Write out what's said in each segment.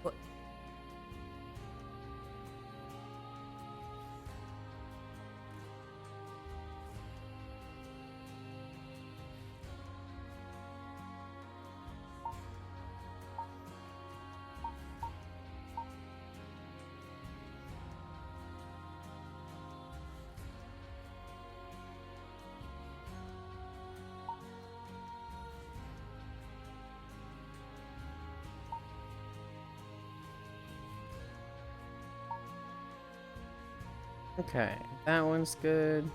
What? Okay, that one's good.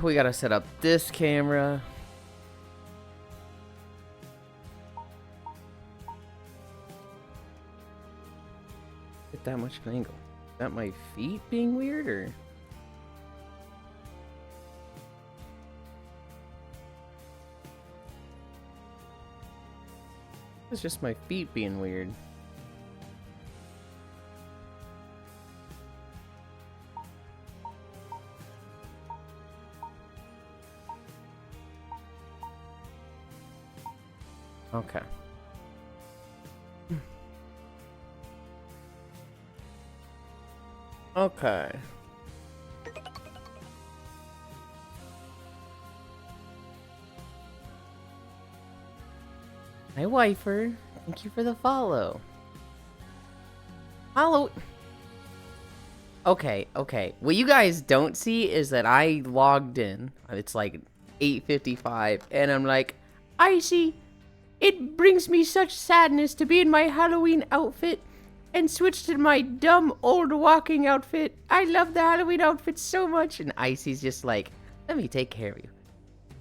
We gotta set up this camera. Get that much of an angle. Is that my feet being weird, or? It's just my feet being weird. Okay. Okay. Hi, wifer. Thank you for the follow. Follow. Okay. What you guys don't see is that I logged in. It's like 8:55, and I'm like, Icy, it brings me such sadness to be in my Halloween outfit and switch to my dumb old walking outfit. I love the Halloween outfit so much. And Icy's just like, let me take care of you.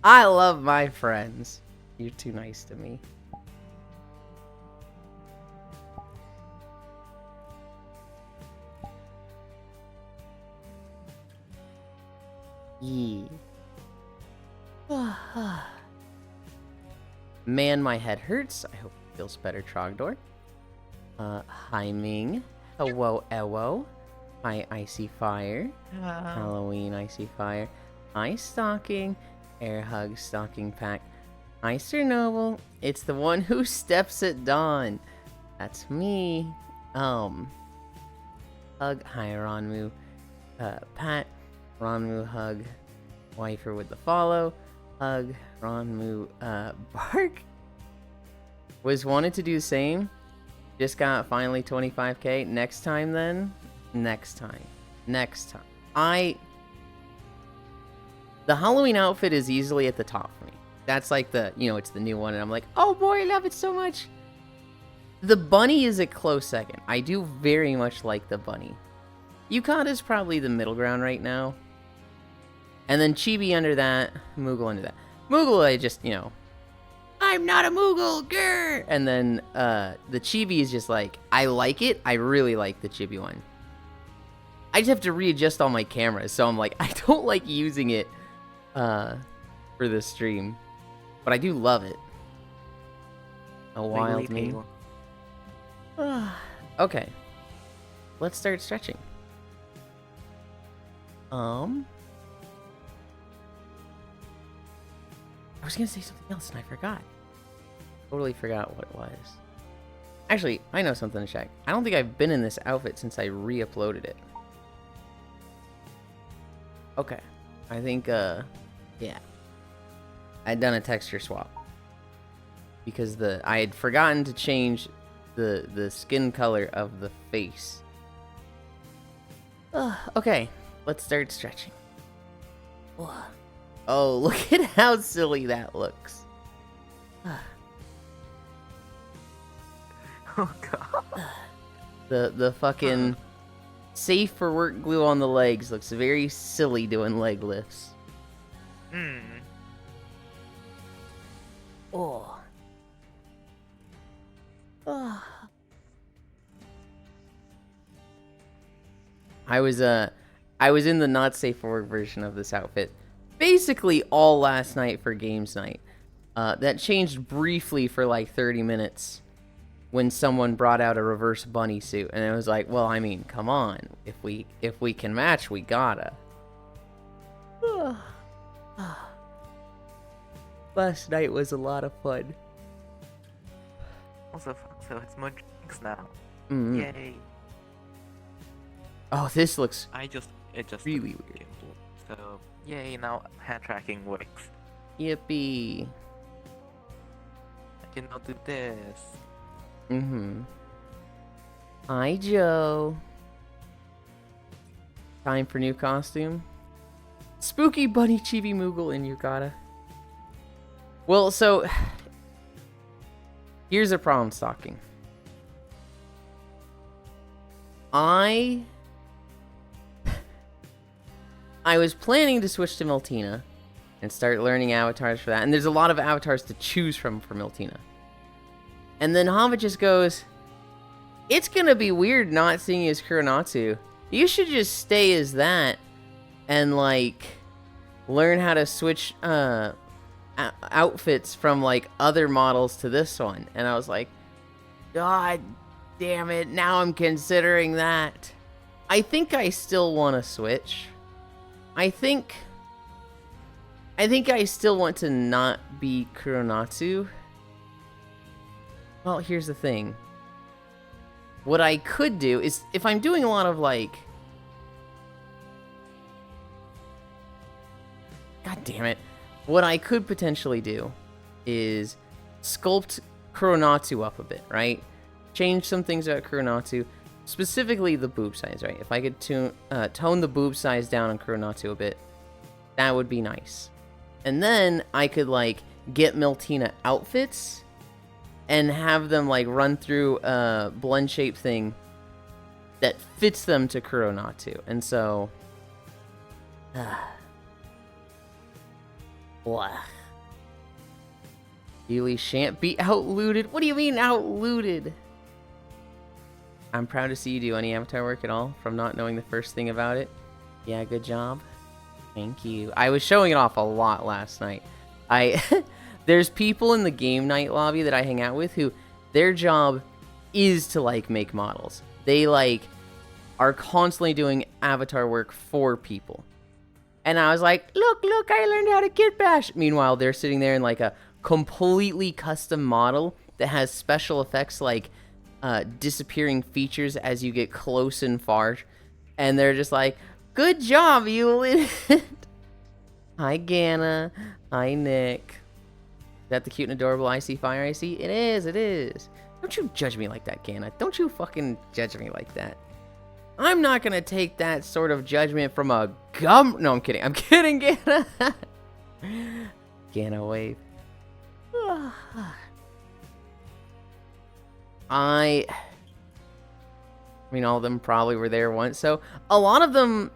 I love my friends. You're too nice to me. Yeah. Man, my head hurts. I hope it feels better, Trogdor. Hi, Ming. Hello, Ewo. Hi, Icy Fire. Halloween, Icy Fire. Hi, Stalking. Air Hug, Stalking Pack. Hi, Sir Noble. It's the one who steps at dawn. That's me. Hug. Hi, Ronmu. Pat. Ronmu, hug. Wifer with the follow. Hug. Ronmu, bark. Was wanted to do the same. Just got finally 25k. Next time then. Next time. The Halloween outfit is easily at the top for me. That's like the, it's the new one, and I'm like, oh boy, I love it so much. The bunny is a close second. I do very much like the bunny. Yukata's probably the middle ground right now. And then Chibi under that, Moogle under that. Moogle, I just, I'm not a Moogle, grr! And then the Chibi is just like, I like it. I really like the Chibi one. I just have to readjust all my cameras, so I'm like, I don't like using it for this stream. But I do love it. A wild meme. Okay. Let's start stretching. I was gonna say something else and I forgot. Totally forgot what it was. Actually, I know something to check. I don't think I've been in this outfit since I re-uploaded it. Okay. I think, yeah. I'd done a texture swap. Because I had forgotten to change the skin color of the face. Okay. Let's start stretching. Oh, look at how silly that looks. Oh god. The fucking safe for work glue on the legs looks very silly doing leg lifts. Oh. I was in the not safe for work version of this outfit basically all last night for games night. That changed briefly for like 30 minutes when someone brought out a reverse bunny suit, and it was like, well, I mean, come on, if we can match, we gotta. Last night was a lot of fun. Also, so it's more drinks now. Mm. Yay! Oh, this looks I just adjusted really weird. gimbal, so yay! Now hand tracking works. Yippee. I can now do this. Mm-hmm. Hi, Joe. Time for new costume. Spooky Bunny Chibi Moogle in Yukata. Well, so here's a problem stalking. I was planning to switch to Miltina and start learning avatars for that. And there's a lot of avatars to choose from for Miltina. And then Hava just goes, it's gonna be weird not seeing you as Kuronatsu. You should just stay as that and, like, learn how to switch outfits from, like, other models to this one. And I was like, God damn it, now I'm considering that. I think I still want to switch. I think I still want to not be Kuronatsu. Well, here's the thing. What I could do is, if I'm doing a lot of, like... God damn it. What I could potentially do is sculpt Kuronatsu up a bit, right? Change some things about Kuronatsu, specifically the boob size, right? If I could tone the boob size down on Kuronatsu a bit, that would be nice. And then I could, like, get Miltina outfits and have them, like, run through a blend shape thing that fits them to Kuronatsu. And so... blah. Yuli shan't be outlooted. What do you mean outlooted? I'm proud to see you do any avatar work at all from not knowing the first thing about it. Yeah, good job. Thank you. I was showing it off a lot last night. There's people in the game night lobby that I hang out with who their job is to, like, make models. They, like, are constantly doing avatar work for people. And I was like, look, I learned how to kit bash. Meanwhile, they're sitting there in, like, a completely custom model that has special effects like disappearing features as you get close and far. And they're just like, good job, Yulind. Hi, Ganna. Hi, Nick. Is that the cute and adorable Icy Fire I see? It is. Don't you judge me like that, Ganna. Don't you fucking judge me like that. I'm not gonna take that sort of judgment from a gum... No, I'm kidding. I'm kidding, Ganna. Ganna, wave. I mean, all of them probably were there once, so a lot of them...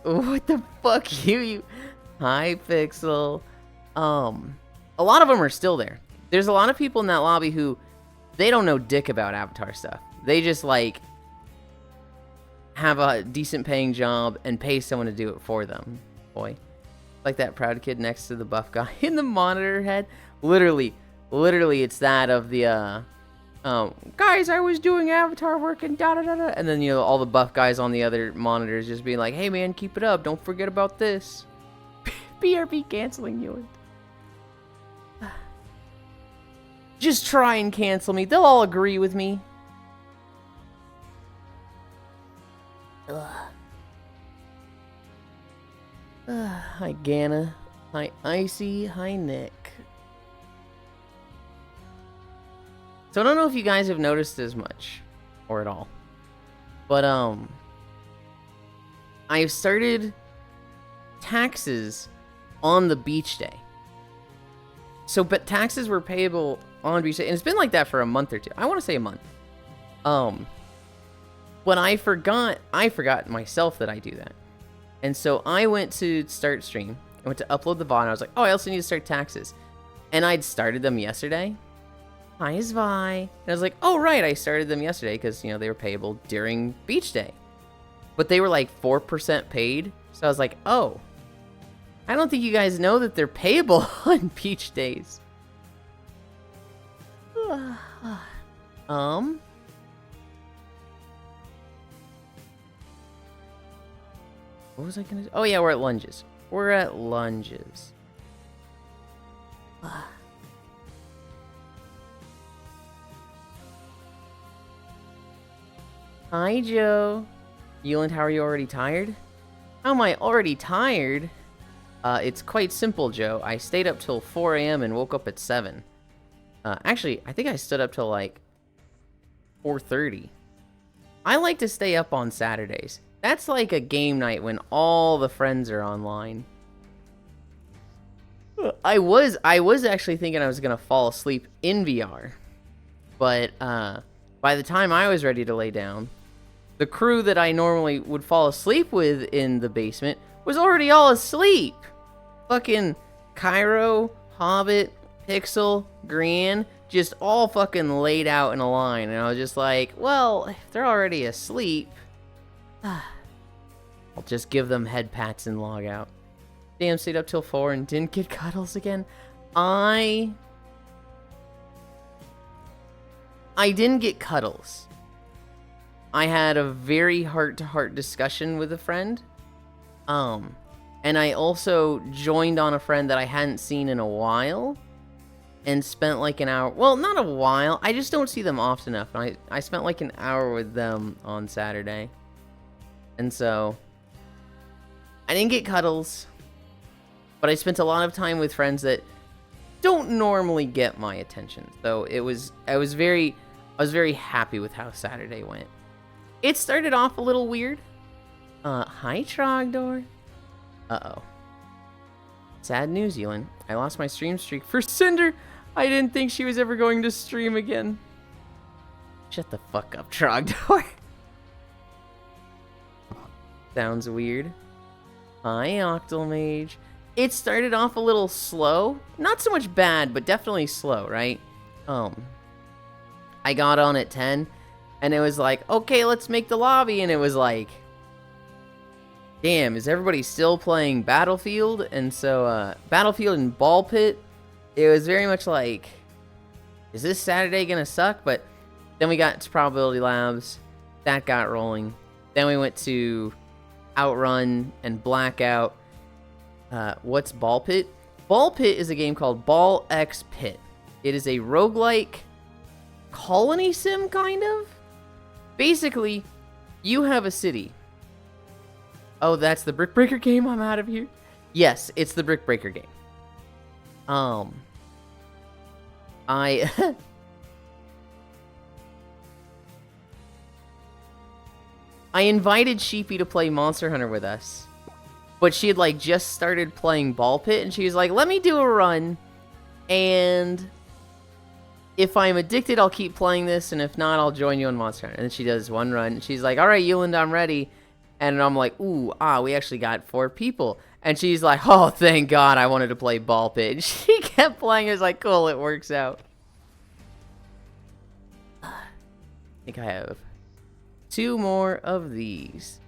What the fuck, you... Hi, Pixel. A lot of them are still there. There's a lot of people in that lobby who, they don't know dick about Avatar stuff. They just, like, have a decent paying job and pay someone to do it for them. Boy. Like that proud kid next to the buff guy in the monitor head. Literally, it's that of the, guys, I was doing Avatar work and da-da-da-da. And then, you know, all the buff guys on the other monitors just being like, hey, man, keep it up. Don't forget about this. BRB canceling you. Just try and cancel me. They'll all agree with me. Hi, Ganna. Hi, Icy. Hi, Nick. So I don't know if you guys have noticed as much, or at all. But, I've started taxes on the beach day. So, but taxes were payable on beach day, and it's been like that for a month or two. I want to say a month. When I forgot myself that I do that. And so I went to start stream. I went to upload the VOD, and I was like, oh, I also need to start taxes. And I'd started them yesterday. Hi, Zvi. And I was like, oh, right, I started them yesterday because, you know, they were payable during beach day. But they were like 4% paid. So I was like, oh, I don't think you guys know that they're payable on beach days. What was I gonna do? Oh yeah, we're at lunges. We're at lunges. Hi, Joe. Yulind, how are you already tired? How am I already tired? It's quite simple, Joe. I stayed up till 4 a.m. and woke up at 7. Actually, I think I stood up till like 4:30. I like to stay up on Saturdays. That's like a game night when all the friends are online. I was actually thinking I was gonna fall asleep in VR, but by the time I was ready to lay down, the crew that I normally would fall asleep with in the basement was already all asleep. Fucking Cairo, Hobbit, Pixel, Grian, just all fucking laid out in a line. And I was just like, well, if they're already asleep, I'll just give them head pats and log out. Damn, stayed up till 4 and didn't get cuddles again. I didn't get cuddles. I had a very heart-to-heart discussion with a friend. And I also joined on a friend that I hadn't seen in a while and spent like an hour. Well, not a while. I just don't see them often enough. And I spent like an hour with them on Saturday. And so I didn't get cuddles, but I spent a lot of time with friends that don't normally get my attention. So I was very happy with how Saturday went. It started off a little weird. Hi, Trogdor. Uh-oh. Sad news, Yulind. I lost my stream streak for Cinder. I didn't think she was ever going to stream again. Shut the fuck up, Trogdor. Sounds weird. Hi, Octomage. It started off a little slow. Not so much bad, but definitely slow, right? I got on at 10, and it was like, okay, let's make the lobby, and it was like, damn, is everybody still playing Battlefield? And so, Battlefield and Ball Pit, it was very much like, is this Saturday gonna suck? But then we got to Probability Labs, that got rolling. Then we went to Outrun and Blackout. What's Ball Pit? Ball Pit is a game called Ball X Pit. It is a roguelike colony sim, kind of? Basically, you have a city. Oh, that's the Brick Breaker game? I'm out of here. Yes, it's the Brick Breaker game. I invited Sheepy to play Monster Hunter with us, but she had like just started playing Ball Pit, and she was like, let me do a run, and if I'm addicted, I'll keep playing this, and if not, I'll join you on Monster Hunter. And then she does one run, and she's like, all right, Yulind, I'm ready. And I'm like, ooh, we actually got 4 people. And she's like, oh, thank God, I wanted to play Ball Pit. And she kept playing. It was like, cool, it works out. I think I have 2 more of these.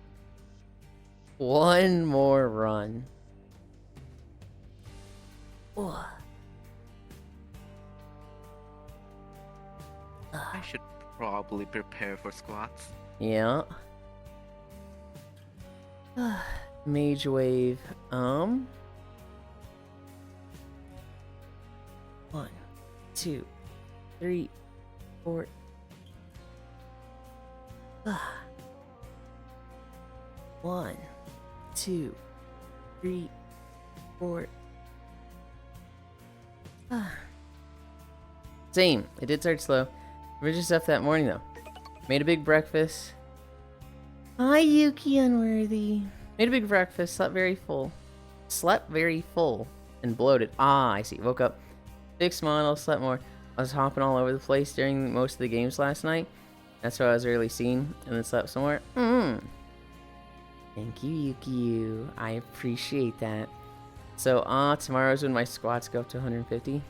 1 more run. Ooh. I should probably prepare for squats. Yeah. Mage Wave. 1, 2, 3, 4. One, 2, 3, 4. Same. It did start slow. Original stuff that morning though. Made a big breakfast. Hi, Yuki Unworthy. Made a big breakfast. Slept very full. And bloated. I see. Woke up. Fixed model. Slept more. I was hopping all over the place during most of the games last night. That's why I was early seen. And then slept somewhere. Thank you, Yuki. I appreciate that. So, tomorrow's when my squats go up to 150.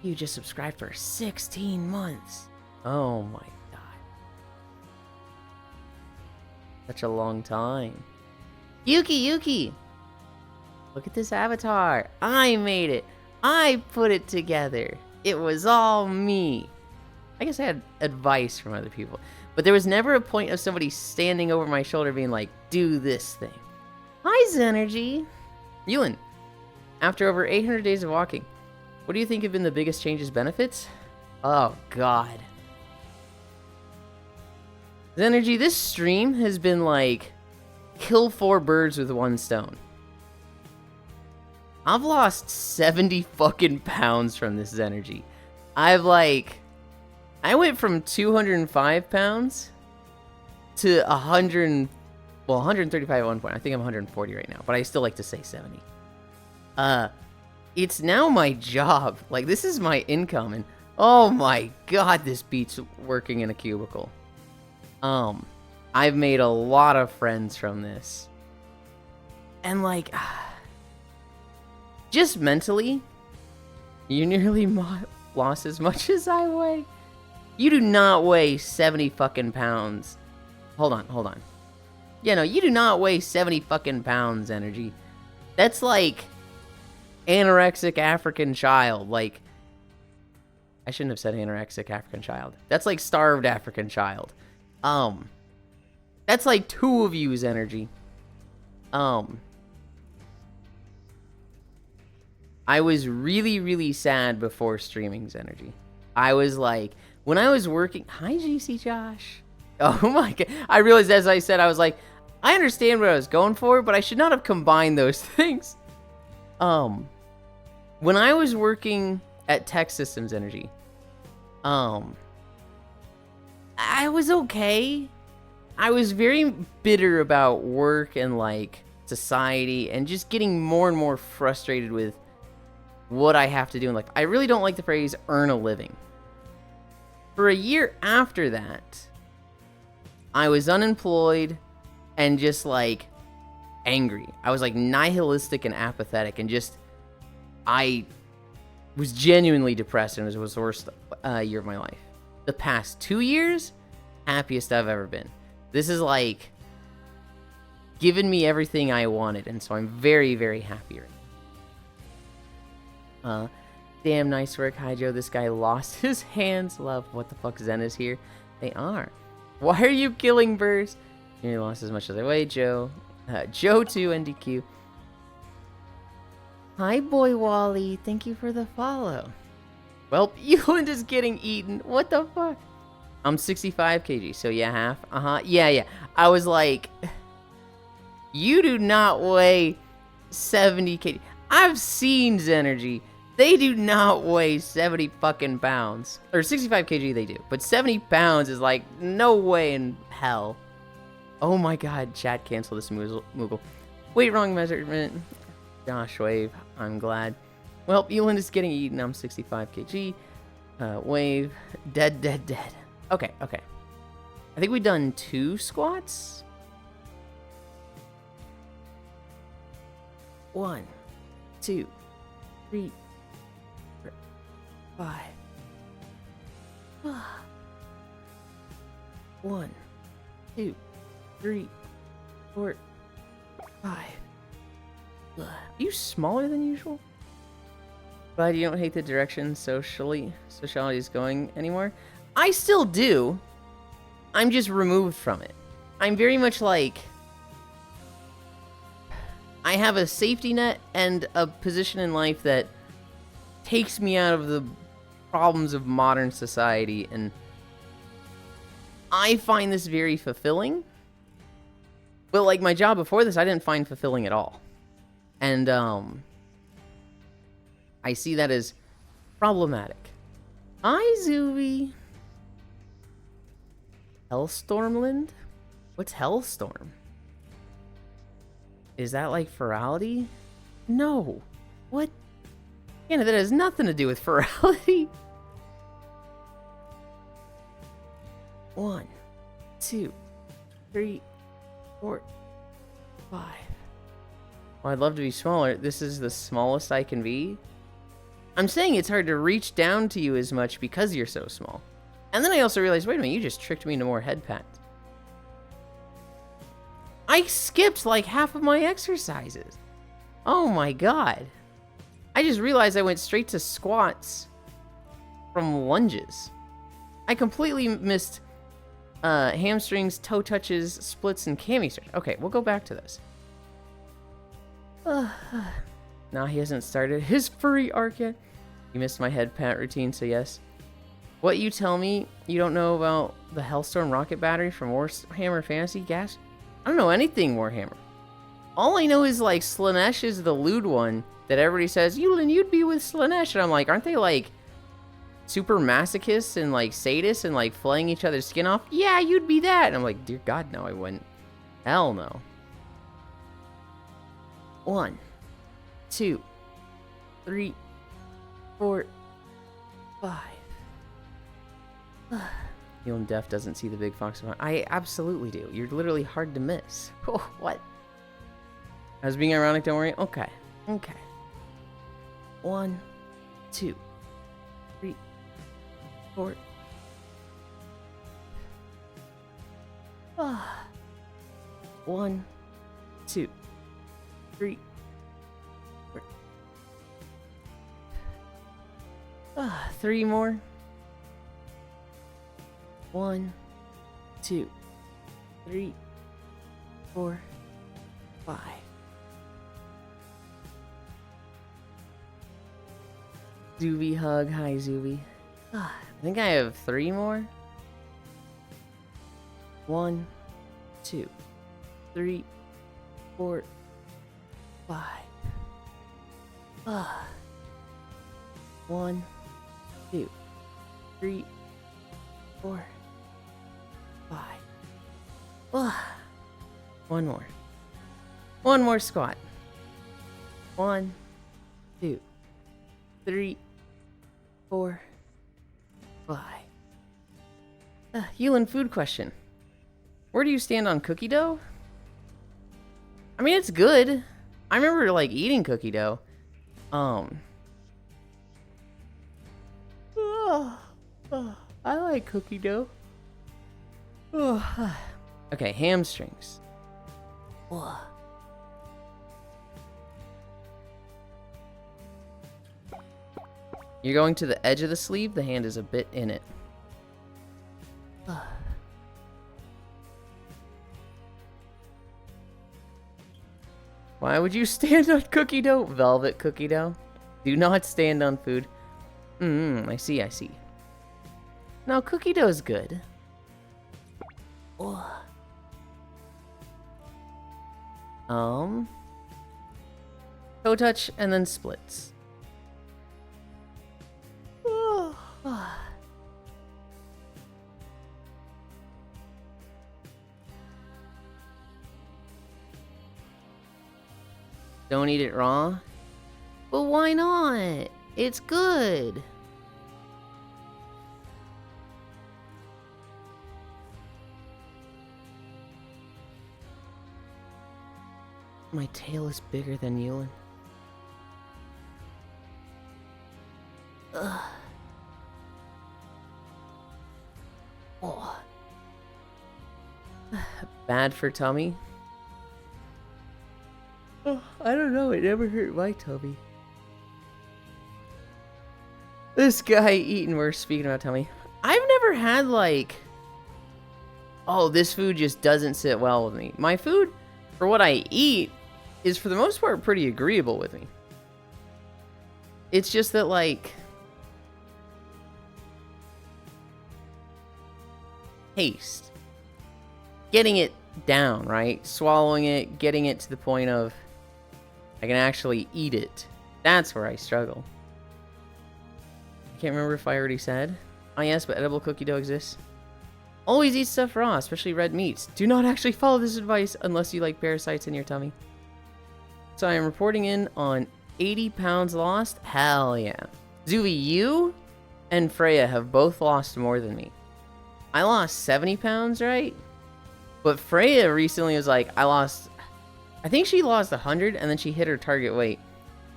You just subscribed for 16 months. Oh my god. Such a long time. Yuki! Look at this avatar. I made it. I put it together. It was all me. I guess I had advice from other people. But there was never a point of somebody standing over my shoulder being like, do this thing. Hi, Zenergy. Yulind, after over 800 days of walking, what do you think have been the biggest changes benefits? Oh, God. Energy, this stream has been like, kill 4 birds with 1 stone. I've lost 70 fucking pounds from this energy. I went from 205 pounds to 135 at one point. I think I'm 140 right now, but I still like to say 70. It's now my job. Like, this is my income, and oh my god, this beats working in a cubicle. I've made a lot of friends from this. And like, just mentally, you nearly lost as much as I weigh. You do not weigh 70 fucking pounds. Hold on. Yeah, no, you do not weigh 70 fucking pounds, Energy. That's like anorexic African child. Like, I shouldn't have said anorexic African child. That's like starved African child. That's like 2 of you's Energy. I was really, really sad before streaming's Energy. I was like, when I was working... Hi, GC Josh. Oh my god. I realized, as I said, I was like, I understand what I was going for, but I should not have combined those things. When I was working at Tech Systems Energy, I was okay. I was very bitter about work and, like, society, and just getting more and more frustrated with what I have to do in life. I really don't like the phrase earn a living. For a year after that, I was unemployed and just, like, angry. I was, like, nihilistic and apathetic, and just, I was genuinely depressed, and it was the worst year of my life. The past 2 years, happiest I've ever been. This is, like, given me everything I wanted, and so I'm very, very happy right now. Damn, nice work. Hi, Joe. This guy lost his hands. Love. What the fuck? Zen is here. They are. Why are you killing birds? You lost as much as I weigh, Joe. Joe 2 NDQ. Hi, boy Wally. Thank you for the follow. Well, Yulind is getting eaten. What the fuck? I'm 65 kg, so yeah, half. Yeah. I was like, you do not weigh 70 kg. I've seen Zenergy. They do not weigh 70 fucking pounds. Or 65 kg they do. But 70 pounds is like, no way in hell. Oh my god, chat, cancel this Moogle. Wait, wrong measurement. Josh Wave, I'm glad. Well, Yulind is getting eaten. I'm 65 kg. Wave, dead. Okay. I think we've done 2 squats. 1, 2, 3, 4, 5. 1, 2, 3, 4, 5. Are you smaller than usual? Glad you don't hate the direction sociality is going anymore. I still do. I'm just removed from it. I'm very much like, I have a safety net and a position in life that takes me out of the problems of modern society, and I find this very fulfilling. But like my job before this, I didn't find fulfilling at all. And I see that as problematic. Hi, Zuby. Hellstormland? What's Hellstorm? Is that like ferality? No. What? Yeah, that has nothing to do with ferality. 1, 2, 3, 4, 5. Well, I'd love to be smaller. This is the smallest I can be. I'm saying it's hard to reach down to you as much because you're so small. And then I also realized, wait a minute, you just tricked me into more head pats. I skipped like half of my exercises. Oh my god. I just realized I went straight to squats from lunges. I completely missed hamstrings, toe touches, splits, and cami stretch. Okay, we'll go back to this. Nah, he hasn't started his furry arc yet. You missed my head pat routine, so yes. What you tell me you don't know about the Hellstorm rocket battery from Warhammer Fantasy Gas? I don't know anything Warhammer. All I know is like Slanesh is the lewd one that everybody says, Yulind, you'd be with Slanesh. And I'm like, aren't they like super masochists and like sadists and like flaying each other's skin off? Yeah, you'd be that. And I'm like, dear God, no, I wouldn't. Hell no. 1, 2, 3, 4, 5. Yulind Def doesn't see the big fox. I absolutely do. You're literally hard to miss. Oh, what? I was being ironic, don't worry. Okay. Okay. 1, 2, 3, 4. 1, 2, 3, 4. 3 more. 1, 2, 3, 4, 5. Zuby hug. Hi, Zuby. I think I have 3 more. 1, 2, 3, 4, 5. 1, 2, 3, 4, 5. 1 more. 1 more squat. 1, 2, 3, 4, 5. Yulind, food question. Where do you stand on cookie dough? I mean, it's good. I remember like eating cookie dough. I like cookie dough. Okay, hamstrings. You're going to the edge of the sleeve. The hand is a bit in it. Why would you stand on cookie dough? Velvet cookie dough. Do not stand on food. I see, I see. No, cookie dough is good. Toe touch and then splits. Don't eat it raw. But why not? It's good. My tail is bigger than Yulind. Bad for tummy? I don't know. It never hurt my tummy. This guy eating worse, speaking about tummy. I've never had like, oh, this food just doesn't sit well with me. My food, for what I eat, is for the most part pretty agreeable with me. It's just that like, taste. Getting it down, right? Swallowing it, getting it to the point of I can actually eat it. That's where I struggle. I can't remember if I already said. Oh yes, but edible cookie dough exists. Always eat stuff raw, especially red meats. Do not actually follow this advice unless you like parasites in your tummy. So I am reporting in on 80 pounds lost. Hell yeah. Zuvi, you and Freya have both lost more than me. I lost 70 pounds, right? But Freya recently was like, I think she lost 100 and then she hit her target weight.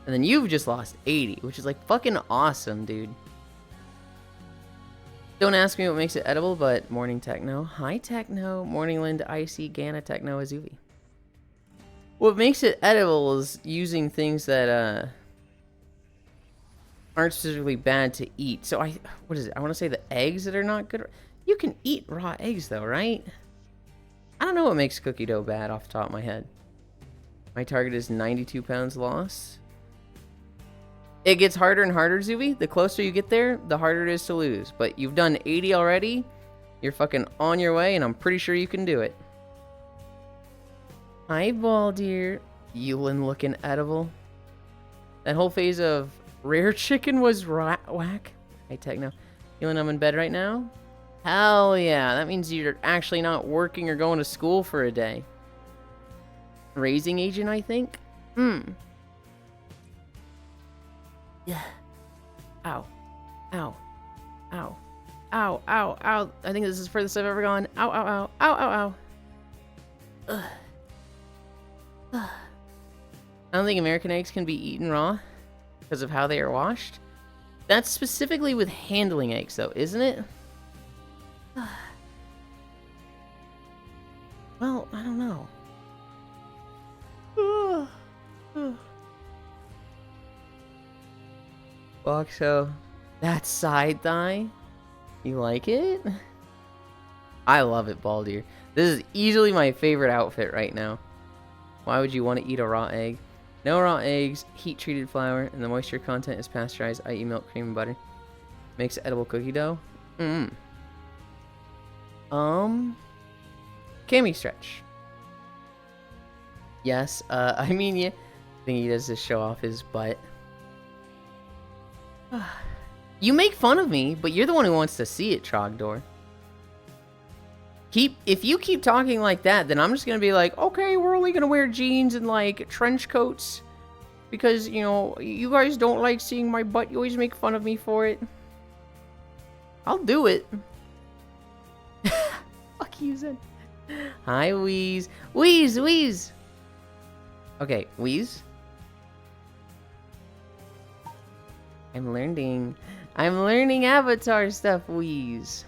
And then you've just lost 80, which is like fucking awesome, dude. Don't ask me what makes it edible, but morning techno. Hi techno. Morning Lind, Icy, Gana, techno, Azuvi. What makes it edible is using things that aren't specifically bad to eat. So what is it? I want to say the eggs that are not good. You can eat raw eggs though, right? I don't know what makes cookie dough bad off the top of my head. My target is 92 pounds lost. It gets harder and harder, Zuby. The closer you get there, the harder it is to lose. But you've done 80 already. You're fucking on your way, and I'm pretty sure you can do it. Hi, Baldir. Yulind looking edible. That whole phase of rare chicken was whack. Hey, Techno. Yulind, I'm in bed right now? Hell yeah. That means you're actually not working or going to school for a day. Raising agent, I think? Yeah. Ow. Ow. Ow. Ow. Ow. Ow. I think this is the furthest I've ever gone. Ow. Ow. Ow. Ow. Ow. Ow. Ugh. I don't think American eggs can be eaten raw because of how they are washed. That's specifically with handling eggs, though, isn't it? Well, I don't know. Boxo, that side thigh. You like it? I love it, Baldir. This is easily my favorite outfit right now. Why would you want to eat a raw egg? No raw eggs, heat-treated flour, and the moisture content is pasteurized, i.e. milk, cream, and butter. Makes edible cookie dough. Cami stretch. Yes, I mean, yeah. I think he does to show off his butt. You make fun of me, but you're the one who wants to see it, Trogdor. If you keep talking like that, then I'm just gonna be like, okay, we're only gonna wear jeans and like trench coats because, you know, you guys don't like seeing my butt. You always make fun of me for it. I'll do it. Fuck you, Zen. Hi, Wheeze. Wheeze, Wheeze. Okay, Wheeze. I'm learning avatar stuff, Wheeze.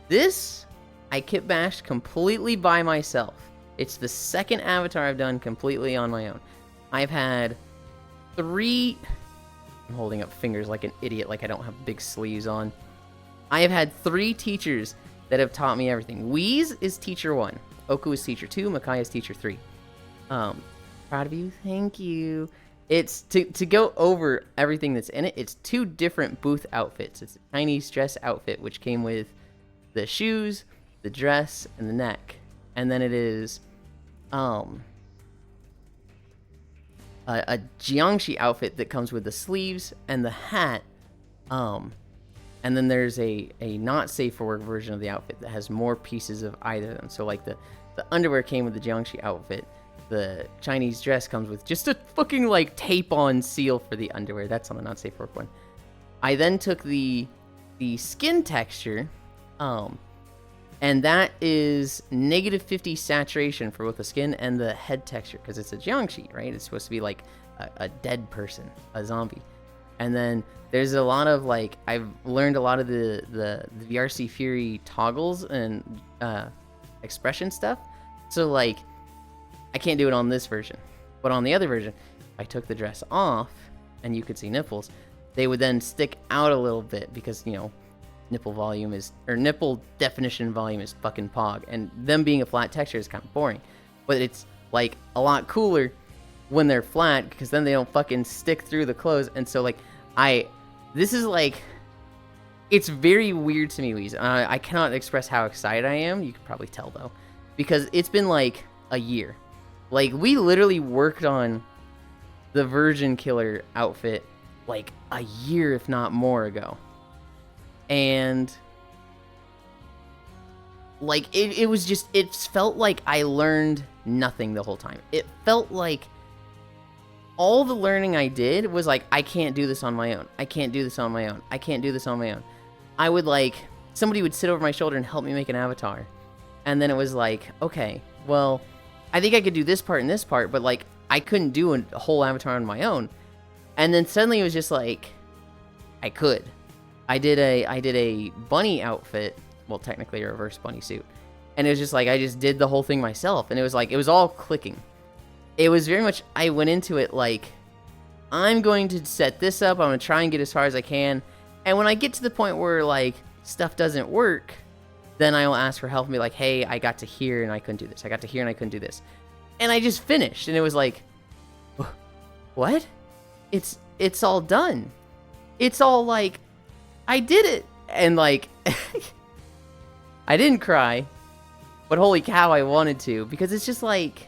This, I kit bashed completely by myself. It's the second avatar I've done completely on my own. I've had 3... I'm holding up fingers like an idiot, like I don't have big sleeves on. I have had 3 teachers that have taught me everything. Wheeze is teacher 1. Oku is teacher 2. Makai is teacher 3. Proud of you. Thank you. It's to go over everything that's in it. It's 2 different booth outfits. It's a Chinese dress outfit, which came with the shoes, the dress, and the neck. And then it is a Jiangxi outfit that comes with the sleeves and the hat. And then there's a not safe for work version of the outfit that has more pieces of either of them. So like the underwear came with the Jiangxi outfit. The Chinese dress comes with just a fucking like tape on seal for the underwear. That's on the not safe for work one. I then took the skin texture, and that is -50 saturation for both the skin and the head texture because it's a Jiangxi, right? It's supposed to be like a dead person, a zombie. And then there's a lot of like, I've learned a lot of the VRC Fury toggles and expression stuff. So like, I can't do it on this version, but on the other version, I took the dress off and you could see nipples. They would then stick out a little bit because, you know, nipple volume is, or nipple definition volume is fucking pog, and them being a flat texture is kind of boring. But it's like a lot cooler when they're flat because then they don't fucking stick through the clothes. And so like, this is like, it's very weird to me, Weeze. I cannot express how excited I am. You can probably tell though, because it's been like a year. Like, we literally worked on the Virgin Killer outfit like a year, if not more ago. And like, it was just, it felt like I learned nothing the whole time. It felt like all the learning I did was like, I can't do this on my own. I can't do this on my own. I can't do this on my own. I would like, somebody would sit over my shoulder and help me make an avatar. And then it was like, okay, well, I think I could do this part and this part, but like, I couldn't do a whole avatar on my own. And then suddenly it was just like, I could. I did a bunny outfit, well, technically a reverse bunny suit. And it was just like, I just did the whole thing myself. And it was like, it was all clicking. It was very much, I went into it like, I'm going to set this up. I'm going to try and get as far as I can. And when I get to the point where like stuff doesn't work, then I will ask for help and be like, hey, I got to here and I couldn't do this. I got to here and I couldn't do this. And I just finished. And it was like, what? it's all done. It's all like, I did it. And like, I didn't cry, but holy cow, I wanted to, because it's just like,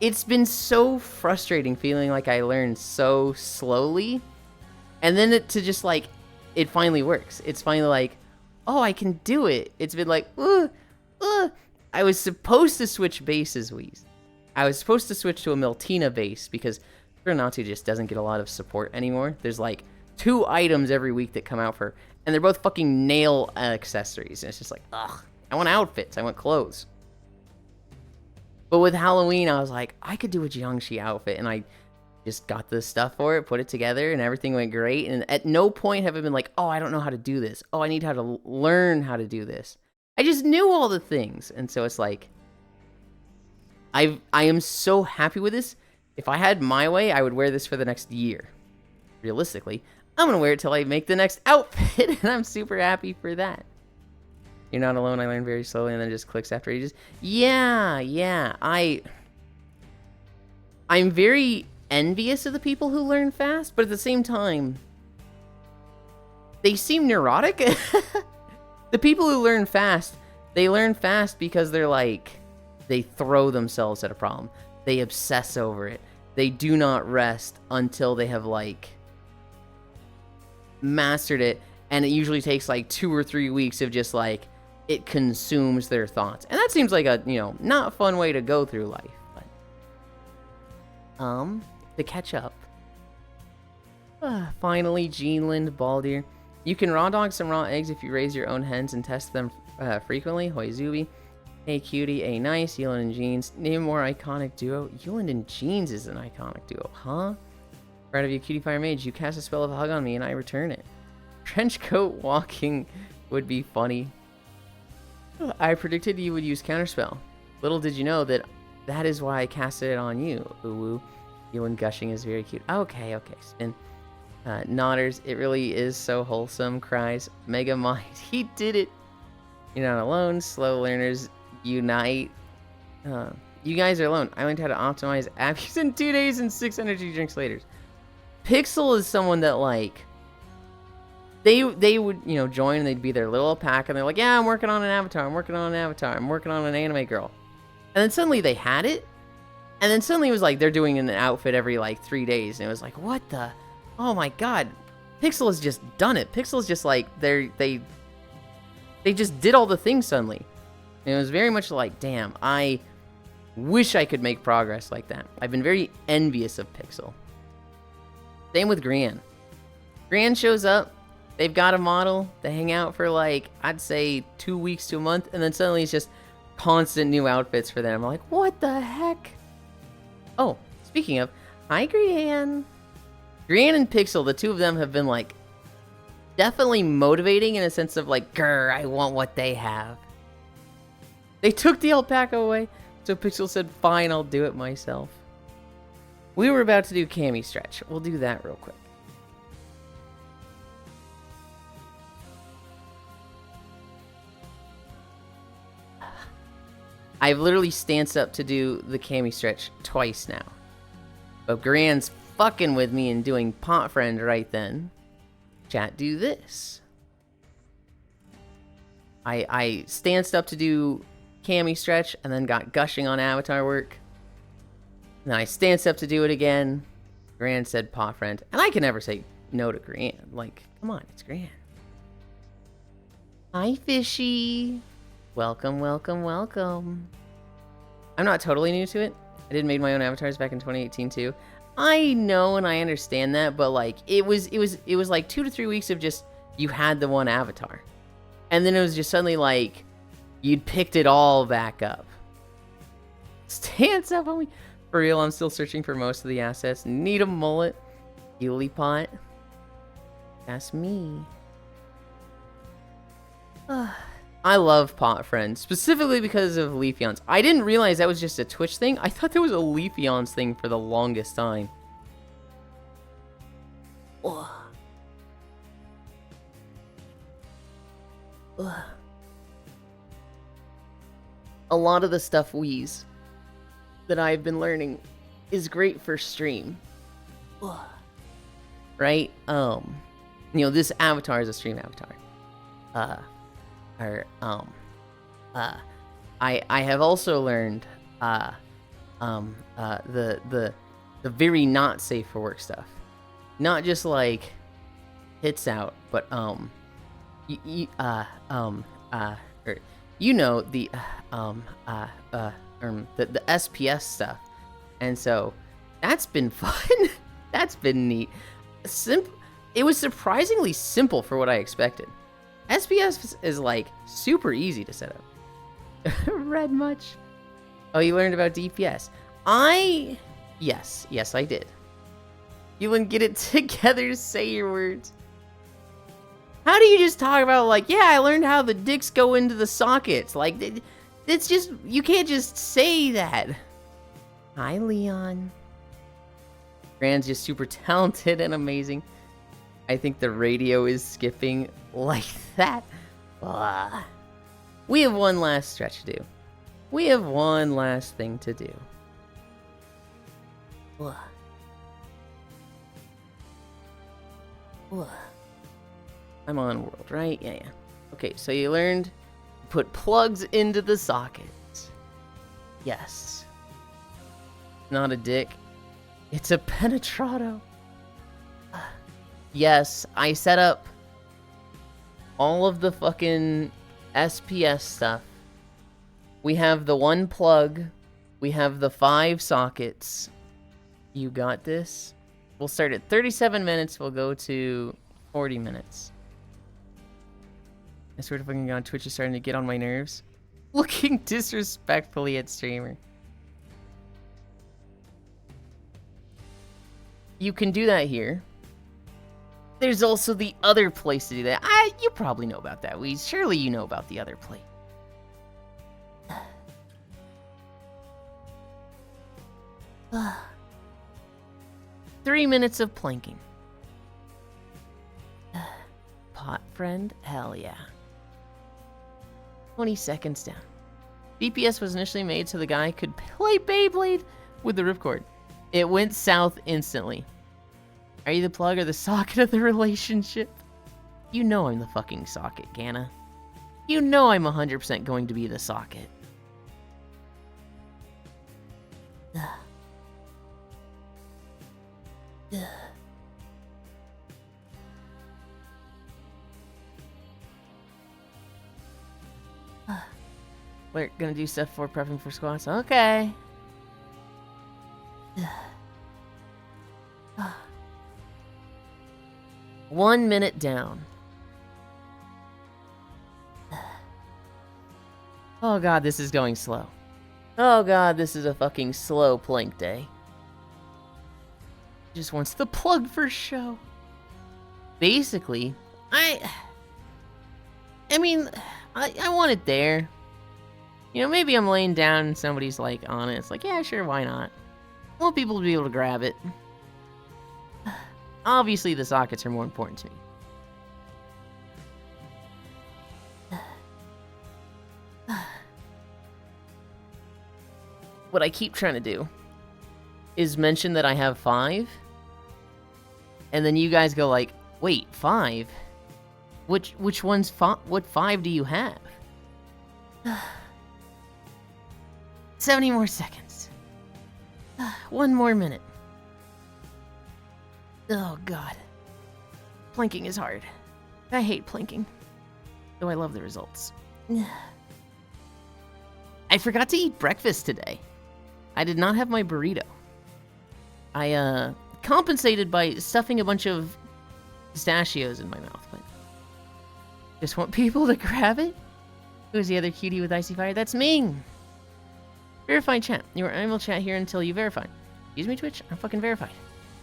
it's been so frustrating feeling like I learned so slowly, and then to just like, it finally works. It's finally like, oh, I can do it. It's been like, I was supposed to switch bases, Wheeze. I was supposed to switch to a Miltina base because Granatu just doesn't get a lot of support anymore. There's like 2 items every week that come out for, and they're both fucking nail accessories. And it's just like, ugh, I want outfits. I want clothes. But with Halloween, I was like, I could do a Jiangxi outfit, and I just got the stuff for it, put it together, and everything went great. And at no point have I been like, oh, I don't know how to do this. Oh, I need how to learn how to do this. I just knew all the things. And so it's like, I am so happy with this. If I had my way, I would wear this for the next year. Realistically, I'm going to wear it till I make the next outfit, and I'm super happy for that. You're not alone. I learned very slowly, and then it just clicks after ages. Yeah. I'm very envious of the people who learn fast, but at the same time, they seem neurotic. The people who learn fast, they learn fast because they're like, they throw themselves at a problem. They obsess over it. They do not rest until they have like mastered it, and it usually takes like 2 or 3 weeks of just like, it consumes their thoughts. And that seems like a, not fun way to go through life. But to catch up. Finally, Yulind, Baldir. You can raw dog some raw eggs if you raise your own hens and test them frequently. Hoi Zubi. Hey Cutie, A Nice, Yulind and Jeans. Name more iconic duo. Yulind and Jeans is an iconic duo, huh? Proud of you, Cutie Fire Mage. You cast a spell of a hug on me and I return it. Trench coat walking would be funny. I predicted you would use Counterspell. Little did you know that is why I casted it on you. Ooh, Yulind gushing is very cute. Okay, Spin. Nodders, it really is so wholesome. Cries, Mega Mind, he did it. You're not alone. Slow learners unite. You guys are alone. I learned how to optimize apps in 2 days and 6 energy drinks later. Pixel is someone that like, they would, join and they'd be their little pack and they're like, yeah, I'm working on an avatar. I'm working on an anime girl. And then suddenly they had it. And then suddenly it was like, they're doing an outfit every like 3 days. And it was like, what the, oh my God. Pixel has just done it. Pixel's just like, they just did all the things suddenly. And it was very much like, damn, I wish I could make progress like that. I've been very envious of Pixel. Same with Gran. Gran shows up. They've got a model. They hang out for like, I'd say 2 weeks to a month. And then suddenly it's just constant new outfits for them. I'm like, what the heck? Oh, speaking of, hi Gran. Gran and Pixel, the two of them have been like, definitely motivating in a sense of like, grr, I want what they have. They took the alpaca away, so Pixel said, fine, I'll do it myself. We were about to do Cami Stretch. We'll do that real quick. I've literally stanced up to do the Cami Stretch twice now. But Gran's fucking with me and doing Pot Friend right then. Chat, do this. I stanced up to do Cami Stretch and then got gushing on avatar work. Then I stanced up to do it again. Gran said Pot Friend. And I can never say no to Gran. Like, come on, it's Gran. Hi, Fishy. Welcome, welcome, welcome. I'm not totally new to it. I did make my own avatars back in 2018 too. I know and I understand that, but like it was like 2 to 3 weeks of just you had the one avatar. And then it was just suddenly like you'd picked it all back up. Stance up on me. For real, I'm still searching for most of the assets. Need a mullet. Pot. That's me. I love Pot Friend, specifically because of Leafeons. I didn't realize that was just a Twitch thing. I thought there was a Leafeons thing for the longest time. Ugh. Ugh. A lot of the stuff Wheeze that I've been learning is great for stream. Right? This avatar is a stream avatar. I have also learned the very not safe for work stuff. Not just like hits out, but the SPS stuff. And so that's been fun. That's been neat. It was surprisingly simple for what I expected. SPS is like super easy to set up. Read much? Oh, you learned about DPS. Yes, I did. Yulind, get it together, say your words. How do you just talk about like, yeah, I learned how the dicks go into the sockets? Like, it's just, you can't just say that. Hi, Leon. Grand's just super talented and amazing. I think the radio is skipping like that. Ugh. We have one last stretch to do. We have one last thing to do. Ugh. Ugh. I'm on world, right? Yeah. Okay, so you learned to put plugs into the sockets. Yes. Not a dick. It's a penetrato. Yes, I set up all of the fucking SPS stuff. We have the one plug. We have the 5 sockets. You got this? We'll start at 37 minutes. We'll go to 40 minutes. I swear to fucking God, Twitch is starting to get on my nerves. Looking disrespectfully at streamer. You can do that here. There's also the other place to do that. You probably know about that, Weez. Surely you know about the other place. 3 minutes of planking. Pot friend? Hell yeah. 20 seconds down. DPS was initially made so the guy could play Beyblade with the ripcord. It went south instantly. Are you the plug or the socket of the relationship? You know I'm the fucking socket, Ganna. You know I'm 100% going to be the socket. We're gonna do stuff for prepping for squats. Okay. 1 minute down. Oh God, this is going slow. Oh God, this is a fucking slow plank day. Just wants the plug for show. Basically, I want it there. You know, maybe I'm laying down and somebody's like on it. It's like, yeah, sure, why not? I want people to be able to grab it. Obviously, the sockets are more important to me. What I keep trying to do is mention that I have 5. And then you guys go like, wait, 5? Which one's 5? What 5 do you have? 70 more seconds. 1 more minute. Oh God. Planking is hard. I hate planking. Though I love the results. I forgot to eat breakfast today. I did not have my burrito. I compensated by stuffing a bunch of pistachios in my mouth, but just want people to grab it. Who's the other cutie with icy fire? That's me. Verified chat. You are unable to chat here until you verify. Excuse me, Twitch? I'm fucking verified.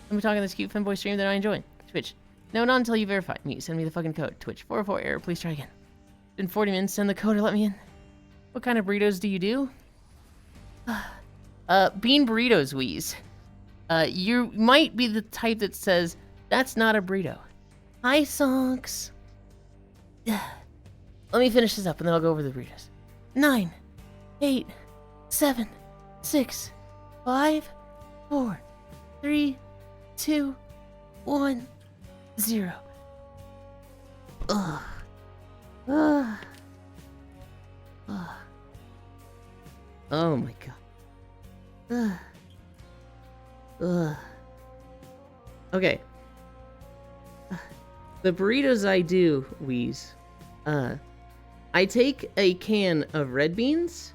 Let me talk on this cute femboy stream that I enjoy. Twitch. No, not until you verify. Me, send me the fucking code. Twitch. 404 error. Please try again. Been 40 minutes. Send the code or let me in. What kind of burritos do you do? Bean burritos, Wheeze. You might be the type that says, that's not a burrito. Hi, Sonks. Let me finish this up and then I'll go over the burritos. 9, 8, 7, 6, 5, 4, 3, 2, 1, 0. Ugh. Ugh. Ugh. Oh my god. Ugh. Ugh. Okay. The burritos I do, Wheeze. I take a can of red beans.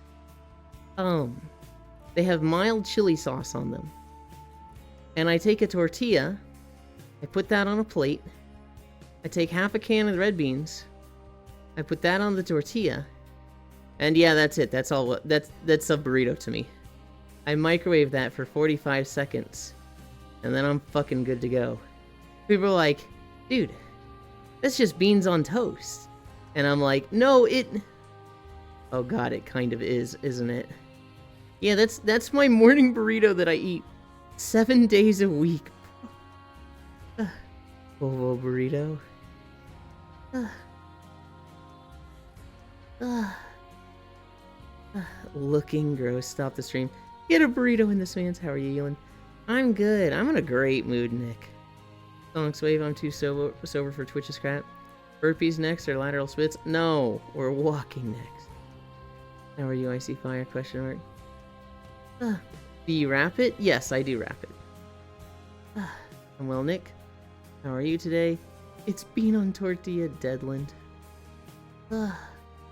They have mild chili sauce on them. And I take a tortilla. I put that on a plate. I take half a can of red beans. I put that on the tortilla. And yeah, that's it. That's all. That's a burrito to me. I microwave that for 45 seconds. And then I'm fucking good to go. People are like, dude, that's just beans on toast. And I'm like, no, oh god, it kind of is, isn't it? Yeah, that's my morning burrito that I eat 7 days a week. Whoa, burrito. Looking gross. Stop the stream. Get a burrito in this man's. How are you, Yulind? I'm good. I'm in a great mood, Nick. Sonic Wave, I'm too sober for Twitch's crap. Burpees next or lateral spits? No, we're walking next. How are you, Icy Fire? Question mark. Do you rap it? Yes, I do rap it. I'm well, Nick. How are you today? It's bean on tortilla, Deadland.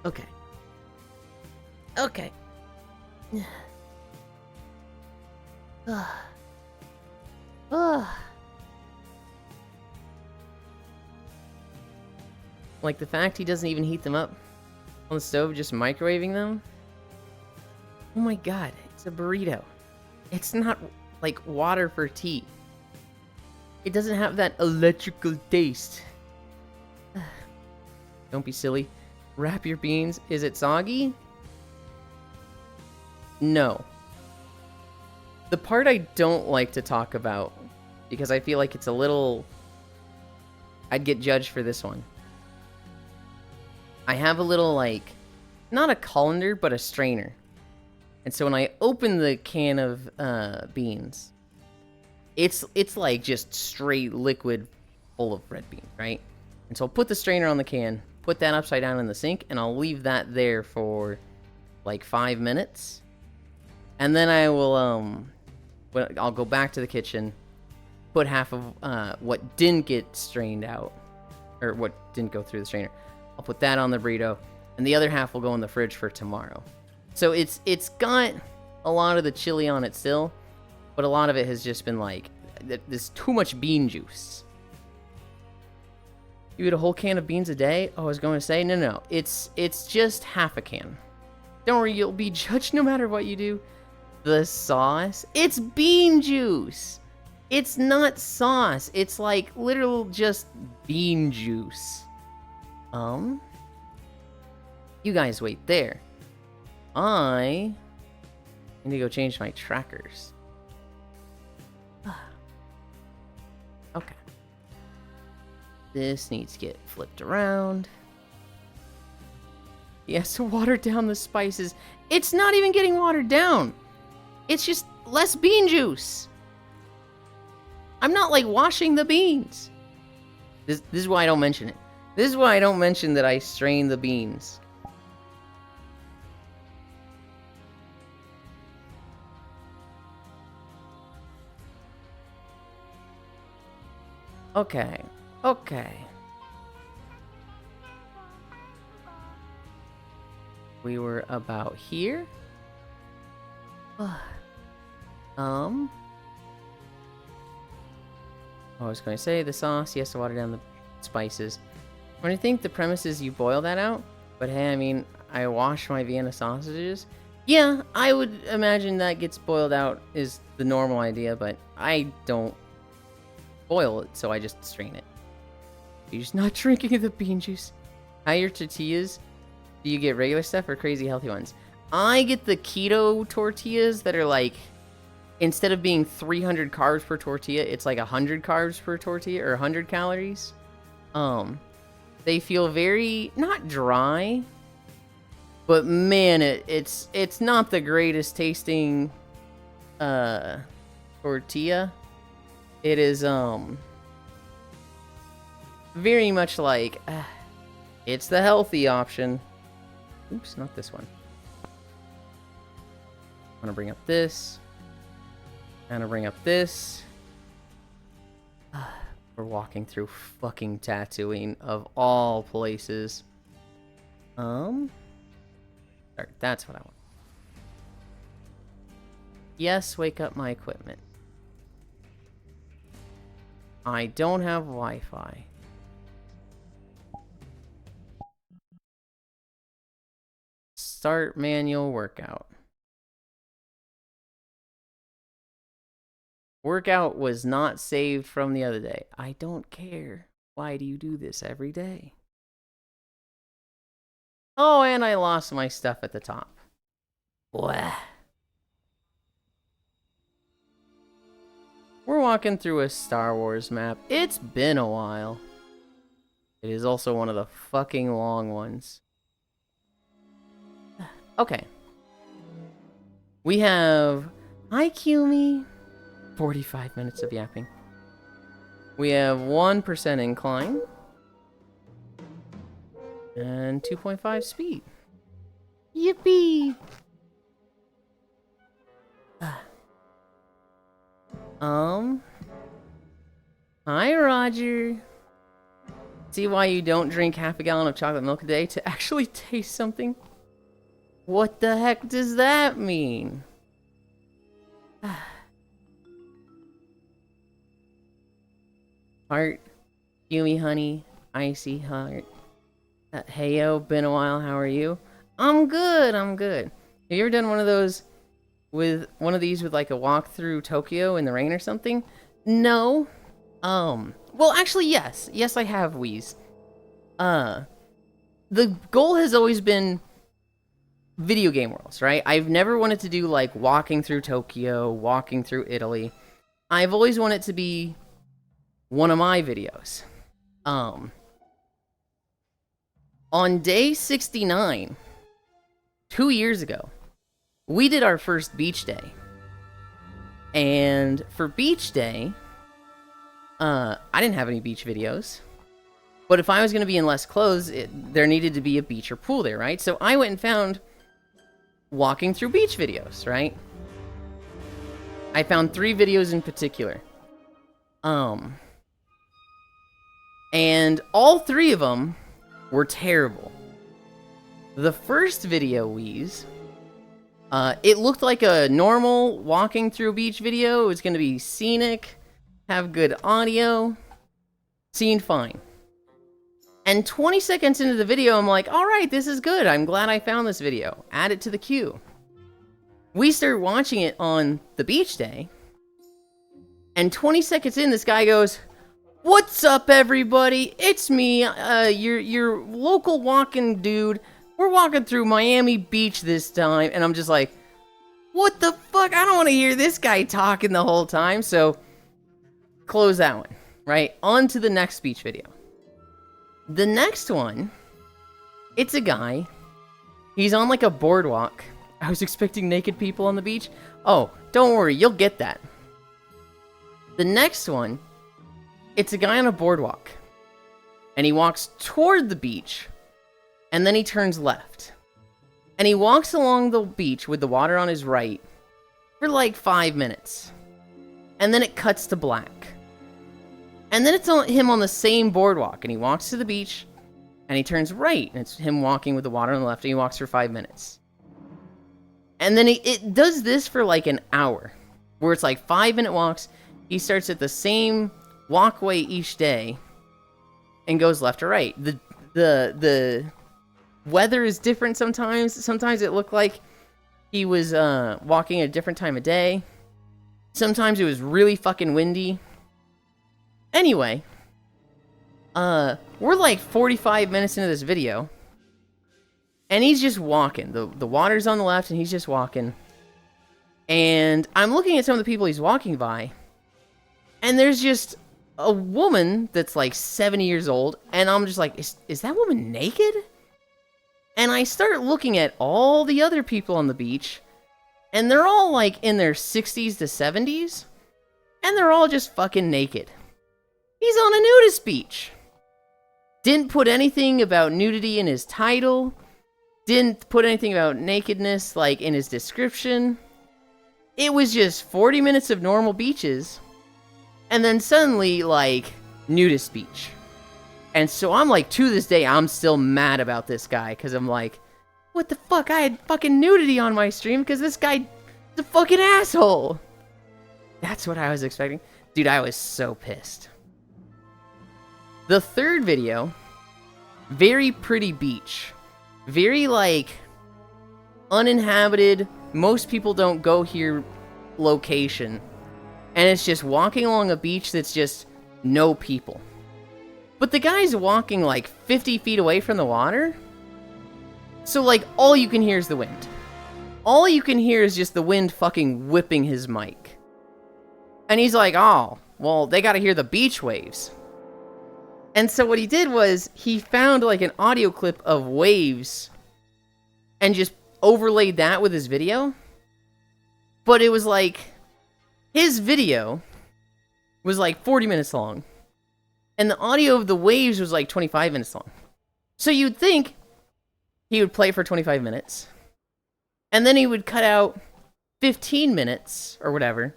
Okay. Okay. Like the fact he doesn't even heat them up on the stove, just microwaving them. Oh my god, it's a burrito. It's not like water for tea. It doesn't have that electrical taste. Don't be silly. Wrap your beans. Is it soggy? No. The part I don't like to talk about, because I feel like it's a little... I'd get judged for this one. I have a little, like, not a colander, but a strainer. And so when I open the can of beans, it's like just straight liquid full of red beans, right? And so I'll put the strainer on the can, put that upside down in the sink, and I'll leave that there for like 5 minutes. And then I will, I'll go back to the kitchen, put half of what didn't get strained out, or what didn't go through the strainer. I'll put that on the burrito, and the other half will go in the fridge for tomorrow. So it's got a lot of the chili on it still, but a lot of it has just been like, there's too much bean juice. You eat a whole can of beans a day? Oh, I was going to say, no. It's just half a can. Don't worry, you'll be judged no matter what you do. The sauce, it's bean juice. It's not sauce. It's like literal just bean juice. You guys wait there. I need to go change my trackers. Okay. This needs to get flipped around. He has to water down the spices. It's not even getting watered down. It's just less bean juice. I'm not like washing the beans. This is why I don't mention it. This is why I don't mention that I strain the beans. Okay. We were about here. I was going to say the sauce, yes, to water down the spices. When I think the premise is you boil that out, but hey, I mean, I wash my Vienna sausages. Yeah, I would imagine that gets boiled out is the normal idea, but I don't boil it, so I just strain it. You're just not drinking the bean juice. How are your tortillas? Do you get regular stuff or crazy healthy ones? I get the keto tortillas that are like, instead of being 300 carbs per tortilla, it's like 100 carbs per tortilla, or 100 calories. They feel very, not dry, but man, it's not the greatest tasting tortilla. It is, very much like, it's the healthy option. Oops, not this one. I'm gonna bring up this. I'm gonna bring up this. We're walking through fucking Tatooine of all places. Sorry, that's what I want. Yes, wake up my equipment. I don't have Wi-Fi. Start manual workout. Workout was not saved from the other day. I don't care. Why do you do this every day? Oh, and I lost my stuff at the top. Blah. We're walking through a Star Wars map. It's been a while. It is also one of the fucking long ones. Okay. We have... Hi, Kumi. 45 minutes of yapping. We have 1% incline. And 2.5 speed. Yippee! Hi, Roger. See why you don't drink half a gallon of chocolate milk a day? To actually taste something? What the heck does that mean? Heart, Yumi honey, icy heart. Hey yo, been a while, how are you? I'm good, I'm good. Have you ever done one of those with one of these with like a walk through Tokyo in the rain or something? No. Well actually yes. Yes I have, Wheeze. The goal has always been video game worlds, right? I've never wanted to do like walking through Tokyo, walking through Italy. I've always wanted to be one of my videos. On day 69, 2 years ago, we did our first beach day. And for beach day, I didn't have any beach videos. But if I was going to be in less clothes, there needed to be a beach or pool there, right? So I went and found walking through beach videos, right? I found 3 videos in particular. And all 3 of them were terrible. The first video, Wheeze, it looked like a normal walking through a beach video. It was going to be scenic, have good audio, seemed fine. And 20 seconds into the video, I'm like, all right, this is good. I'm glad I found this video. Add it to the queue. We start watching it on the beach day. And 20 seconds in, this guy goes, "What's up, everybody? It's me, your local walking dude. We're walking through Miami Beach this time." And I'm just like, what the fuck? I don't want to hear this guy talking the whole time. So, close that one, right? On to the next beach video. The next one, it's a guy. He's on like a boardwalk. I was expecting naked people on the beach. Oh, don't worry, you'll get that. The next one, it's a guy on a boardwalk. And he walks toward the beach. And then he turns left. And he walks along the beach with the water on his right for like 5 minutes. And then it cuts to black. And then it's him on the same boardwalk. And he walks to the beach. And he turns right. And it's him walking with the water on the left. And he walks for 5 minutes. And then it does this for like an hour. Where it's like 5-minute walks. He starts at the same walkway each day. And goes left or right. The weather is different sometimes. Sometimes it looked like he was walking at a different time of day. Sometimes it was really fucking windy. Anyway, we're like 45 minutes into this video. And he's just walking. The water's on the left and he's just walking. And I'm looking at some of the people he's walking by. And there's just a woman that's like 70 years old. And I'm just like, is that woman naked? And I start looking at all the other people on the beach. And they're all like in their 60s to 70s. And they're all just fucking naked. He's on a nudist beach. Didn't put anything about nudity in his title. Didn't put anything about nakedness, like, in his description. It was just 40 minutes of normal beaches. And then suddenly, like, nudist beach. And so I'm like, to this day, I'm still mad about this guy. Because I'm like, what the fuck? I had fucking nudity on my stream because this guy is a fucking asshole. That's what I was expecting. Dude, I was so pissed. The third video, very pretty beach. Very, like, uninhabited, most people don't go here location. And it's just walking along a beach that's just no people. But the guy's walking, like, 50 feet away from the water. So, like, all you can hear is the wind. All you can hear is just the wind fucking whipping his mic. And he's like, oh, well, they gotta hear the beach waves. And so what he did was, he found, like, an audio clip of waves and just overlaid that with his video. But it was like, his video was like 40 minutes long. And the audio of the waves was like 25 minutes long. So you'd think he would play for 25 minutes. And then he would cut out 15 minutes or whatever.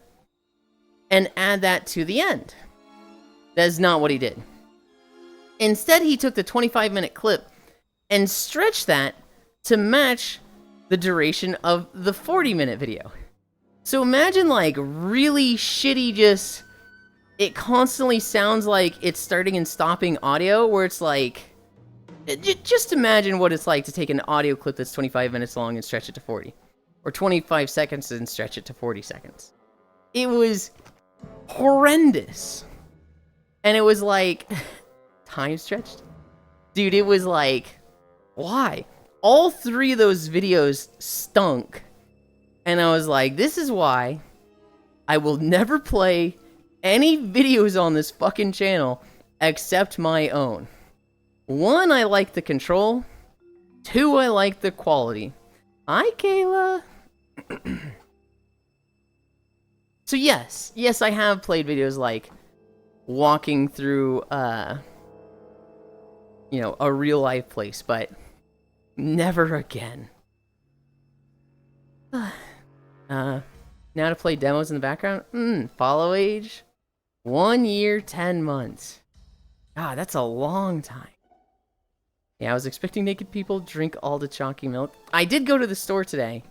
And add that to the end. That is not what he did. Instead, he took the 25-minute clip and stretched that to match the duration of the 40-minute video. So imagine, like, really shitty just... It constantly sounds like it's starting and stopping audio, where it's like... Just imagine what it's like to take an audio clip that's 25 minutes long and stretch it to 40. Or 25 seconds and stretch it to 40 seconds. It was horrendous. And it was like... time stretched? Dude, it was like... Why? All three of those videos stunk. And I was like, this is why I will never play any videos on this fucking channel except my own. 1, I like the control. 2, I like the quality. Hi, Kayla. So yes, I have played videos like walking through, you know, a real life place, but never again. Now to play demos in the background? Follow age? 1 year, 10 months. God, that's a long time. Yeah, I was expecting naked people to drink all the chalky milk. I did go to the store today,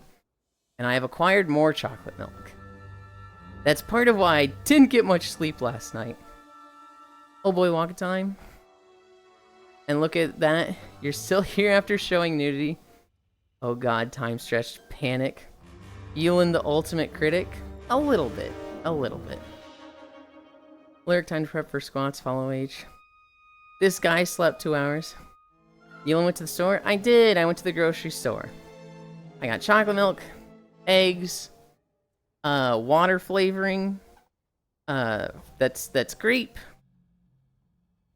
and I have acquired more chocolate milk. That's part of why I didn't get much sleep last night. Oh boy, walk time. And look at that. You're still here after showing nudity. Oh god, time stretched. Panic. Yulind the ultimate critic? A little bit. A little bit. Lyric time to prep for squats, follow age. This guy slept 2 hours. Yulind went to the store? I did. I went to the grocery store. I got chocolate milk, eggs, water flavoring, that's grape.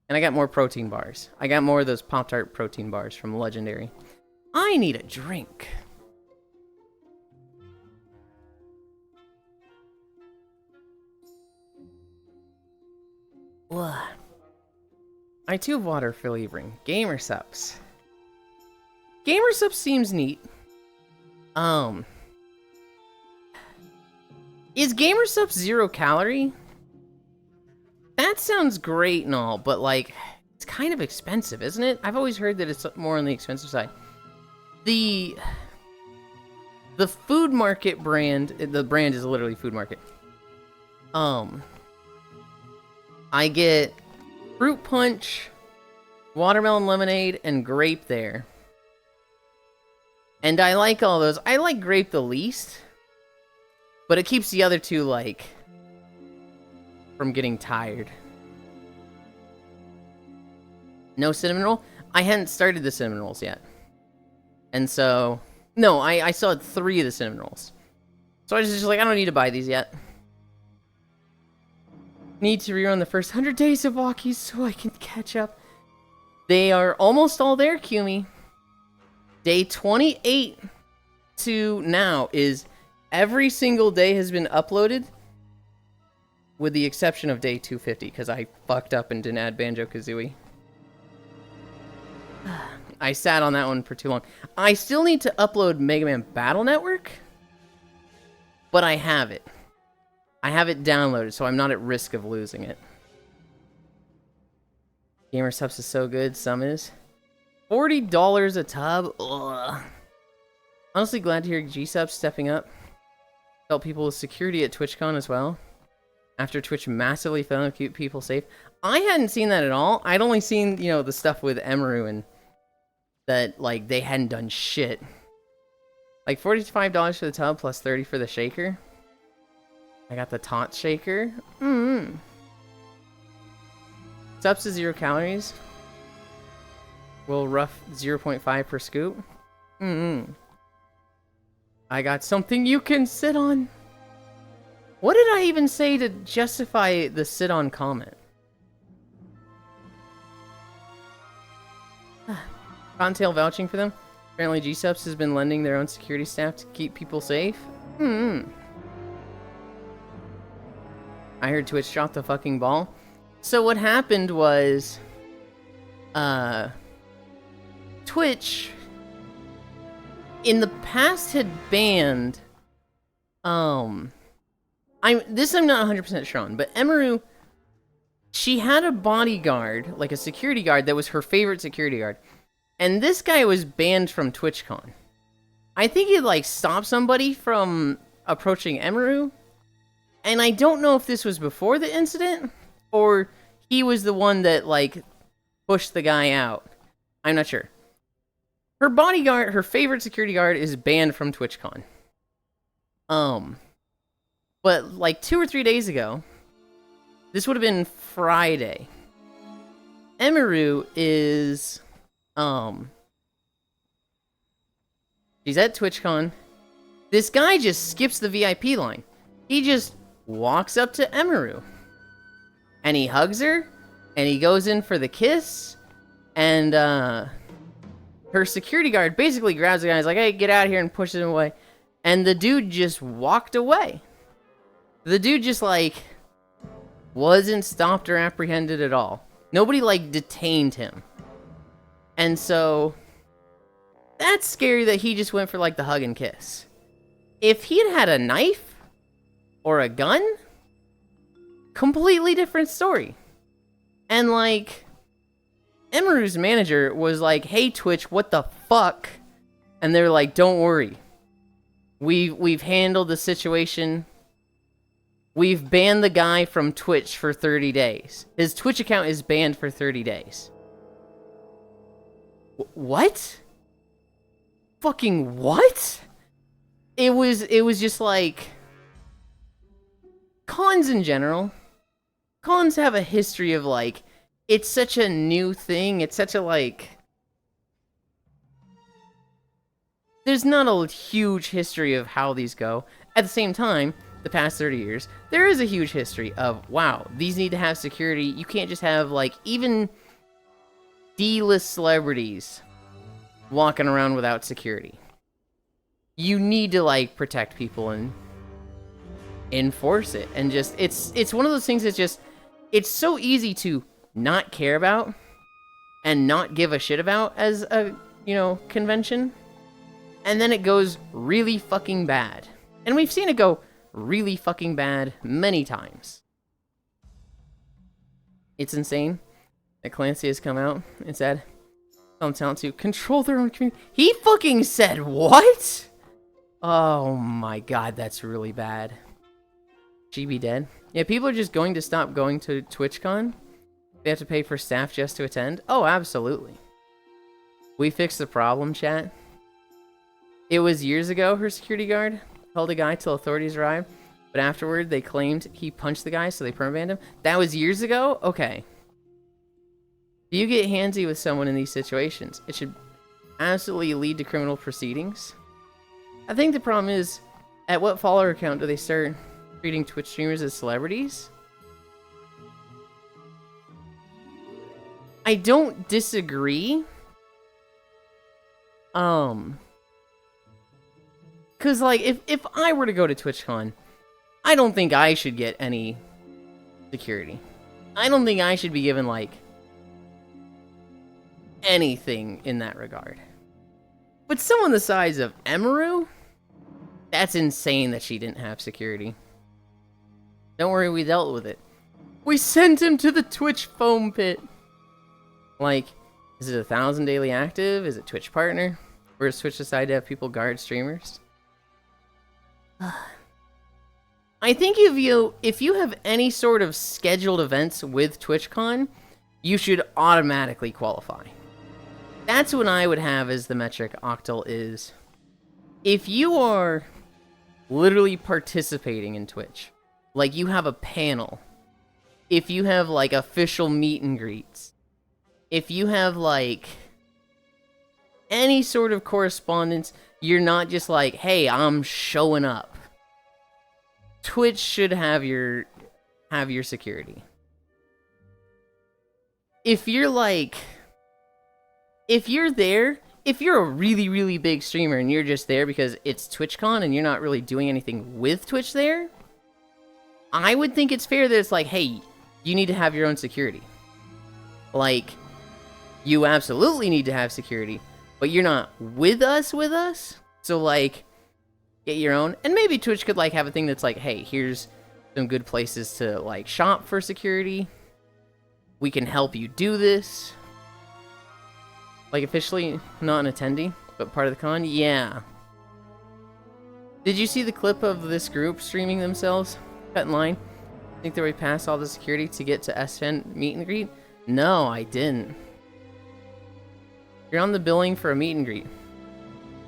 And I got more protein bars. I got more of those Pop-Tart protein bars from Legendary. I need a drink. Ugh. I too have water flavoring. Gamer Sups. Gamer Sups seems neat. Is Gamer Sups 0 calorie? That sounds great and all, but like, it's kind of expensive, isn't it? I've always heard that it's more on the expensive side. The Food Market brand, the brand is literally Food Market. I get fruit punch, watermelon lemonade, and grape there. And I like all those. I like grape the least, but it keeps the other two, like, from getting tired. No cinnamon roll? I hadn't started the cinnamon rolls yet. And so, no, I still had 3 of the cinnamon rolls. So I was just like, I don't need to buy these yet. Need to rerun the first 100 days of walkies so I can catch up. They are almost all there, Kumi. Day 28 to now is every single day has been uploaded. with the exception of day 250, because I fucked up and didn't add Banjo-Kazooie. I sat on that one for too long. I still need to upload Mega Man Battle Network, but I have it. I have it downloaded, so I'm not at risk of losing it. Gamer Subs is so good, some is. $40 a tub? Ugh. Honestly, glad to hear G-Subs stepping up. Help people with security at TwitchCon as well. After Twitch massively failing to keep people safe. I hadn't seen that at all. I'd only seen, you know, the stuff with Emeru and that, like, they hadn't done shit. Like, $45 for the tub plus $30 for the shaker. I got the Tot shaker. Subs to 0 calories. Will rough 0.5 per scoop. I got something you can sit on. What did I even say to justify the sit on comment? Cottontail vouching for them. Apparently G-Subs has been lending their own security staff to keep people safe. I heard Twitch dropped the fucking ball. So what happened was... Twitch... in the past had banned... I'm not 100% sure on, but Emeru... she had a bodyguard, like a security guard, that was her favorite security guard. And this guy was banned from TwitchCon. I think it, like, stopped somebody from approaching Emeru. And I don't know if this was before the incident, or he was the one that, like, pushed the guy out. I'm not sure. Her bodyguard, her favorite security guard, is banned from TwitchCon. But, like, 2 or 3 days ago, this would have been Friday, Emeru is... she's at TwitchCon. This guy just skips the VIP line. He just walks up to Emeru. And he hugs her. And he goes in for the kiss. And, her security guard basically grabs the guy and is like, hey, get out of here, and pushes him away. And the dude just walked away. The dude just, like, wasn't stopped or apprehended at all. Nobody, like, detained him. And so, that's scary that he just went for, like, the hug and kiss. If he had had a knife or a gun, completely different story. And, like, Emeru's manager was like, hey, Twitch, what the fuck? And they're like, don't worry. We've handled the situation. We've banned the guy from Twitch for 30 days. His Twitch account is banned for 30 days. What? Fucking what? It was just like... cons in general. Cons have a history of, like, it's such a new thing. It's such a, like... there's not a huge history of how these go. At the same time, the past 30 years, there is a huge history of, wow, these need to have security. You can't just have, like, even D-list celebrities walking around without security. You need to, like, protect people and enforce it. And just, it's one of those things that's just, it's so easy to not care about and not give a shit about as a, you know, convention. And then it goes really fucking bad. And we've seen it go really fucking bad many times. It's insane that Clancy has come out and said, tell talent to control their own community. He fucking said what? Oh my god, that's really bad. She be dead. Yeah, people are just going to stop going to TwitchCon. They have to pay for staff just to attend. Oh, absolutely. We fixed the problem, chat. It was years ago, her security guard held a guy till authorities arrived, but afterward they claimed he punched the guy, so they permabanned him. That was years ago? Okay. Do you get handsy with someone in these situations? It should absolutely lead to criminal proceedings. I think the problem is, at what follower count do they start treating Twitch streamers as celebrities? I don't disagree. Cause like if I were to go to TwitchCon, I don't think I should get any security. I don't think I should be given, like, anything in that regard. But someone the size of Emaru? That's insane that she didn't have security. Don't worry, we dealt with it. We sent him to the Twitch foam pit. Like, is it 1,000 daily active? Is it Twitch partner? Or does Twitch decide to have people guard streamers? I think if you have any sort of scheduled events with TwitchCon, you should automatically qualify. That's what I would have as the metric, Octal, is if you are literally participating in Twitch, like you have a panel, if you have like official meet and greets, if you have like any sort of correspondence, you're not just like, hey, I'm showing up. Twitch should have your security. If you're like, if you're there, if you're a really, really big streamer and you're just there because it's TwitchCon and you're not really doing anything with Twitch there, I would think it's fair that it's like, hey, you need to have your own security. Like, you absolutely need to have security, but you're not with us, so like, get your own. And maybe Twitch could like have a thing that's like, hey, here's some good places to like shop for security. We can help you do this. Like, officially not an attendee, but part of the con? Yeah. Did you see the clip of this group streaming themselves? Cut in line? Think they would pass all the security to get to SFN meet and greet? No, I didn't. You're on the billing for a meet and greet.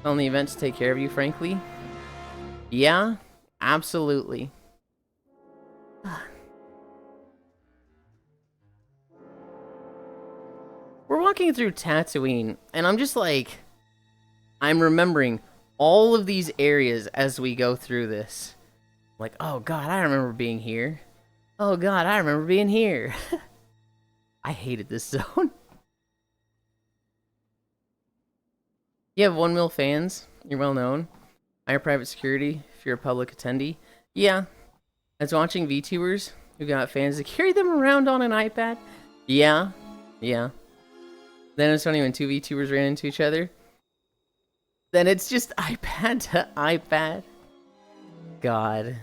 On the event to take care of you, frankly? Yeah, absolutely. We're walking through Tatooine, and I'm just like, I'm remembering all of these areas as we go through this. Like, oh god, I remember being here. Oh god, I remember being here. I hated this zone. You have 1 mil fans. You're well known. Higher private security if you're a public attendee. Yeah. As watching VTubers who got fans to carry them around on an iPad. Yeah. Yeah. Then it's funny when 2 VTubers ran into each other. Then it's just iPad to iPad. God.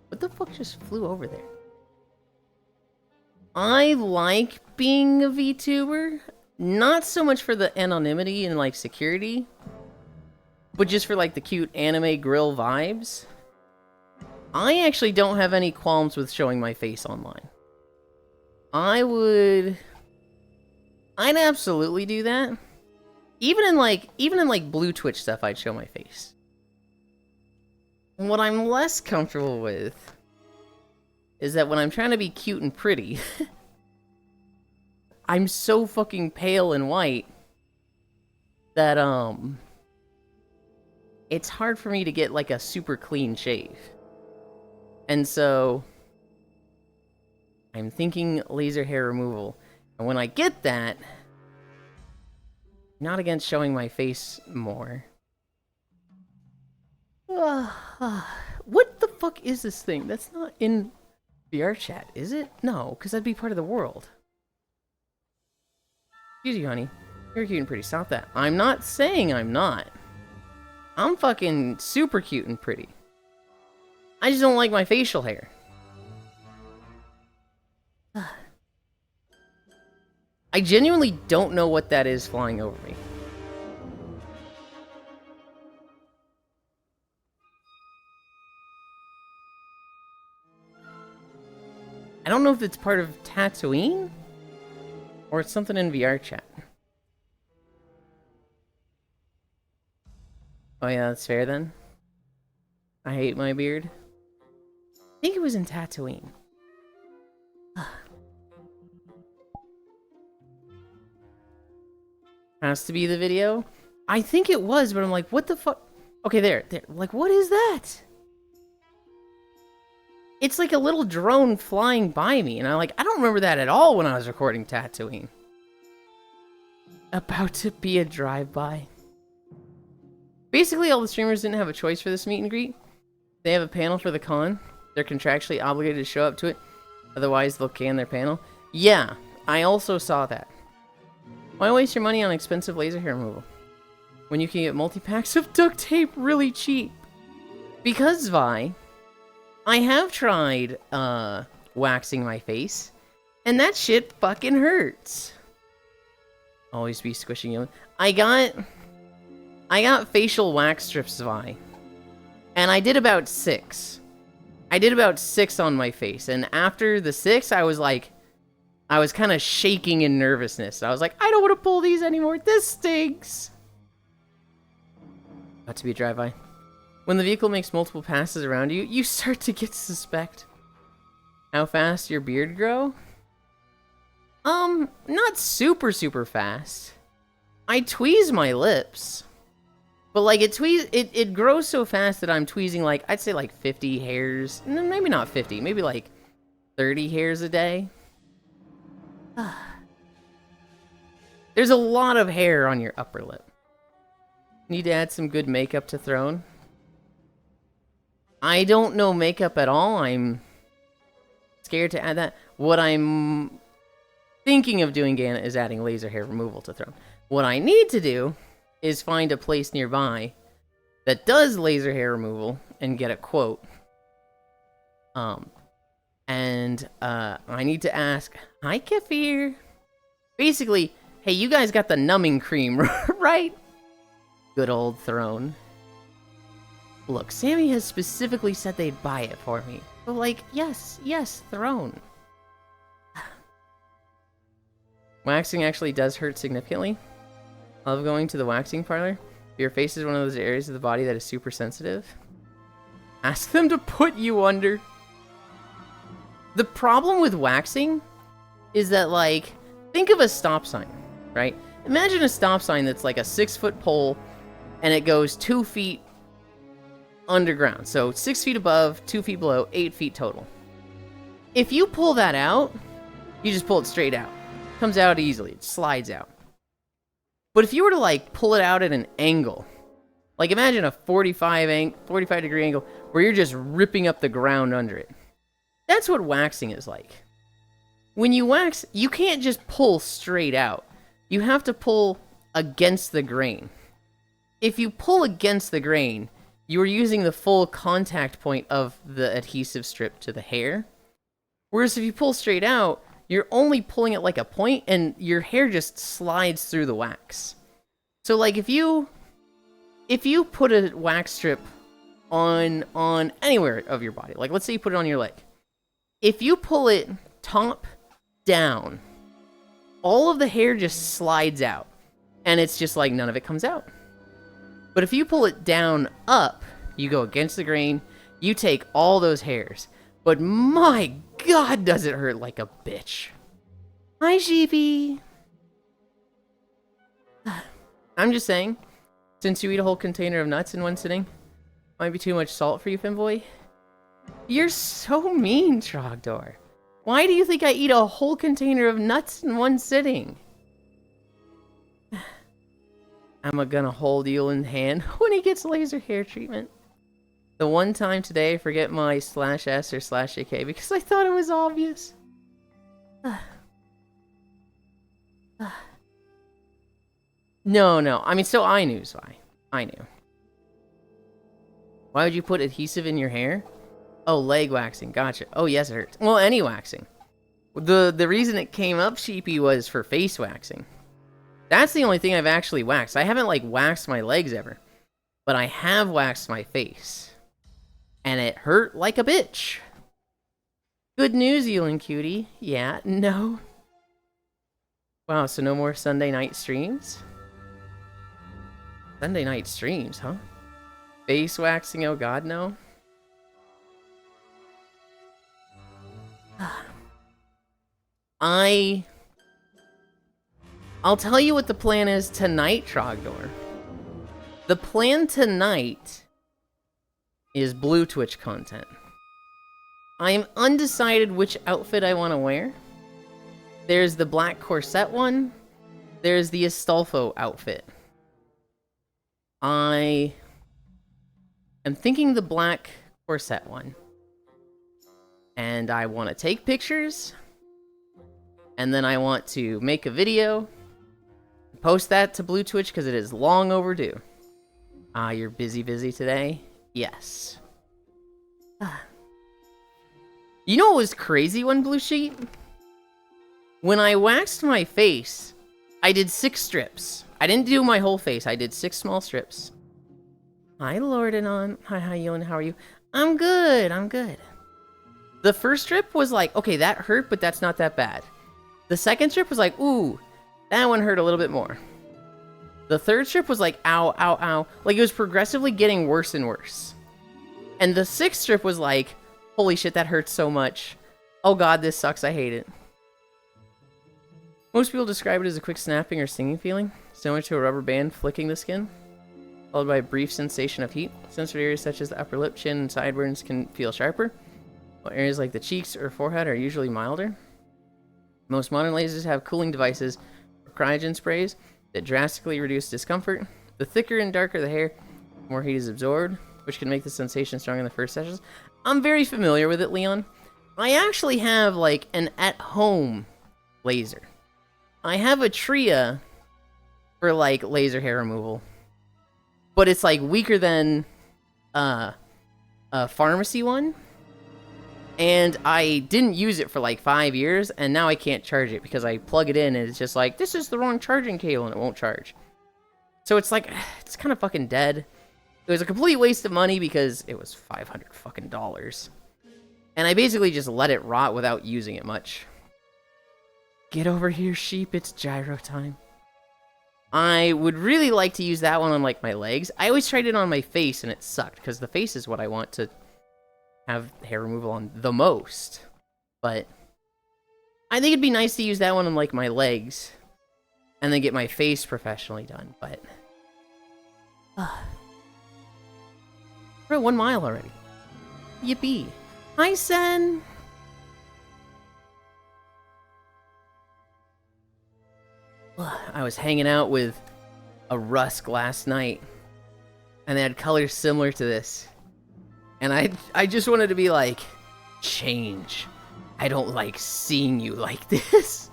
What the fuck just flew over there? I like being a VTuber. Not so much for the anonymity and like security, but just for like the cute anime grill vibes. I actually don't have any qualms with showing my face online. I'd absolutely do that. Even in like blue Twitch stuff, I'd show my face. What I'm less comfortable with is that when I'm trying to be cute and pretty, I'm so fucking pale and white that it's hard for me to get like a super clean shave. And so I'm thinking laser hair removal. And when I get that, I'm not against showing my face more. What the fuck is this thing? That's not in VR chat, is it? No, because that'd be part of the world. Excuse you, honey. You're cute and pretty. Stop that. I'm not saying I'm not. I'm fucking super cute and pretty. I just don't like my facial hair. I genuinely don't know what that is flying over me. I don't know if it's part of Tatooine or it's something in VR chat. Oh yeah, that's fair then. I hate my beard. I think it was in Tatooine. Has to be the video? I think it was, but I'm like, what the fuck? Okay, there. Like, what is that? It's like a little drone flying by me, and I don't remember that at all when I was recording Tatooine. About to be a drive-by. Basically, all the streamers didn't have a choice for this meet and greet. They have a panel for the con. They're contractually obligated to show up to it. Otherwise, they'll can their panel. Yeah, I also saw that. Why waste your money on expensive laser hair removal when you can get multi-packs of duct tape really cheap? Because, Vi, I have tried waxing my face, and that shit fucking hurts. Always be squishing you. I got facial wax strips, Vi, and I did about 6. I did about 6 on my face, and after the 6, I was kind of shaking in nervousness. I was like, I don't want to pull these anymore. This stinks. About to be a drive-by. When the vehicle makes multiple passes around you, you start to get suspect. How fast your beard grow? Not super fast. I tweeze my lips. But like it grows so fast that I'm tweezing like, I'd say like 50 hairs. No, maybe not 50, maybe like 30 hairs a day. There's a lot of hair on your upper lip. Need to add some good makeup to Throne. I don't know makeup at all. I'm scared to add that. What I'm thinking of doing, Gana, is adding laser hair removal to Throne. What I need to do is find a place nearby that does laser hair removal and get a quote. I need to ask, hi Kefir. Basically, hey, you guys got the numbing cream, right? Good old Throne. Look, Sammy has specifically said they'd buy it for me. So like, yes, Throne. Waxing actually does hurt significantly. I love going to the waxing parlor. Your face is one of those areas of the body that is super sensitive. Ask them to put you under. The problem with waxing is that, like, think of a stop sign, right? Imagine a stop sign that's like a 6-foot pole and it goes 2 feet underground. So 6 feet above, 2 feet below, 8 feet total. If you pull that out, you just pull it straight out. It comes out easily. It slides out. But if you were to like pull it out at an angle, like imagine a 45 degree angle where you're just ripping up the ground under it. That's what waxing is like. When you wax, you can't just pull straight out. You have to pull against the grain. If you pull against the grain, you are using the full contact point of the adhesive strip to the hair. Whereas if you pull straight out, you're only pulling it like a point and your hair just slides through the wax. So like if you put a wax strip on anywhere of your body, like let's say you put it on your leg. If you pull it top down, all of the hair just slides out and it's just like none of it comes out. But if you pull it down up, you go against the grain, you take all those hairs. But my god, does it hurt like a bitch. Hi, Sheepy. I'm just saying, since you eat a whole container of nuts in one sitting, might be too much salt for you, Femboy. You're so mean, Trogdor. Why do you think I eat a whole container of nuts in one sitting? I'm gonna hold Yulind hand when he gets laser hair treatment. The one time today I forget my /S or /AK because I thought it was obvious. No. I mean, so I knew, Svi. I knew. Why would you put adhesive in your hair? Oh, leg waxing. Gotcha. Oh, yes, it hurts. Well, any waxing. The reason it came up, Sheepy, was for face waxing. That's the only thing I've actually waxed. I haven't, like, waxed my legs ever. But I have waxed my face. And it hurt like a bitch. Good news, Yulind cutie. Yeah, no. Wow, so no more Sunday night streams? Sunday night streams, huh? Face waxing, oh god, no. I'll tell you what the plan is tonight, Trogdor. The plan tonight is blue Twitch content. I am undecided which outfit I want to wear. There's the black corset one. There's the Astolfo outfit. I I'm thinking the black corset one. And I want to take pictures. And then I want to make a video. Post that to Blue Twitch because it is long overdue. You're busy today? Yes. You know what was crazy one Blue Sheet? When I waxed my face, I did 6 strips. I didn't do my whole face. I did 6 small strips. Hi, Lordanon. Hi, Yulind. How are you? I'm good. The first strip was like, okay, that hurt, but that's not that bad. The second strip was like, ooh, that one hurt a little bit more. The third strip was like, ow, ow, ow. Like, it was progressively getting worse and worse. And the 6th strip was like, holy shit, that hurts so much. Oh god, this sucks, I hate it. Most people describe it as a quick snapping or stinging feeling, similar to a rubber band flicking the skin, followed by a brief sensation of heat. Sensitive areas such as the upper lip, chin, and sideburns can feel sharper, while areas like the cheeks or forehead are usually milder. Most modern lasers have cooling devices or cryogen sprays that drastically reduce discomfort. The thicker and darker the hair, the more heat is absorbed, which can make the sensation stronger in the first sessions. I'm very familiar with it, Leon. I actually have, like, an at-home laser. I have a Tria for, like, laser hair removal. But it's, like, weaker than a pharmacy one. And I didn't use it for, like, 5 years, and now I can't charge it because I plug it in and it's just like, this is the wrong charging cable, and it won't charge. So it's like, it's kind of fucking dead. It was a complete waste of money because it was $500 fucking dollars. And I basically just let it rot without using it much. Get over here, sheep, it's gyro time. I would really like to use that one on, like, my legs. I always tried it on my face, and it sucked, because the face is what I want to have hair removal on the most. But I think it'd be nice to use that one on, like, my legs, and then get my face professionally done, but... we're at 1 mile already. Yippee. Hi, Sen! I was hanging out with a Rusk last night, and they had colors similar to this. And I just wanted to be like, change. I don't like seeing you like this.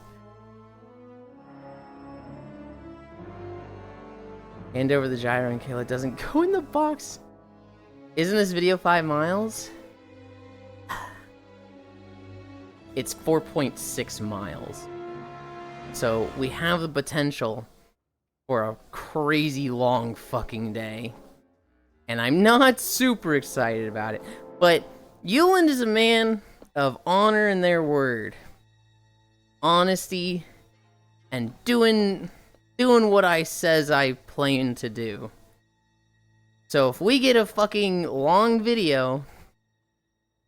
Hand over the gyro and Kayla doesn't go in the box. Isn't this video 5 miles? It's 4.6 miles. So we have the potential for a crazy long fucking day. And I'm not super excited about it. But Yulind is a man of honor and their word. Honesty and doing what I says I plan to do. So if we get a fucking long video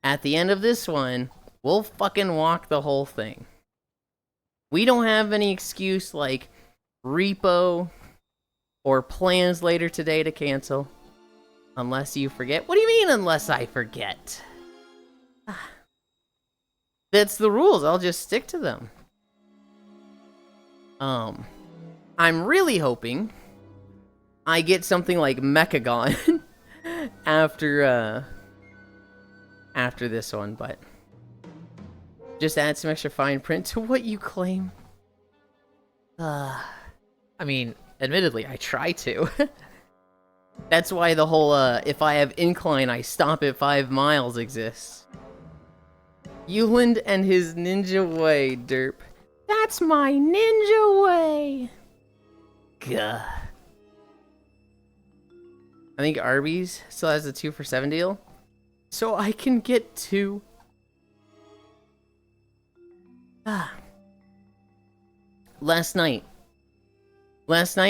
at the end of this one, we'll fucking walk the whole thing. We don't have any excuse like repo or plans later today to cancel. Unless you forget. What do you mean, unless I forget? That's the rules. I'll just stick to them. I'm really hoping I get something like Mechagon after this one, but just add some extra fine print to what you claim. I mean, admittedly, I try to. That's why the whole, if I have incline, I stop at 5 miles exists. Yulind and his ninja way, derp. That's my ninja way! Gah. I think Arby's still has a 2 for $7 deal. So I can get 2. Last night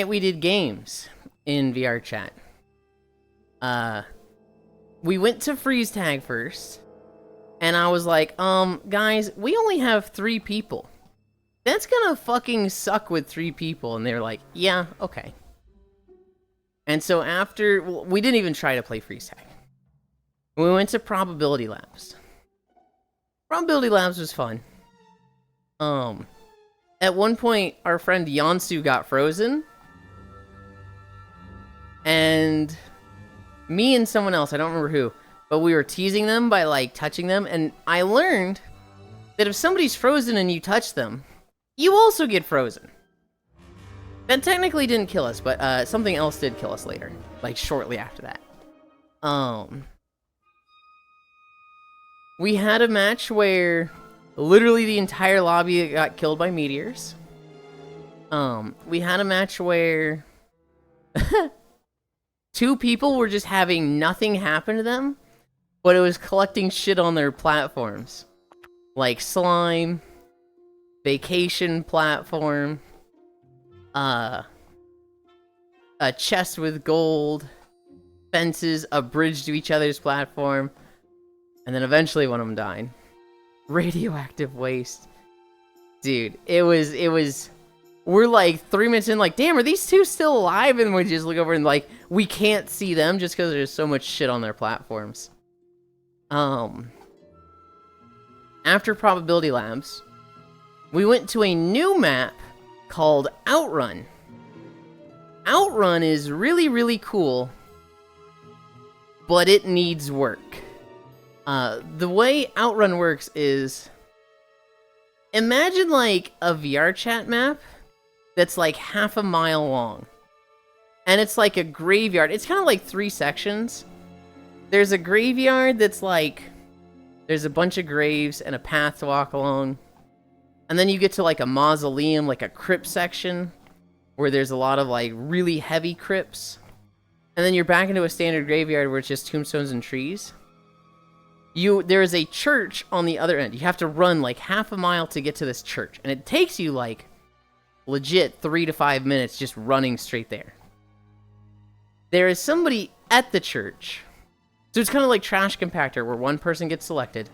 we did games in VR chat. We went to freeze tag first, and I was like, guys, we only have 3 people. That's gonna fucking suck with 3 people. And they were like, yeah, okay. And so after, we didn't even try to play freeze tag. We went to probability labs. Probability labs was fun. At one point, our friend Yansu got frozen. And Me and someone else, I don't remember who, but we were teasing them by like touching them, and I learned that if somebody's frozen and you touch them, you also get frozen. That technically didn't kill us, but something else did kill us later, like shortly after that. We had a match where literally the entire lobby got killed by meteors. We had a match where 2 people were just having nothing happen to them, but it was collecting shit on their platforms. Like slime, vacation platform, a chest with gold, fences, a bridge to each other's platform, and then eventually one of them died. Radioactive waste. Dude, it was, we're like 3 minutes in, like, damn, are these 2 still alive? And we just look over and like, we can't see them just because there's so much shit on their platforms. After Probability Labs, we went to a new map called Outrun. Outrun is really, really cool, but it needs work. The way Outrun works is, imagine like a VR chat map that's like half a mile long. And it's like a graveyard. It's kind of like 3 sections. There's a graveyard that's like, there's a bunch of graves and a path to walk along. And then you get to like a mausoleum, like a crypt section, where there's a lot of like really heavy crypts. And then you're back into a standard graveyard where it's just tombstones and trees. There is a church on the other end. You have to run like half a mile to get to this church. And it takes you like legit 3 to 5 minutes just running straight there. There is somebody at the church. So it's kind of like Trash Compactor, where one person gets selected.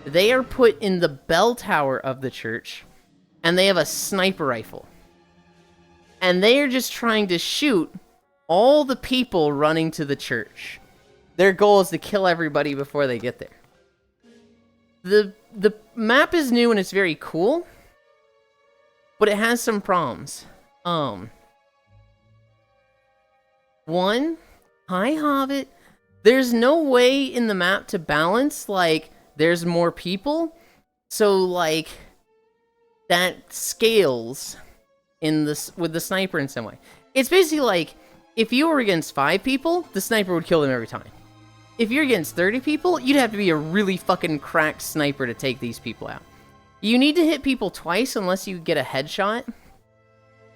They are put in the bell tower of the church, and they have a sniper rifle. And they are just trying to shoot all the people running to the church. Their goal is to kill everybody before they get there. The map is new and it's very cool, but it has some problems. One, hi Hobbit. There's no way in the map to balance, like, there's more people, so, like, that scales in this with the sniper in some way. It's basically like, if you were against 5 people, the sniper would kill them every time. If you're against 30 people, you'd have to be a really fucking cracked sniper to take these people out. You need to hit people twice unless you get a headshot.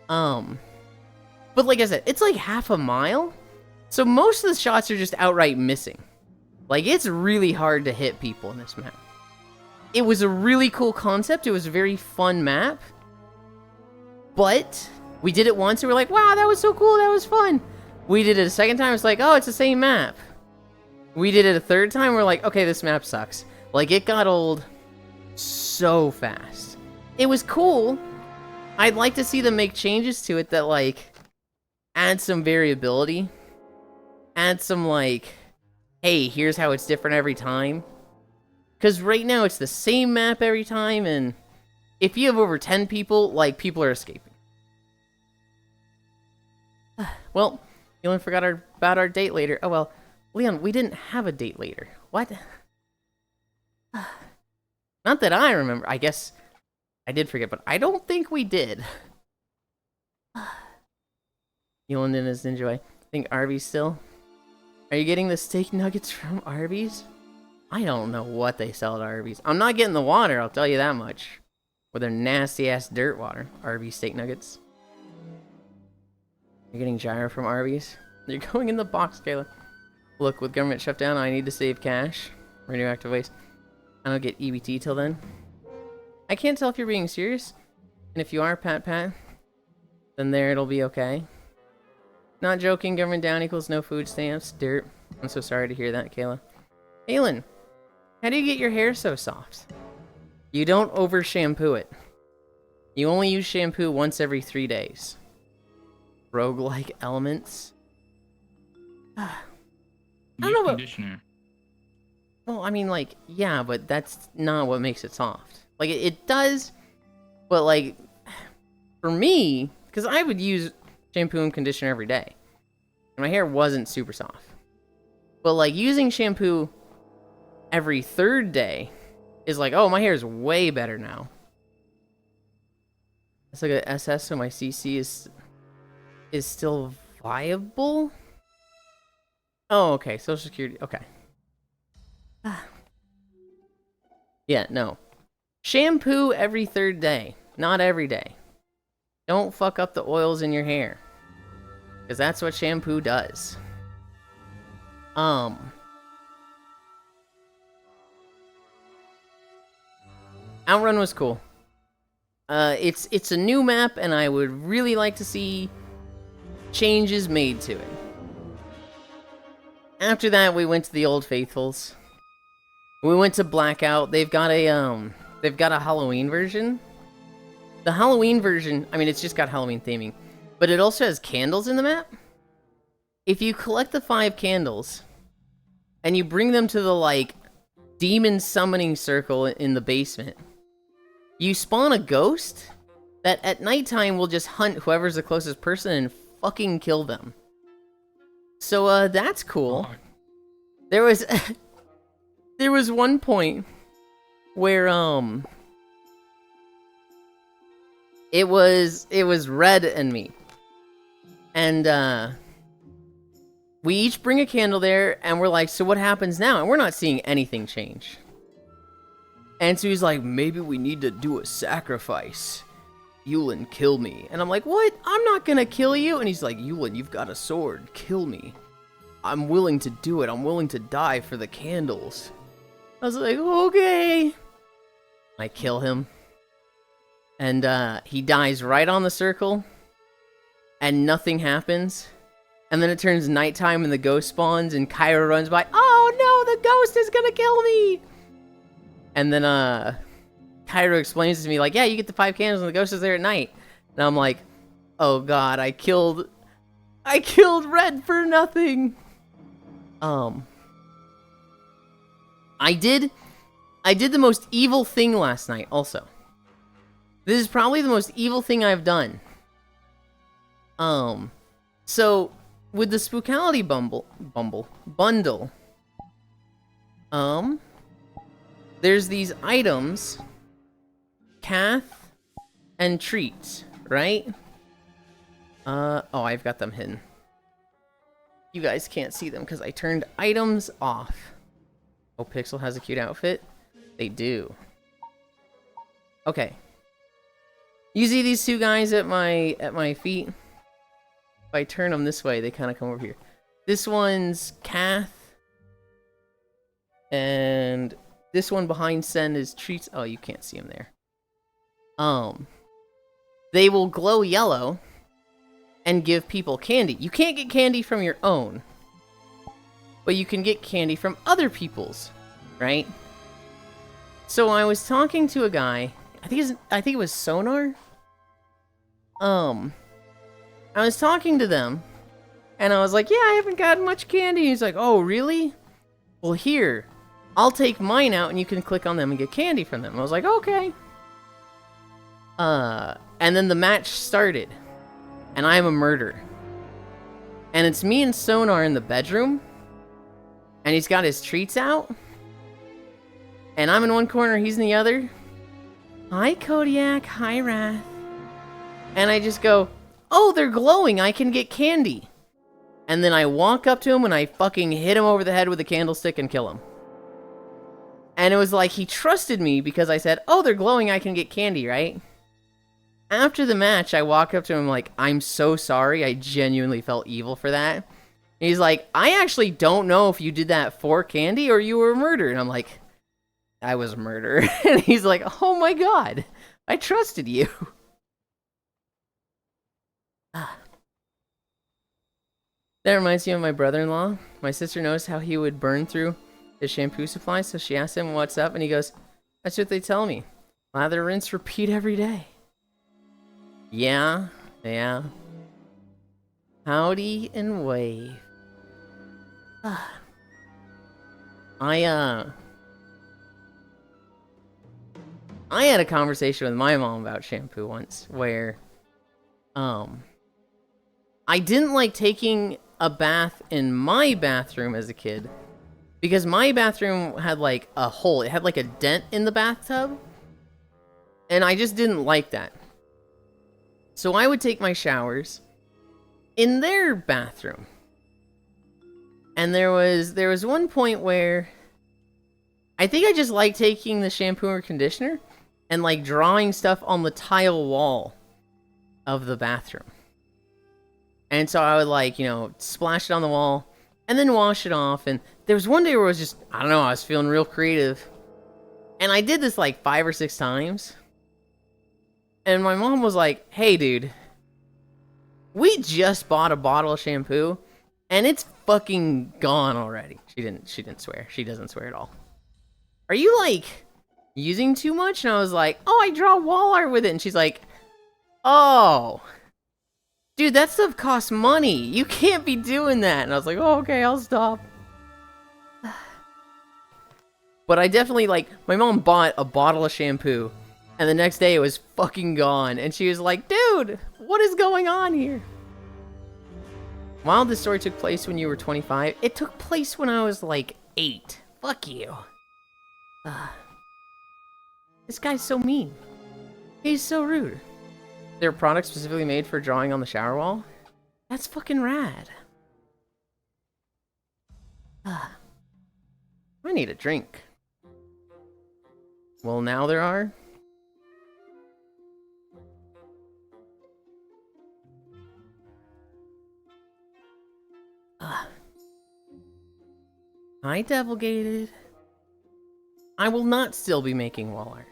But like I said, it's like half a mile. So most of the shots are just outright missing. Like, it's really hard to hit people in this map. It was a really cool concept. It was a very fun map. But we did it once and we're like, wow, that was so cool. That was fun. We did it a second time. It's like, oh, it's the same map. We did it a third time. We're like, okay, this map sucks. Like, it got old so fast. It was cool. I'd like to see them make changes to it that, like, add some variability. Add some, like, hey, here's how it's different every time. Because right now it's the same map every time, and if you have over 10 people, like, people are escaping. Well, Yulind forgot about our date later. Oh, well, Leon, we didn't have a date later. What? Not that I remember. I guess I did forget, but I don't think we did. Yulind and his ninja. I think Arby's still. Are you getting the steak nuggets from Arby's? I don't know what they sell at Arby's. I'm not getting the water, I'll tell you that much. With their nasty-ass dirt water. Arby's steak nuggets. You're getting gyro from Arby's? You're going in the box, Kayla. Look, with government shutdown, I need to save cash. Radioactive waste. I don't get EBT till then. I can't tell if you're being serious. And if you are, Pat, then there it'll be okay. Not joking, government down equals no food stamps. Dirt. I'm so sorry to hear that, Kayla. Aylin, how do you get your hair so soft? You don't over shampoo it. You only use shampoo once every 3 days. Roguelike elements. I don't know what... Conditioner. Well, I mean, like, yeah, but that's not what makes it soft. Like, it does, but, like, for me, because I would use shampoo and conditioner every day, and my hair wasn't super soft. But like using shampoo every third day is like, oh, my hair is way better now. It's like a SS, so my CC is still viable. Oh, okay. Social Security. Okay. Yeah, no. Shampoo every third day, not every day. Don't fuck up the oils in your hair, because that's what shampoo does. Outrun was cool. It's a new map, and I would really like to see changes made to it. After that, we went to the Old Faithfuls. We went to Blackout. They've got a Halloween version. The Halloween version, I mean, it's just got Halloween theming, but it also has candles in the map. If you collect the 5 candles and you bring them to the like demon summoning circle in the basement, you spawn a ghost that at nighttime will just hunt whoever's the closest person and fucking kill them. So that's cool. There was there was one point where it was Red and me. And we each bring a candle there and we're like, so what happens now? And we're not seeing anything change. And so he's like, maybe we need to do a sacrifice. Yulind, kill me. And I'm like, what? I'm not gonna kill you. And he's like, Yulind, you've got a sword. Kill me. I'm willing to do it. I'm willing to die for the candles. I was like, okay. I kill him. And he dies right on the circle. And nothing happens. And then it turns nighttime and the ghost spawns and Kyra runs by. Oh no, the ghost is gonna kill me! And then Kyra explains to me like, yeah, you get the 5 candles and the ghost is there at night. And I'm like, oh god, I killed Red for nothing. I did the most evil thing last night also. This is probably the most evil thing I've done. So with the Spookality bundle, there's these items, Cath and treats, right? Oh, I've got them hidden. You guys can't see them because I turned items off. Oh, Pixel has a cute outfit. They do. Okay. You see these 2 guys at my feet? If I turn them this way, they kind of come over here. This one's Cath. And this one behind Sen is Treats. Oh, you can't see them there. They will glow yellow and give people candy. You can't get candy from your own, but you can get candy from other people's, right? So I was talking to a guy, I think it was Sonar. I was talking to them, and I was like, yeah, I haven't gotten much candy. He's like, oh, really? Well, here, I'll take mine out, and you can click on them and get candy from them. I was like, okay. And then the match started, and I am a murderer. And it's me and Sonar in the bedroom, and he's got his treats out, and I'm in one corner, he's in the other. Hi, Kodiak. Hi, Wrath. And I just go, oh, they're glowing. I can get candy. And then I walk up to him and I fucking hit him over the head with a candlestick and kill him. And it was like he trusted me because I said, oh, they're glowing. I can get candy, right? After the match, I walk up to him like, I'm so sorry. I genuinely felt evil for that. And he's like, I actually don't know if you did that for candy or you were a murderer. And I'm like, I was a murderer. And he's like, oh my god, I trusted you. That reminds me of my brother-in-law. My sister noticed how he would burn through his shampoo supply, so she asked him what's up, and he goes, that's what they tell me. Lather, rinse, repeat every day. Yeah. Howdy and wave. I had a conversation with my mom about shampoo once, where, I didn't like taking a bath in my bathroom as a kid because my bathroom had like a hole. It had like a dent in the bathtub. And I just didn't like that. So I would take my showers in their bathroom. And there was one point where I think I just liked taking the shampoo or conditioner and like drawing stuff on the tile wall of the bathroom. And so I would like, splash it on the wall and then wash it off. And there was one day where I was just, I don't know, I was feeling real creative. And I did this like 5 or 6 times. And my mom was like, hey, dude, we just bought a bottle of shampoo and it's fucking gone already. She didn't swear. She doesn't swear at all. Are you like using too much? And I was like, oh, I draw wall art with it. And she's like, oh, dude, that stuff costs money. You can't be doing that. And I was like, oh, okay, I'll stop. But I definitely, like, my mom bought a bottle of shampoo, and the next day it was fucking gone. And she was like, dude, what is going on here? While this story took place when you were 25, it took place when I was, like, 8. Fuck you. This guy's so mean. He's so rude. There are products specifically made for drawing on the shower wall? That's fucking rad. I need a drink. Well, now there are. Hi, Devilgated. I will not still be making wall art.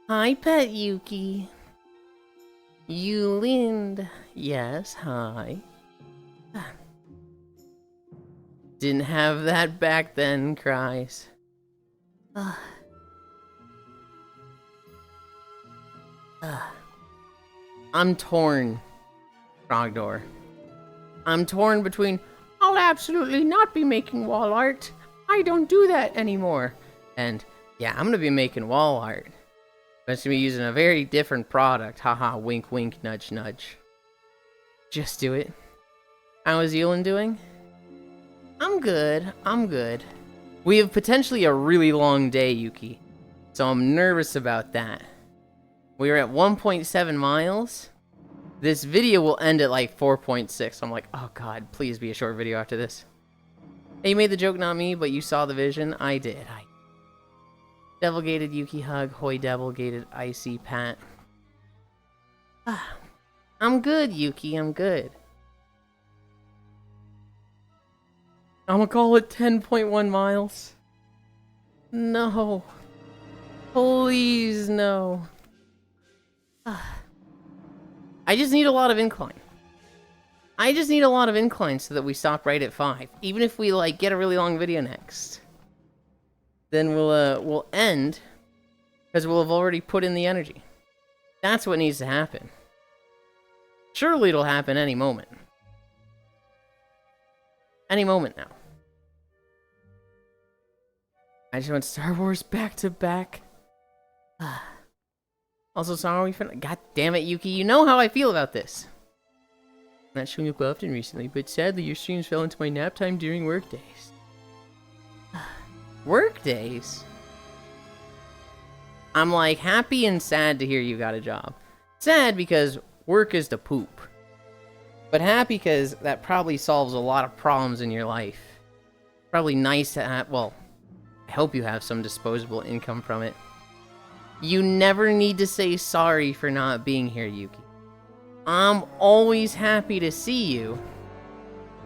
Hi, Pet Yuki. Yulind. Yes, hi. Didn't have that back then, cries. I'm torn, Frogdor. I'm torn between, I'll absolutely not be making wall art. I don't do that anymore. And, yeah, I'm gonna be making wall art. But it's gonna be using a very different product. Haha, wink, wink, nudge, nudge. Just do it. How is Yulind doing? I'm good. I'm good. We have potentially a really long day, Yuki. So I'm nervous about that. We are at 1.7 miles. This video will end at like 4.6. I'm like, oh god, please be a short video after this. Hey, you made the joke, not me, but you saw the vision. I did. Devilgated Yuki hug. Hoy Devilgated Icy Pat. I'm good, Yuki. I'm good. I'm gonna call it 10.1 miles. No. Please, no. I just need a lot of incline. I just need a lot of incline so that we stop right at 5. Even if we, like, get a really long video next. Then we'll end, because we'll have already put in the energy. That's what needs to happen. Surely it'll happen any moment. Any moment now. I just want Star Wars back to back. Also, sorry for... God damn it, Yuki. You know how I feel about this. Not showing up often recently, but sadly your streams fell into my nap time during work days. Work days? I'm like happy and sad to hear you got a job. Sad because work is the poop. But happy because that probably solves a lot of problems in your life. Probably nice to have, well, I hope you have some disposable income from it. You never need to say sorry for not being here, Yuki. I'm always happy to see you,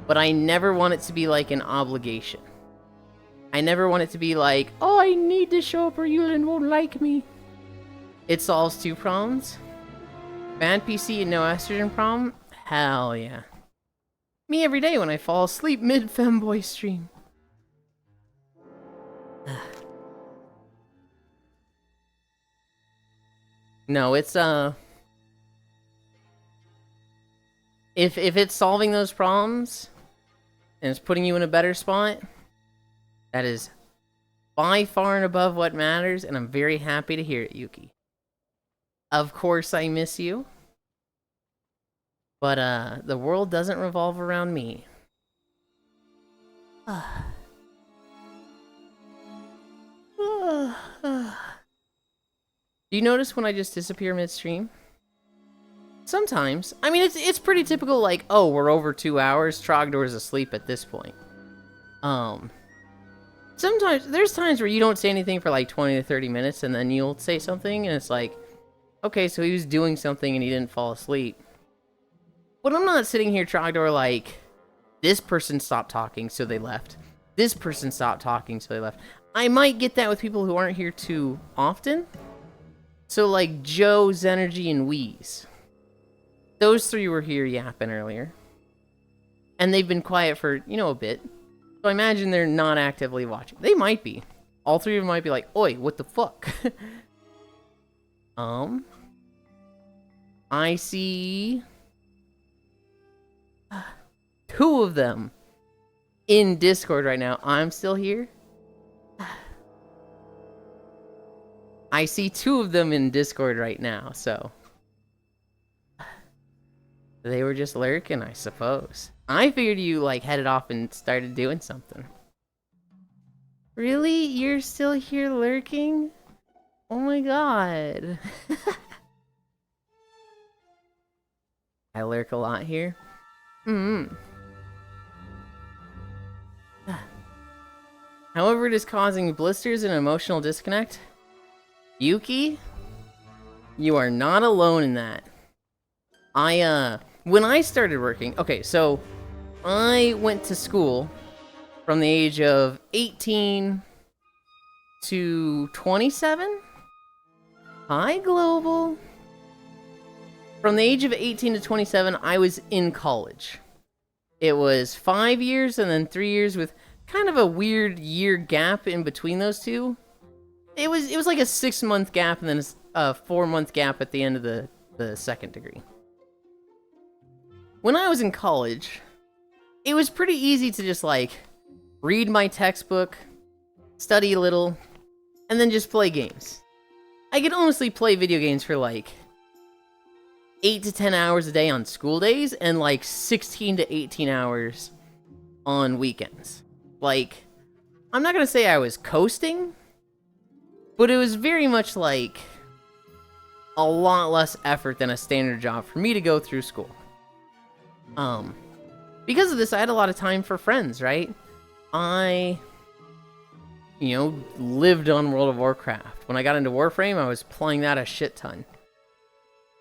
but I never want it to be like an obligation. I never want it to be like, oh, I need to show up or Yulind won't like me. It solves 2 problems. Bad PC and no estrogen problem? Hell yeah. Me every day when I fall asleep mid-femboy stream. No, it's, If it's solving those problems, and it's putting you in a better spot, that is by far and above what matters, and I'm very happy to hear it, Yuki. Of course I miss you, but the world doesn't revolve around me. Do you notice when I just disappear midstream? Sometimes. I mean, it's pretty typical, like, oh, we're over 2 hours, Trogdor's asleep at this point. Sometimes, there's times where you don't say anything for like 20 to 30 minutes, and then you'll say something, and it's like, okay, so he was doing something and he didn't fall asleep. But I'm not sitting here, Trogdor, like, this person stopped talking, so they left. This person stopped talking, so they left. I might get that with people who aren't here too often. So, like, Joe, Zenergy, and Wheeze. Those three were here yapping earlier. And they've been quiet for, you know, a bit. So I imagine they're not actively watching. They might be. All three of them might be like, oi, what the fuck? I see 2 of them in Discord right now. I'm still here. I see 2 of them in Discord right now, so they were just lurking, I suppose. I figured you, like, headed off and started doing something. Really? You're still here lurking? Oh my god. I lurk a lot here. However, it is causing blisters and emotional disconnect. Yuki, you are not alone in that. When I started working, okay, so I went to school from the age of 18 to 27. Hi, Global. From the age of 18 to 27, I was in college. It was 5 years and then 3 years with kind of a weird year gap in between those two. It was like a 6-month gap and then a 4-month gap at the end of the second degree. When I was in college, it was pretty easy to just, like, read my textbook, study a little, and then just play games. I could honestly play video games for, like, 8 to 10 hours a day on school days, and, like, 16 to 18 hours on weekends. Like, I'm not gonna say I was coasting, but it was very much, like, a lot less effort than a standard job for me to go through school. Because of this, I had a lot of time for friends, right? I, you know, lived on World of Warcraft. When I got into Warframe, I was playing that a shit ton.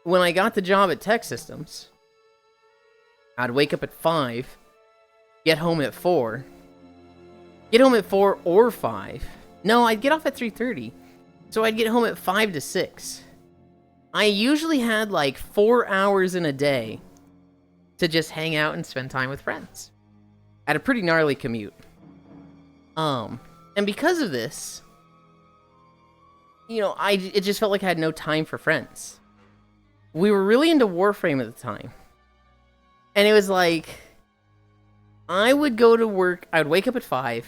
When I got the job at Tech Systems, I'd wake up at 5, get home at 4. Get home at 4 or 5. No, I'd get off at 3:30. So I'd get home at 5 to 6. I usually had like 4 hours in a day to just hang out and spend time with friends. I had a pretty gnarly commute. And because of this, you know, it just felt like I had no time for friends. We were really into Warframe at the time. And it was like, I would go to work, I would wake up at 5,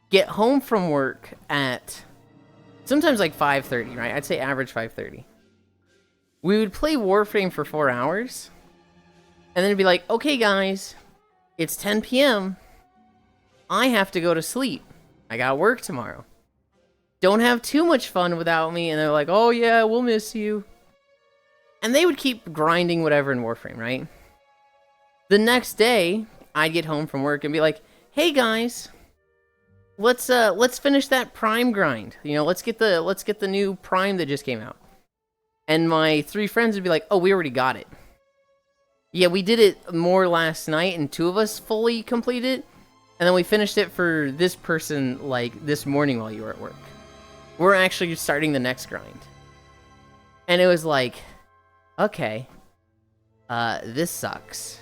get home from work at sometimes like 5:30, right? I'd say average 5:30. We would play Warframe for 4 hours, and then it'd be like, okay guys, it's 10 p.m. I have to go to sleep. I got work tomorrow. Don't have too much fun without me. And they're like, oh yeah, we'll miss you. And they would keep grinding whatever in Warframe, right? The next day, I'd get home from work and be like, hey guys, let's finish that Prime grind. You know, let's get the new Prime that just came out. And my 3 friends would be like, oh, we already got it. Yeah, we did it more last night, and 2 of us fully completed it. And then we finished it for this person, like, this morning while you were at work. We're actually starting the next grind. And it was like, okay, this sucks.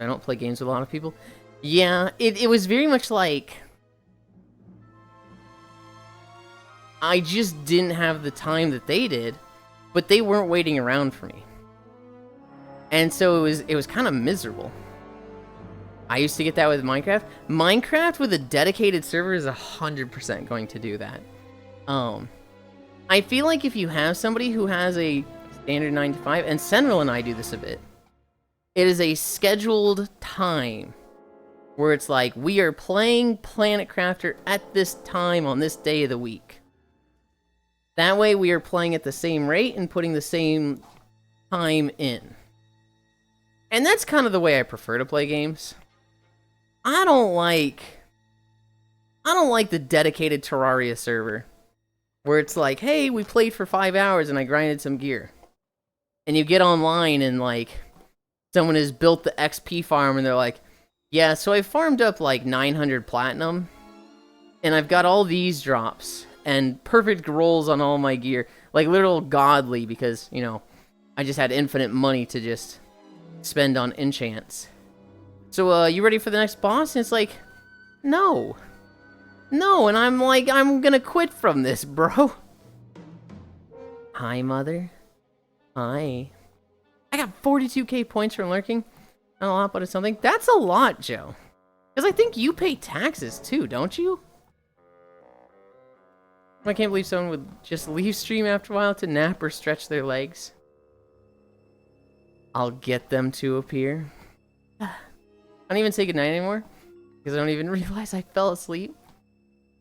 I don't play games with a lot of people. Yeah, it was very much like, I just didn't have the time that they did, but they weren't waiting around for me. And so it was kind of miserable. I used to get that with Minecraft. Minecraft with a dedicated server is 100% going to do that. I feel like if you have somebody who has a standard 9 to 5, and Senril and I do this a bit, it is a scheduled time where it's like, we are playing Planet Crafter at this time on this day of the week. That way we are playing at the same rate and putting the same time in. And that's kind of the way I prefer to play games. I don't like the dedicated Terraria server where it's like, hey, we played for 5 hours and I grinded some gear. And you get online and like someone has built the XP farm and they're like, yeah, so I farmed up like 900 platinum and I've got all these drops and perfect rolls on all my gear. Like literal godly because, you know, I just had infinite money to just spend on enchants. So, you ready for the next boss? And it's like, no. No, and I'm like, I'm gonna quit from this, bro. Hi, mother. Hi. I got 42k points from lurking. Not a lot, but it's something. That's a lot, Joe. Because I think you pay taxes too, don't you? I can't believe someone would just leave stream after a while to nap or stretch their legs. I'll get them to appear. I don't even say goodnight anymore. Because I don't even realize I fell asleep.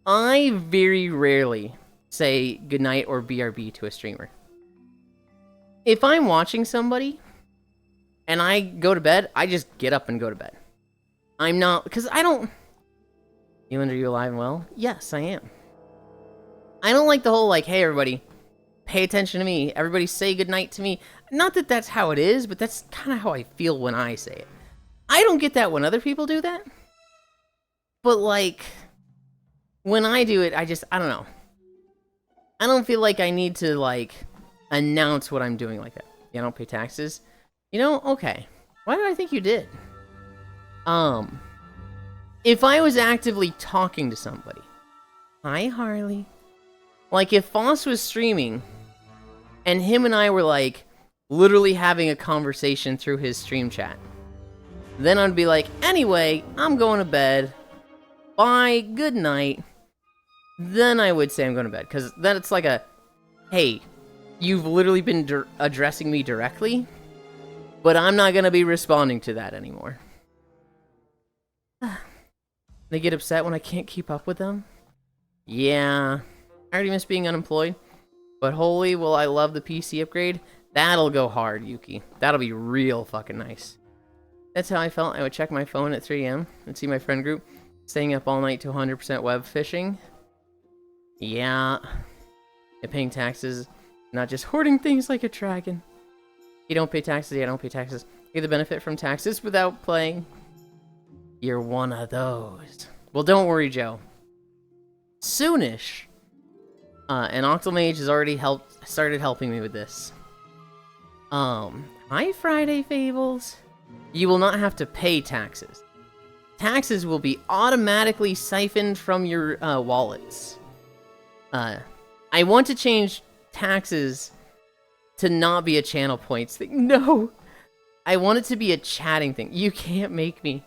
I very rarely say goodnight or BRB to a streamer. If I'm watching somebody and I go to bed, I just get up and go to bed. I'm not, because I don't... Yulind, are you alive and well? Yes, I am. I don't like the whole, like, hey, everybody, pay attention to me. Everybody say goodnight to me. Not that that's how it is, but that's kind of how I feel when I say it. I don't get that when other people do that. But, like, when I do it, I don't know. I don't feel like I need to, like, announce what I'm doing like that. Yeah, I don't pay taxes. You know, okay. Why did I think you did? If I was actively talking to somebody. Hi, Harley. Like, if Foss was streaming, and him and I were, like, literally having a conversation through his stream chat, then I'd be like, anyway, I'm going to bed. Bye, good night. Then I would say I'm going to bed, because then it's like a, hey, you've literally been addressing me directly, but I'm not going to be responding to that anymore. They get upset when I can't keep up with them? Yeah, I already miss being unemployed, but holy will I love the PC upgrade. That'll go hard, Yuki. That'll be real fucking nice. That's how I felt. I would check my phone at 3 a.m. and see my friend group staying up all night to 100% web fishing. Yeah. And paying taxes, not just hoarding things like a dragon. You don't pay taxes, yeah, I don't pay taxes. You get the benefit from taxes without playing. You're one of those. Well, don't worry, Joe. Soonish. And Octomage has already started helping me with this. Hi, Friday Fables. You will not have to pay taxes. Taxes will be automatically siphoned from your wallets. I want to change taxes to not be a channel points thing. No! I want it to be a chatting thing. You can't make me.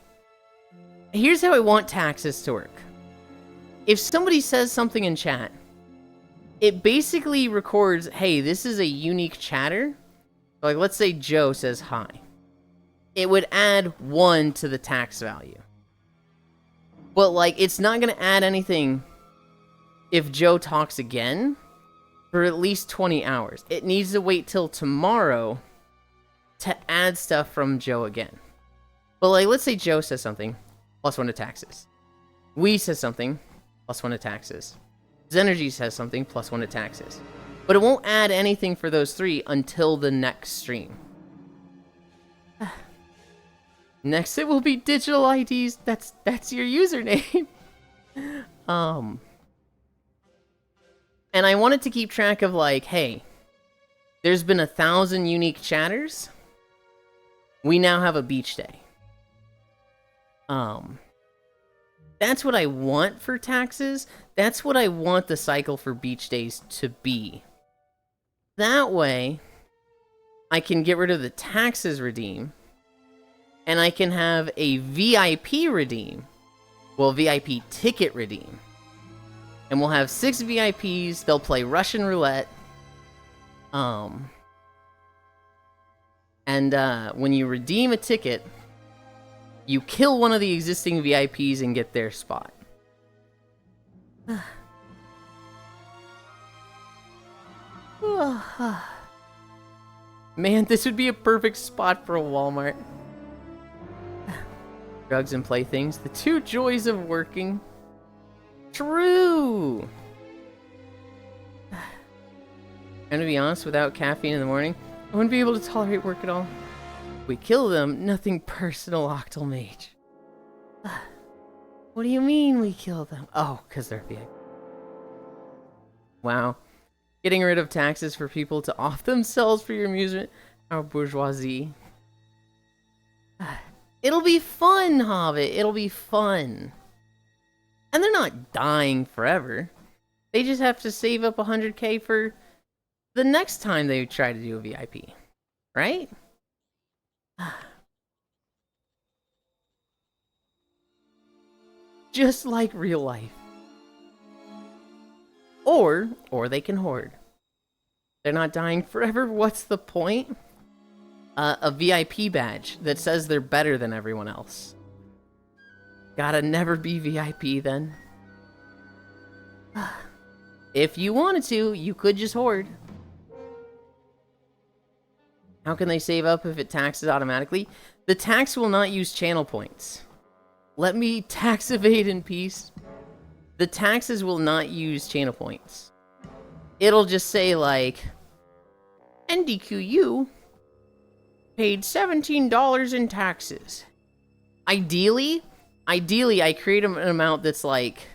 Here's how I want taxes to work. If somebody says something in chat, it basically records, hey, this is a unique chatter. Like, let's say Joe says hi. It would add 1 to the tax value. But, like, it's not going to add anything if Joe talks again for at least 20 hours. It needs to wait till tomorrow to add stuff from Joe again. But, like, let's say Joe says something, plus 1 to taxes. We says something, plus 1 to taxes. Zenergy says something, plus 1 to taxes. But it won't add anything for those 3 until the next stream. Next, it will be digital IDs. That's your username. And I wanted to keep track of, like, hey, there's been 1,000 unique chatters. We now have a beach day. That's what I want for taxes. That's what I want the cycle for beach days to be. That way, I can get rid of the taxes redeem, and I can have a VIP redeem. Well, VIP ticket redeem. And we'll have 6 VIPs. They'll play Russian roulette. And when you redeem a ticket, You kill one of the existing VIPs and get their spot. Man, this would be a perfect spot for a Walmart. Drugs and playthings, the two joys of working. True! And to be honest, without caffeine in the morning, I wouldn't be able to tolerate work at all. If we kill them, nothing personal, Octal Mage. What do you mean we kill them? Oh, because they're VIP. Wow. Getting rid of taxes for people to off themselves for your amusement. Our bourgeoisie. It'll be fun, Hobbit. It'll be fun. And they're not dying forever. They just have to save up 100k for the next time they try to do a VIP. Right? Just like real life. Or they can hoard. They're not dying forever. What's the point? A VIP badge that says they're better than everyone else. Gotta never be VIP then. If you wanted to, you could just hoard. How can they save up if it taxes automatically? The tax will not use channel points. Let me tax evade in peace. The taxes will not use channel points. It'll just say like, NDQU paid $17 in taxes. Ideally, I create an amount that's like,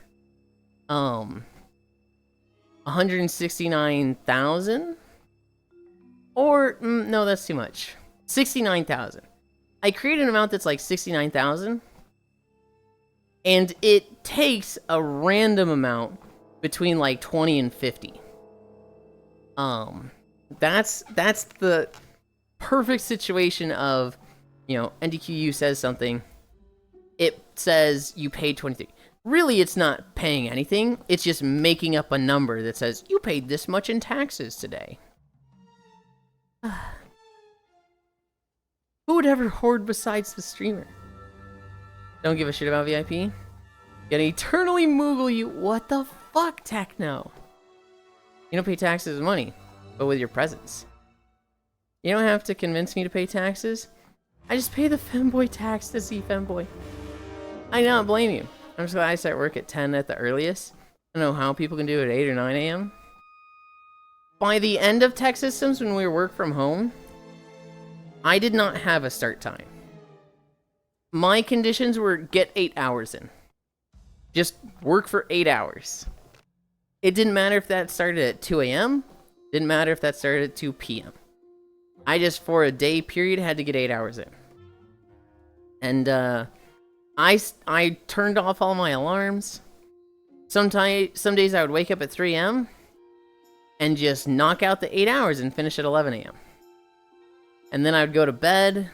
169,000? Or, no, that's too much. 69,000. I create an amount that's like 69,000. And it takes a random amount between like 20 and 50. That's the perfect situation of, you know, NDQU says something. It says you paid 23. Really, it's not paying anything. It's just making up a number that says you paid this much in taxes today. Who would ever hoard besides the streamer? Don't give a shit about VIP? Gonna eternally Moogle you. What the fuck, Techno? You don't pay taxes with money, but with your presence. You don't have to convince me to pay taxes. I just pay the femboy tax to see femboy. I don't blame you. I'm just glad I start work at 10 at the earliest. I don't know how people can do it at 8 or 9 a.m. By the end of tech systems, when we work from home, I did not have a start time. My conditions were get 8 hours in. Just work for 8 hours. It didn't matter if that started at 2 a.m. Didn't matter if that started at 2 p.m. I just, for a day period, had to get 8 hours in. And, I turned off all my alarms. Some days I would wake up at 3 a.m. and just knock out the 8 hours and finish at 11 a.m. And then I would go to bed.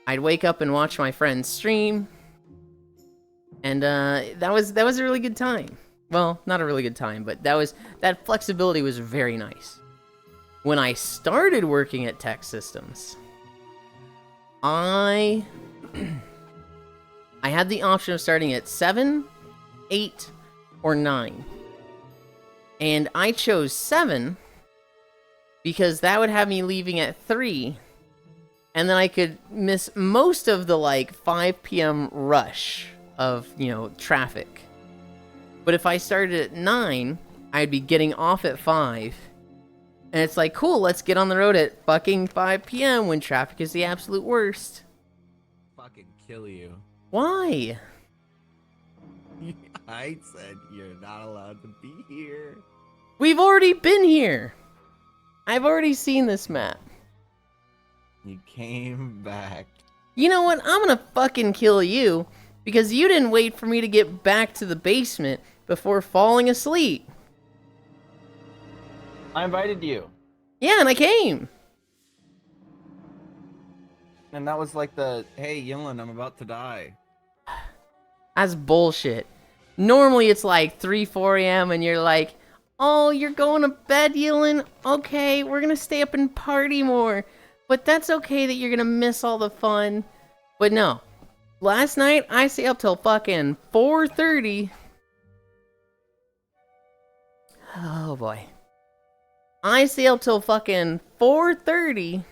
I'd wake up and watch my friends stream. And that was a really good time. Well, not a really good time, but that flexibility was very nice. When I started working at Tech Systems, I had the option of starting at 7, 8, or 9. And I chose 7 because that would have me leaving at 3. And then I could miss most of the like 5 p.m. rush of, you know, traffic. But if I started at 9, I'd be getting off at 5. And it's like, cool, let's get on the road at fucking 5 p.m. when traffic is the absolute worst. Fucking kill you. Why? I said you're not allowed to be here. We've already been here. I've already seen this map. You came back. You know what? I'm gonna fucking kill you because you didn't wait for me to get back to the basement before falling asleep. I invited you. Yeah, and I came. And that was like the... Hey, Yulind, I'm about to die. That's bullshit. Normally it's like 3, 4 a.m. and you're like, oh, you're going to bed, Yulind? Okay, we're gonna stay up and party more. But that's okay that you're gonna miss all the fun. But no. last night, I stayed up till fucking 4:30. Oh boy. I stayed up till fucking 4:30.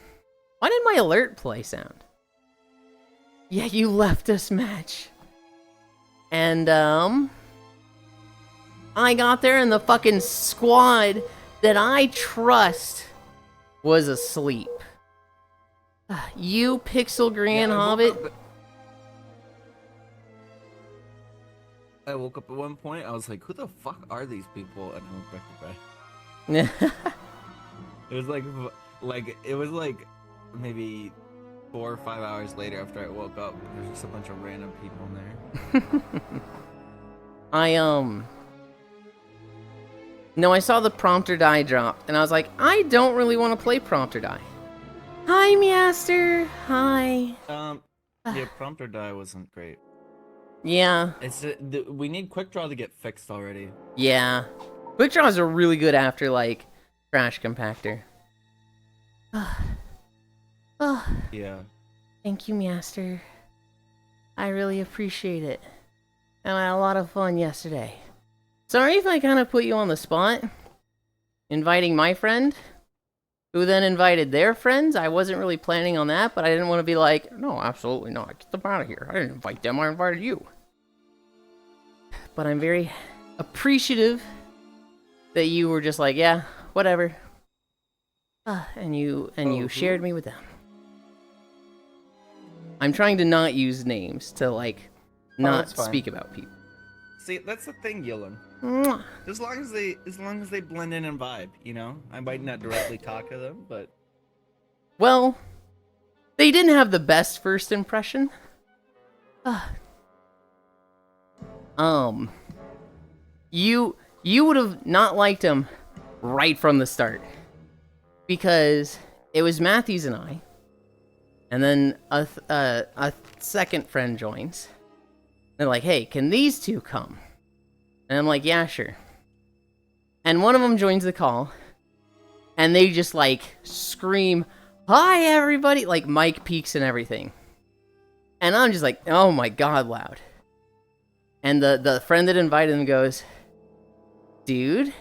Why did my alert play sound? Yeah, you left us, match. And, I got there and the fucking squad that I trust was asleep. You pixel grand hobbit. I woke up at one point, I was like, who the fuck are these people? And I went back to bed. It was it was like maybe 4 or 5 hours later after I woke up. There's just a bunch of random people in there. No, I saw the prompt or die drop, and I was like, I don't really want to play prompt or die. Hi, Measter. Hi. Yeah, prompt or die wasn't great. Yeah. We need quick draw to get fixed already. Yeah. Quick draws are really good after, like, Crash Compactor. Yeah. Thank you, Measter. I really appreciate it. And I had a lot of fun yesterday. Sorry if I kind of put you on the spot. Inviting my friend, who then invited their friends. I wasn't really planning on that, but I didn't want to be like, no, absolutely not. Get them out of here. I didn't invite them, I invited you. But I'm very appreciative that you were just like, yeah, whatever. And you shared me with them. I'm trying to not use names to, like, not speak about people. See, that's the thing, Yulind. Mwah. As long as they blend in and vibe, you know? I might not directly talk to them, but Well, they didn't have the best first impression. You would have not liked him right from the start. Because it was Matthews and I. And then a second friend joins. They're like, hey, can these two come? And I'm like, yeah, sure. And one of them joins the call. And they just, like, scream, hi, everybody! Like, mic peaks and everything. And I'm just like, oh my god, loud. And the friend that invited them goes, dude,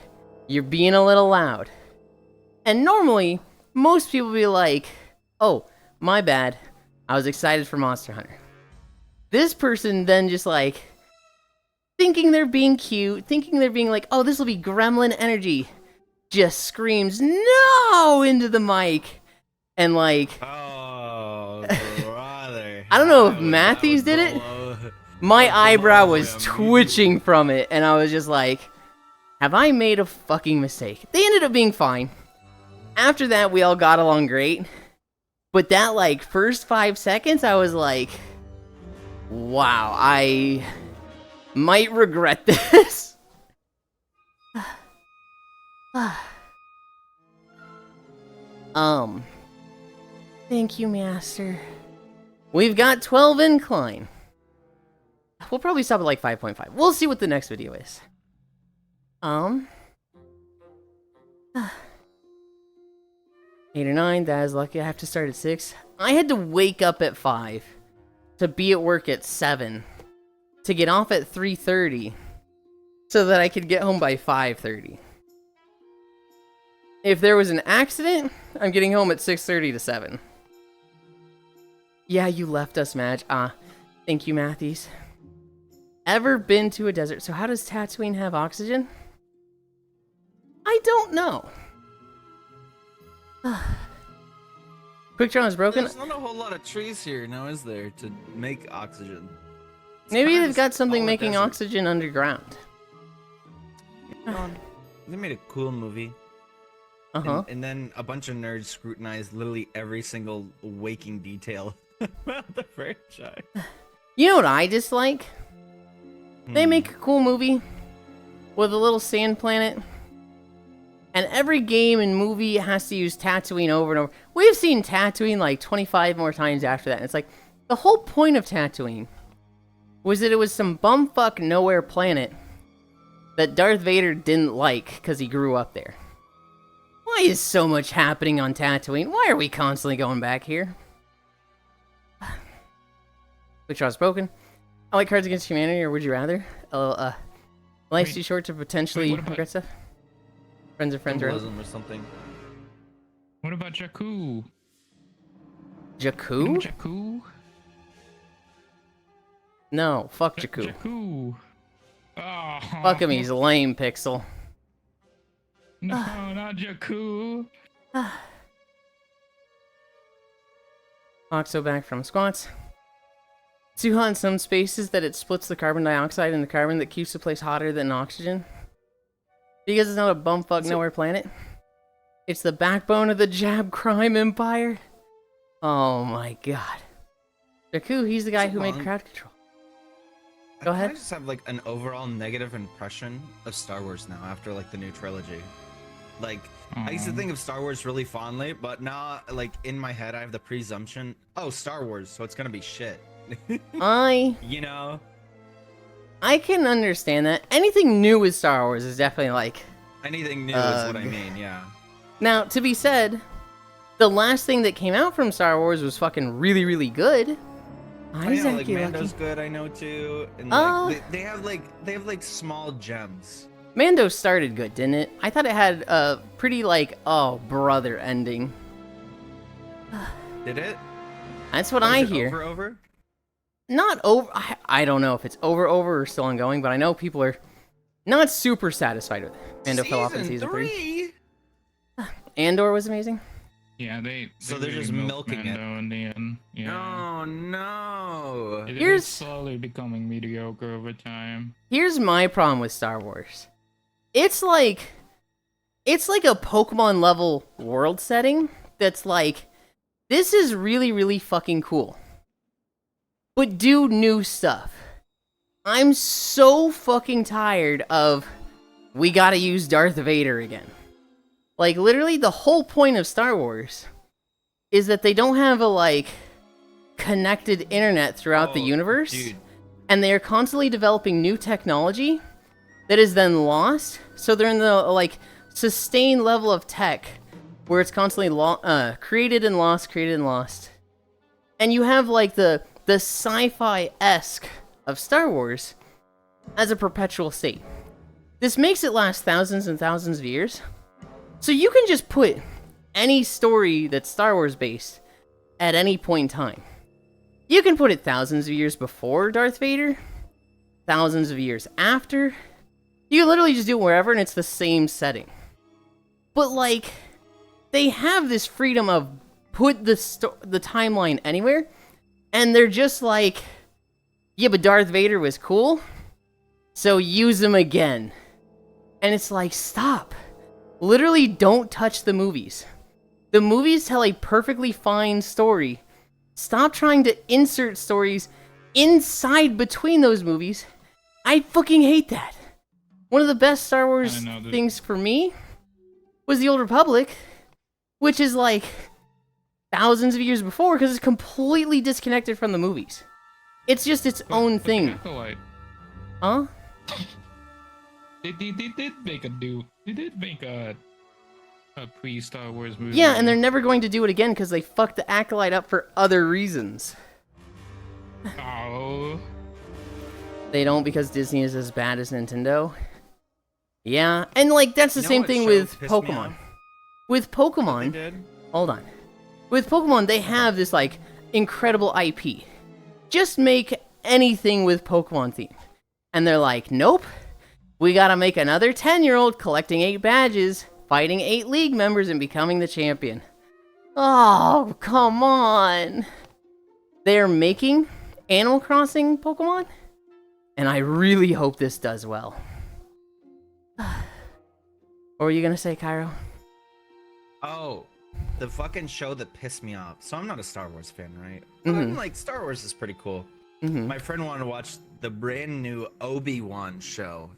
you're being a little loud. And normally, most people be like, oh, my bad. I was excited for Monster Hunter. This person then just like, thinking they're being cute, thinking they're being like, oh, this will be gremlin energy, just screams, no, into the mic. And like, oh, brother. I don't know if Matthews did it. My eyebrow was twitching from it, and I was just like, have I made a fucking mistake? They ended up being fine. After that, we all got along great. But that, like, first 5 seconds, I was like, wow, I might regret this. Thank you, Master. We've got 12 incline. We'll probably stop at like 5.5. We'll see what the next video is. 8 or 9, that is lucky. I have to start at 6. I had to wake up at 5 to be at work at 7 to get off at 3:30 so that I could get home by 5:30. If there was an accident, I'm getting home at 6:30 to 7. Yeah, you left us, Madge. Thank you, Matthews. Ever been to a desert? So how does Tatooine have oxygen? I don't know. Quick draw is broken. There's not a whole lot of trees here now, is there, to make oxygen? Maybe they've got something making oxygen underground. They made a cool movie. Uh-huh. And then a bunch of nerds scrutinized literally every single waking detail about the franchise. You know what I dislike? They make a cool movie with a little sand planet, and every game and movie has to use Tatooine over and over. We've seen Tatooine like 25 more times after that, and it's like, the whole point of Tatooine was that it was some bumfuck nowhere planet that Darth Vader didn't like because he grew up there. Why is so much happening on Tatooine? Why are we constantly going back here? which was broken. I like Cards Against Humanity, or Would You Rather? Life's Wait. too short to potentially what about- regret stuff. Friends are friends, right? Symbolism or something. What about Jakku? Jakku? Jakku? No, fuck Jakku. Jakku. Oh. Fuck him, he's lame, Pixel. No, not Jakku. Oxo back from squats. It's too hot in some spaces that it splits the carbon dioxide into carbon that keeps the place hotter than oxygen. Because it's not a bumfuck nowhere planet. It's the backbone of the Jab crime empire. Oh my god. Jakku, he's the guy who made crowd control. Go ahead. I just have like an overall negative impression of Star Wars now after like the new trilogy. Like I used to think of Star Wars really fondly, but now like in my head I have the presumption, oh, Star Wars, so it's gonna be shit. You know? I can understand that. Anything new with Star Wars is definitely like... Anything new is what I mean, yeah. Now, to be said, the last thing that came out from Star Wars was fucking really, really good. I know, like Mando's good, I know too. And like they have like small gems. Mando started good, didn't it? I thought it had a pretty like, oh brother ending. Did it? That's what Was I it hear. Over? Not over. I don't know if it's over or still ongoing, but I know people are not super satisfied with it. Mando fell off in season 3. Andor was amazing. Yeah, they So they're really just milked milking it. Mando in the end. Yeah. Oh no. It Here's- is slowly becoming mediocre over time. Here's my problem with Star Wars. It's like a Pokemon level world setting that's like, this is really, really fucking cool. But do new stuff. I'm so fucking tired of, we gotta use Darth Vader again. Like, literally, the whole point of Star Wars is that they don't have a, like, connected internet throughout the universe. Dude. And they are constantly developing new technology that is then lost. So they're in the, like, sustained level of tech where it's constantly created and lost. And you have, like, the sci-fi-esque of Star Wars as a perpetual state. This makes it last thousands and thousands of years. So you can just put any story that's Star Wars based at any point in time. You can put it thousands of years before Darth Vader, thousands of years after. You can literally just do it wherever and it's the same setting. But like, they have this freedom of put the timeline anywhere, and they're just like, yeah, but Darth Vader was cool, so use him again. And it's like, stop. Literally don't touch the movies. The movies tell a perfectly fine story. Stop trying to insert stories inside between those movies. I fucking hate that. One of the best Star Wars things for me was The Old Republic, which is like thousands of years before because it's completely disconnected from the movies. It's just its own thing. Acolyte. Huh? They did make a pre-Star Wars movie. Yeah, and they're never going to do it again because they fucked the Acolyte up for other reasons. Oh. They don't because Disney is as bad as Nintendo. Yeah, and like that's the You know same what thing show with pissed me Pokemon. off? With They Pokemon, did? hold on. With Pokemon, they have this like incredible IP. Just make anything with Pokemon theme. And they're like, nope. We gotta make another 10-year-old collecting 8 badges, fighting 8 league members, and becoming the champion. Oh, come on. They're making Animal Crossing Pokemon, and I really hope this does well. What were you gonna say, Cairo? Oh, the fucking show that pissed me off. So I'm not a Star Wars fan, right? But I'm like, Star Wars is pretty cool. My friend wanted to watch the brand new Obi-Wan show.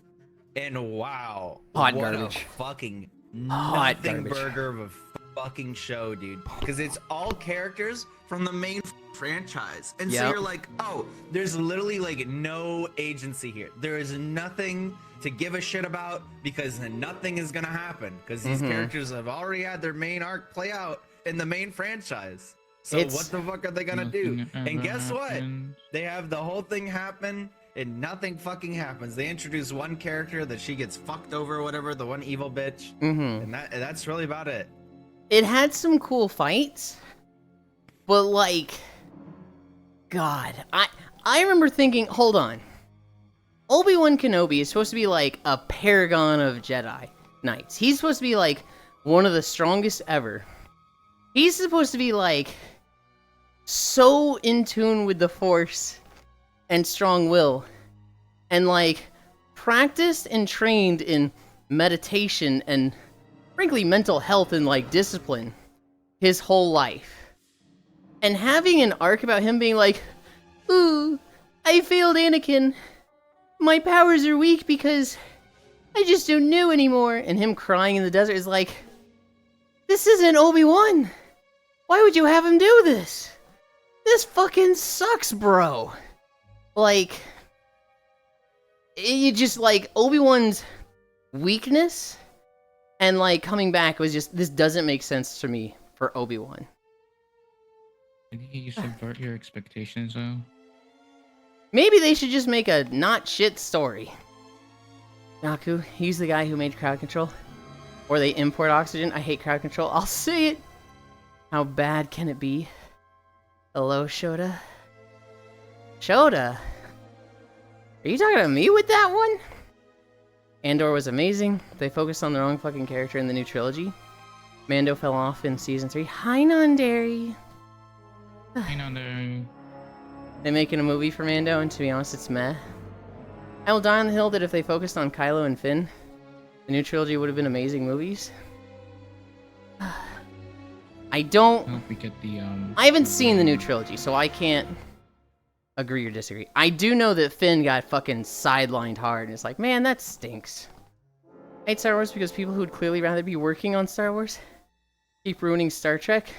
And wow, Hot what garbage. a fucking Hot nothing garbage. burger of a fucking show, dude. Because it's all characters from the main franchise. And so Yep. you're like, oh, there's literally like no agency here. There is nothing to give a shit about because nothing is gonna happen. Because these characters have already had their main arc play out in the main franchise. So It's- what the fuck are they gonna do? Nothing And ever guess what? happens. They have the whole thing happen and nothing fucking happens. They introduce one character that she gets fucked over or whatever, the one evil bitch. Mm-hmm. And that's really about it. It had some cool fights, but like, God, I remember thinking, hold on, Obi-Wan Kenobi is supposed to be like a paragon of Jedi Knights. He's supposed to be like one of the strongest ever. He's supposed to be like so in tune with the Force and strong will, and like practiced and trained in meditation and frankly mental health and like discipline his whole life. And having an arc about him being like, ooh, I failed Anakin. My powers are weak because I just don't know anymore. And him crying in the desert is like, this isn't Obi-Wan. Why would you have him do this? This fucking sucks, bro. Like, you just like Obi-Wan's weakness and like coming back was just, this doesn't make sense to me for Obi-Wan. Did he subvert your expectations though? Maybe they should just make a not shit story. Naku, he's the guy who made crowd control. Or they import oxygen. I hate crowd control. I'll say it. How bad can it be? Hello, Shota? Shota? Are you talking to me with that one? Andor was amazing. They focused on the wrong fucking character in the new trilogy. Mando fell off in season 3. Hi, Nondary. I know there. They're making a movie for Mando, and to be honest, it's meh. I will die on the hill that if they focused on Kylo and Finn, the new trilogy would have been amazing movies. I don't... I hope we get the I haven't seen the new trilogy, so I can't agree or disagree. I do know that Finn got fucking sidelined hard, and it's like, man, that stinks. I hate Star Wars because people who would clearly rather be working on Star Wars keep ruining Star Trek,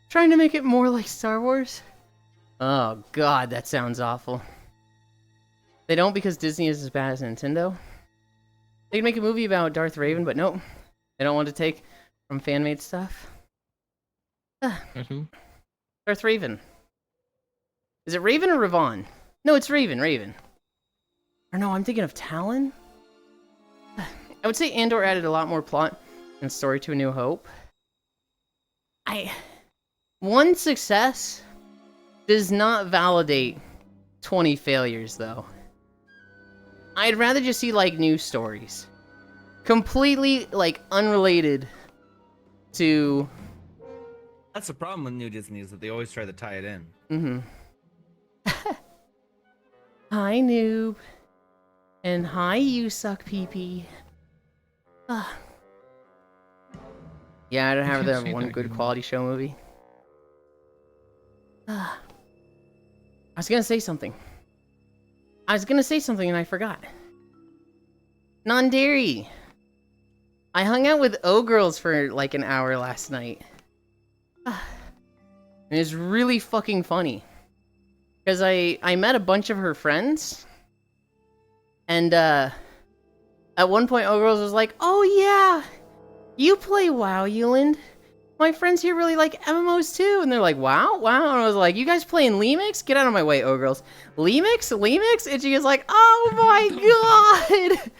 trying to make it more like Star Wars. Oh god, that sounds awful. They don't because Disney is as bad as Nintendo. They can make a movie about Darth Raven, but nope. They don't want to take from fan-made stuff. That's who? Darth Raven. Is it Raven or Ravon? No, it's Raven, Raven. Or no, I'm thinking of Talon? I would say Andor added a lot more plot and story to A New Hope. One success does not validate 20 failures, though. I'd rather just see, like, new stories. Completely, like, unrelated to... That's the problem with new Disney is that they always try to tie it in. Mm-hmm. Hi, noob. And hi, you suck pee-pee. Yeah, I don't have can't the say one that good anymore. quality show movie. I was gonna say something. And I forgot. Non-dairy. I hung out with O-Girls for like an hour last night. And it was really fucking funny. Because I met a bunch of her friends. And at one point O-Girls was like, oh yeah, you play WoW, Yulind. My friends here really like MMOs too. And they're like, wow? And I was like, you guys playing Lemix? Get out of my way, O-Girls. Lemix? And she was like, oh my god!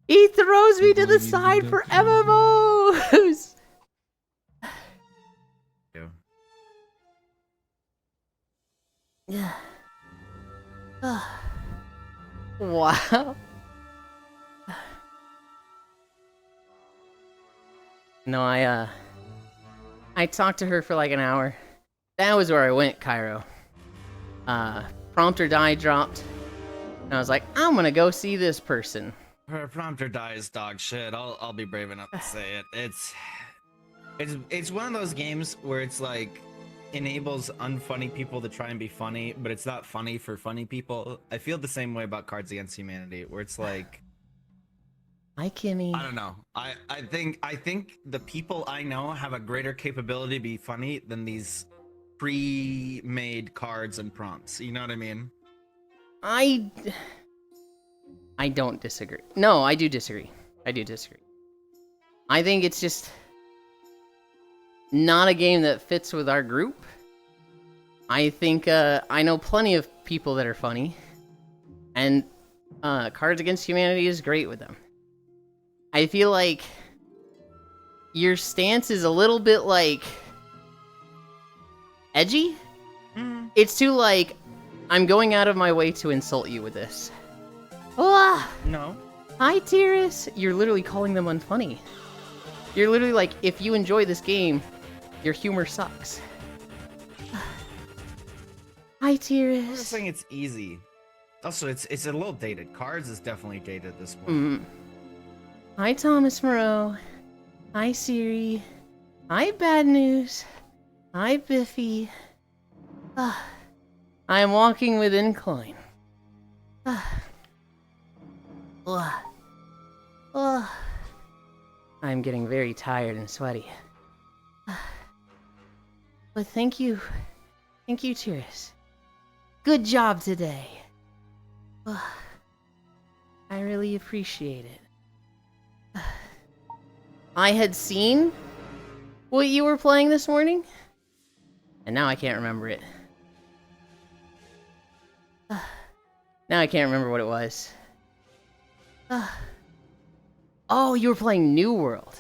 He throws me to the side for MMOs! Yeah. Wow. No, I talked to her for like an hour. That was where I went, Cairo. Prompt or Die dropped. And I was like, I'm gonna go see this person. Her prompter dies dog shit. I'll be brave enough to say it. It's one of those games where it's like enables unfunny people to try and be funny, but it's not funny for funny people. I feel the same way about Cards Against Humanity, where it's like, Hi, Kimmy. I don't know. I think the people I know have a greater capability to be funny than these pre-made cards and prompts. You know what I mean? I don't disagree. No, I do disagree. I think it's just... not a game that fits with our group. I think I know plenty of people that are funny, and Cards Against Humanity is great with them. I feel like your stance is a little bit like edgy. It's too like, I'm going out of my way to insult you with this. Ah, No. hi, Tyrus. You're literally calling them unfunny. You're literally like, if you enjoy this game, your humor sucks. Hi, I'm just Tyrus. saying it's easy. Also, it's a little dated. Cards is definitely dated at this point. Hi, Thomas Moreau. Hi, Siri. Hi, Bad News. Hi, Biffy. I am walking with incline. I'm getting very tired and sweaty. But thank you. Thank you, Tyrus. Good job today. I really appreciate it. I had seen what you were playing this morning, and now I can't remember it. Now I can't remember what it was. Oh, you were playing New World.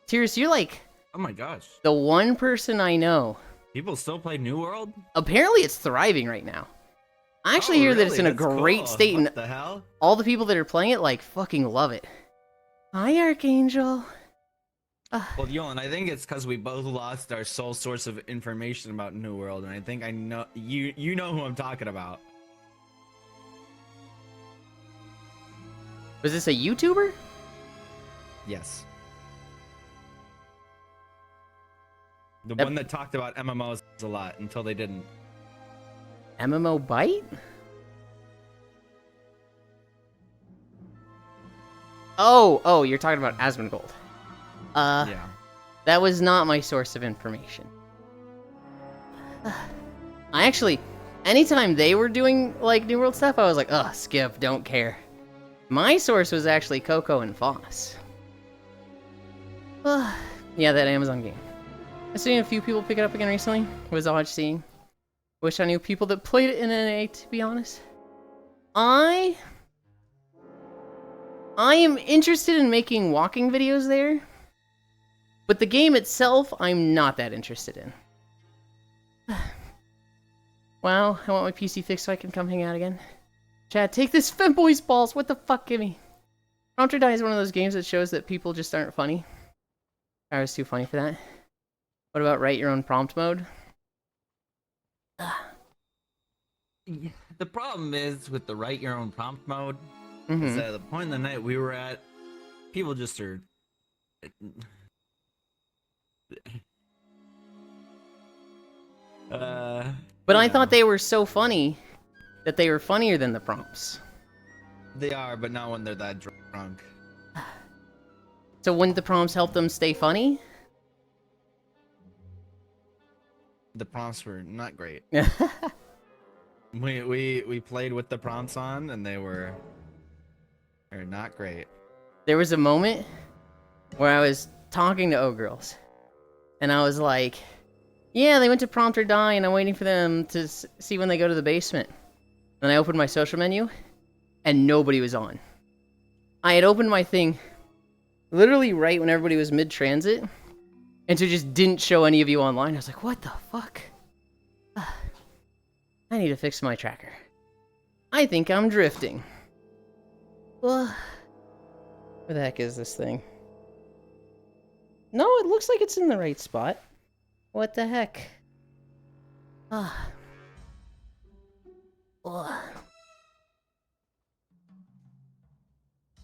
Tyrus, you're like Oh my gosh. the one person I know. People still play New World? Apparently it's thriving right now. I actually hear that it's in a great state, and What the hell? all the people that are playing it, like, fucking love it. Hi, Archangel. Well, Yulind, I think it's because we both lost our sole source of information about New World, and I think I know you know who I'm talking about. Was this a YouTuber? Yes. The one that talked about MMOs a lot until they didn't. MMO Bite? Oh, you're talking about Asmongold. Yeah. That was not my source of information. I actually, anytime they were doing, like, New World stuff, I was like, ugh, skip, don't care. My source was actually Coco and Foss. Yeah, that Amazon game. I've seen a few people pick it up again recently. It was odd seeing. Wish I knew people that played it in NA, to be honest. I am interested in making walking videos there, but the game itself, I'm not that interested in. Wow, I want my PC fixed so I can come hang out again. Chad, take this femboy's balls. What the fuck, gimme? Prompt or Die is one of those games that shows that people just aren't funny. I was too funny for that. What about write your own prompt mode? Yeah, the problem is with the write your own prompt mode is Mm-hmm. that at the point in the night we were at, people just are. But I thought they were so funny that they were funnier than the prompts. They are, but not when they're that drunk. So wouldn't the prompts help them stay funny? The prompts were not great. We played with the prompts on, and they're not great. There was a moment where I was talking to O-Girls, and I was like, yeah, they went to Prompt or Die, and I'm waiting for them to see when they go to the basement. Then I opened my social menu, and nobody was on. I had opened my thing literally right when everybody was mid-transit, and so it just didn't show any of you online. I was like, what the fuck? I need to fix my tracker. I think I'm drifting. Well, where the heck is this thing? No, it looks like it's in the right spot. What the heck? Ah. Ugh.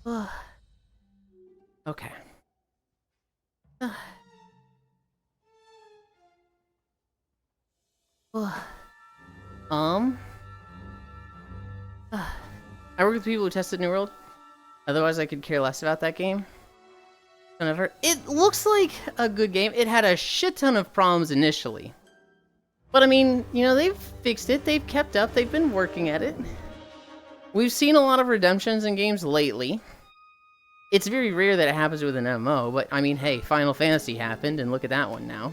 Ugh. Okay. Ugh. Ugh. I work with people who tested New World. Otherwise, I could care less about that game. It looks like a good game. It had a shit ton of problems initially. But I mean, you know, they've fixed it. They've kept up. They've been working at it. We've seen a lot of redemptions in games lately. It's very rare that it happens with an MMO, but I mean, hey, Final Fantasy happened, and look at that one now.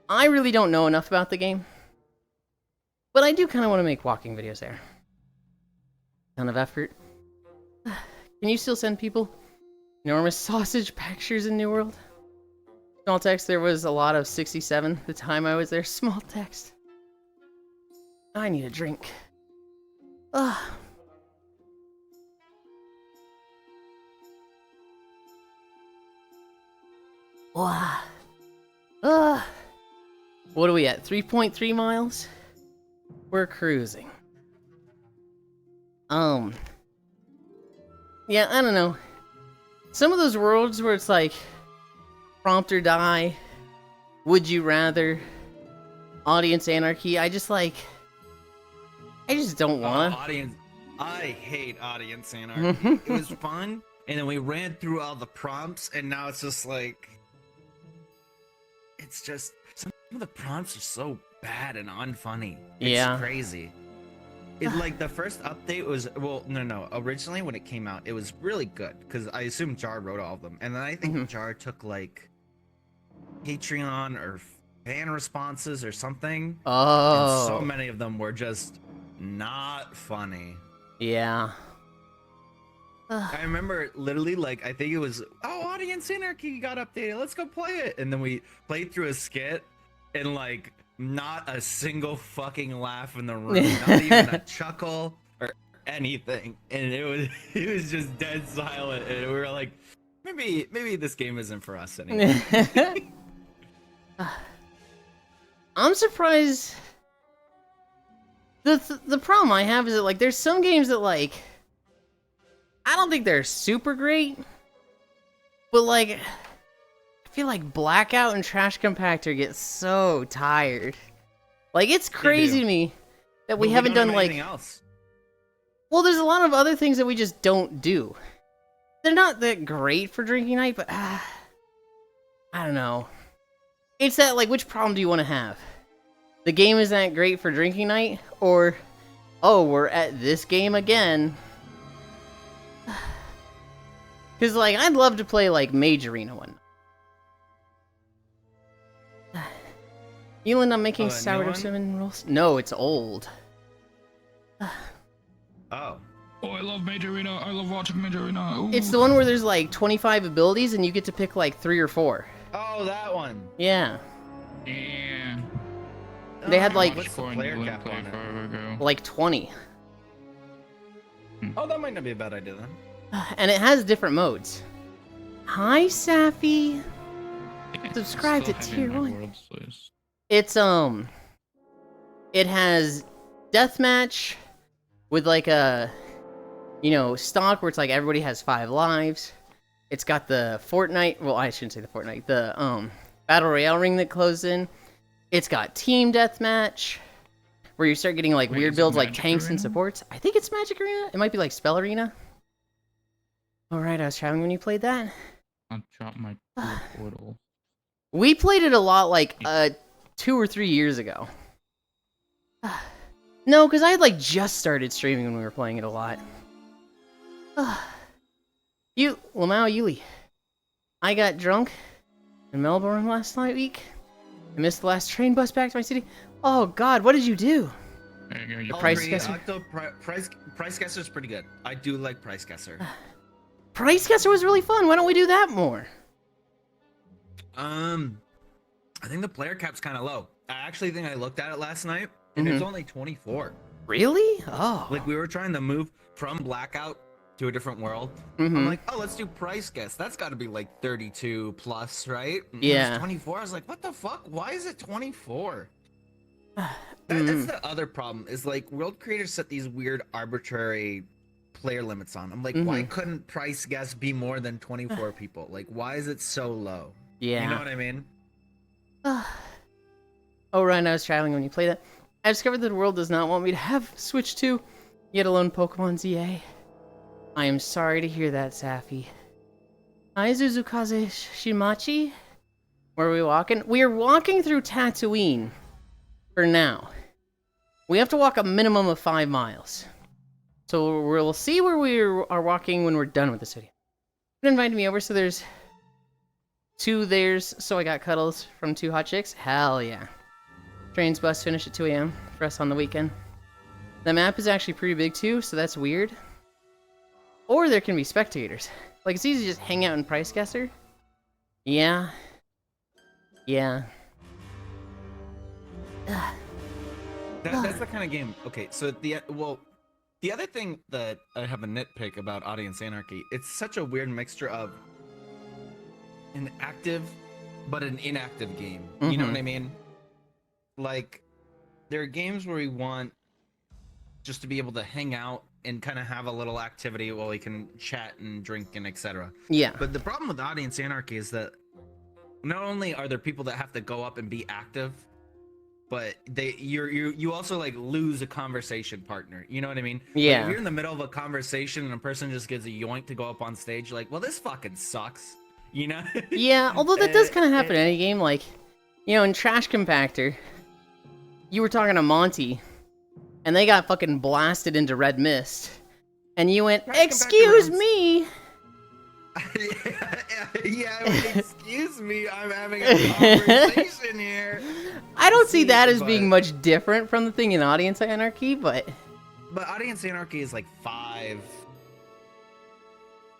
I really don't know enough about the game, but I do kind of want to make walking videos there. Ton of effort. Can you still send people enormous sausage pictures in New World? Small text, there was a lot of 67 the time I was there. Small text. I need a drink. Ugh. Wow. What are we at? 3.3 miles? We're cruising. Yeah, I don't know. Some of those worlds where it's like prompt or die, would you rather, audience anarchy, I just don't wanna. Audience, I hate audience anarchy. It was fun, and then we ran through all the prompts, and now it's just like, it's just some of the prompts are so bad and unfunny. It's crazy. It's like the first update was, well, no. Originally when it came out, it was really good because I assume Jar wrote all of them, and then I think Jar took like Patreon or fan responses or something. Oh. And so many of them were just not funny. Yeah. I remember literally, like, I think it was, Audience Anarchy got updated, let's go play it. And then we played through a skit, and, like, not a single fucking laugh in the room. Not even a chuckle or anything. And it was just dead silent. And we were like, maybe this game isn't for us anymore. I'm surprised. The problem I have is that, like, there's some games that, like, I don't think they're super great, but, like, I feel like Blackout and Trash Compactor get so tired. Like, it's crazy to me that we haven't done, like, else. Well, there's a lot of other things that we just don't do. They're not that great for drinking night, but I don't know. It's that, like, which problem do you want to have? The game isn't that great for drinking night, or, oh, we're at this game again. Because, like, I'd love to play, like, Mage Arena one. Yulind, I'm making sourdough cinnamon rolls. No, it's old. Oh, I love Major Arena. I love watching Major Arena. Ooh. It's the one where there's, like, 25 abilities, and you get to pick, like, 3 or 4. Oh, that one. Yeah. Yeah. They had, like, What's the player cap on it? like 20. Oh, that might not be a bad idea then. And it has different modes. Hi, Safi. Subscribe to Tier 1. It's, it has deathmatch with, like, a, you know, stock where it's like everybody has 5 lives. It's got the Fortnite, well, I shouldn't say the Fortnite, the, Battle Royale ring that closes in. It's got team deathmatch, where you start getting, like, weird builds like tanks and supports. I think it's Magic Arena. It might be, like, Spell Arena. Alright, I was traveling when you played that. I dropped my portal. We played it a lot, like, 2 or 3 years ago. No, because I had, like, just started streaming when we were playing it a lot. Lamau Yuli. I got drunk in Melbourne last week. I missed the last train bus back to my city. Oh, God, what did you do? There you go. The Price Guesser? Price Guesser's pretty good. I do like Price Guesser. Price Guesser was really fun. Why don't we do that more? I think the player cap's kind of low. I actually think I looked at it last night, and it's only 24. Really? Oh. Like, we were trying to move from Blackout to a different world. I'm like, oh, let's do Price Guess. That's got to be like 32 plus, right? And Yeah. It was 24. I was like, what the fuck? Why is it 24? That's the other problem, is like world creators set these weird arbitrary player limits on. I'm like, why couldn't Price Guess be more than 24 people? Like, why is it so low? Yeah. You know what I mean? Oh, Ryan, I was traveling when you played that. I discovered that the world does not want me to have Switch 2, yet alone Pokemon ZA. I am sorry to hear that, Safi. Hi, Zuzukaze Shimachi. Where are we walking? We are walking through Tatooine. For now. We have to walk a minimum of 5 miles. So we'll see where we are walking when we're done with this video. They invited me over, so there's 2 theirs, so I got cuddles from 2 hot chicks. Hell yeah. Trains bus finish at 2 a.m. for us on the weekend. The map is actually pretty big too, so that's weird. Or there can be spectators. Like, it's easy to just hang out in Price Guesser. Yeah. Yeah. That's the kind of game. Okay, so the other thing that I have a nitpick about Audience Anarchy, it's such a weird mixture of an active but an inactive game. You know what I mean? Like, there are games where we want just to be able to hang out and kind of have a little activity while we can chat and drink and etc. Yeah. But the problem with Audience Anarchy is that not only are there people that have to go up and be active, but you also like lose a conversation partner. You know what I mean? Yeah. Like, if you're in the middle of a conversation and a person just gives a yoink to go up on stage, you're like, well, this fucking sucks. You know? Yeah, although that does kind of happen in any game. Like, you know, in Trash Compactor, you were talking to Monty, and they got fucking blasted into red mist, and you went, "Excuse me." Excuse me, I'm having a conversation here. I don't see that as being much different from the thing in Audience Anarchy, but Audience Anarchy is like 5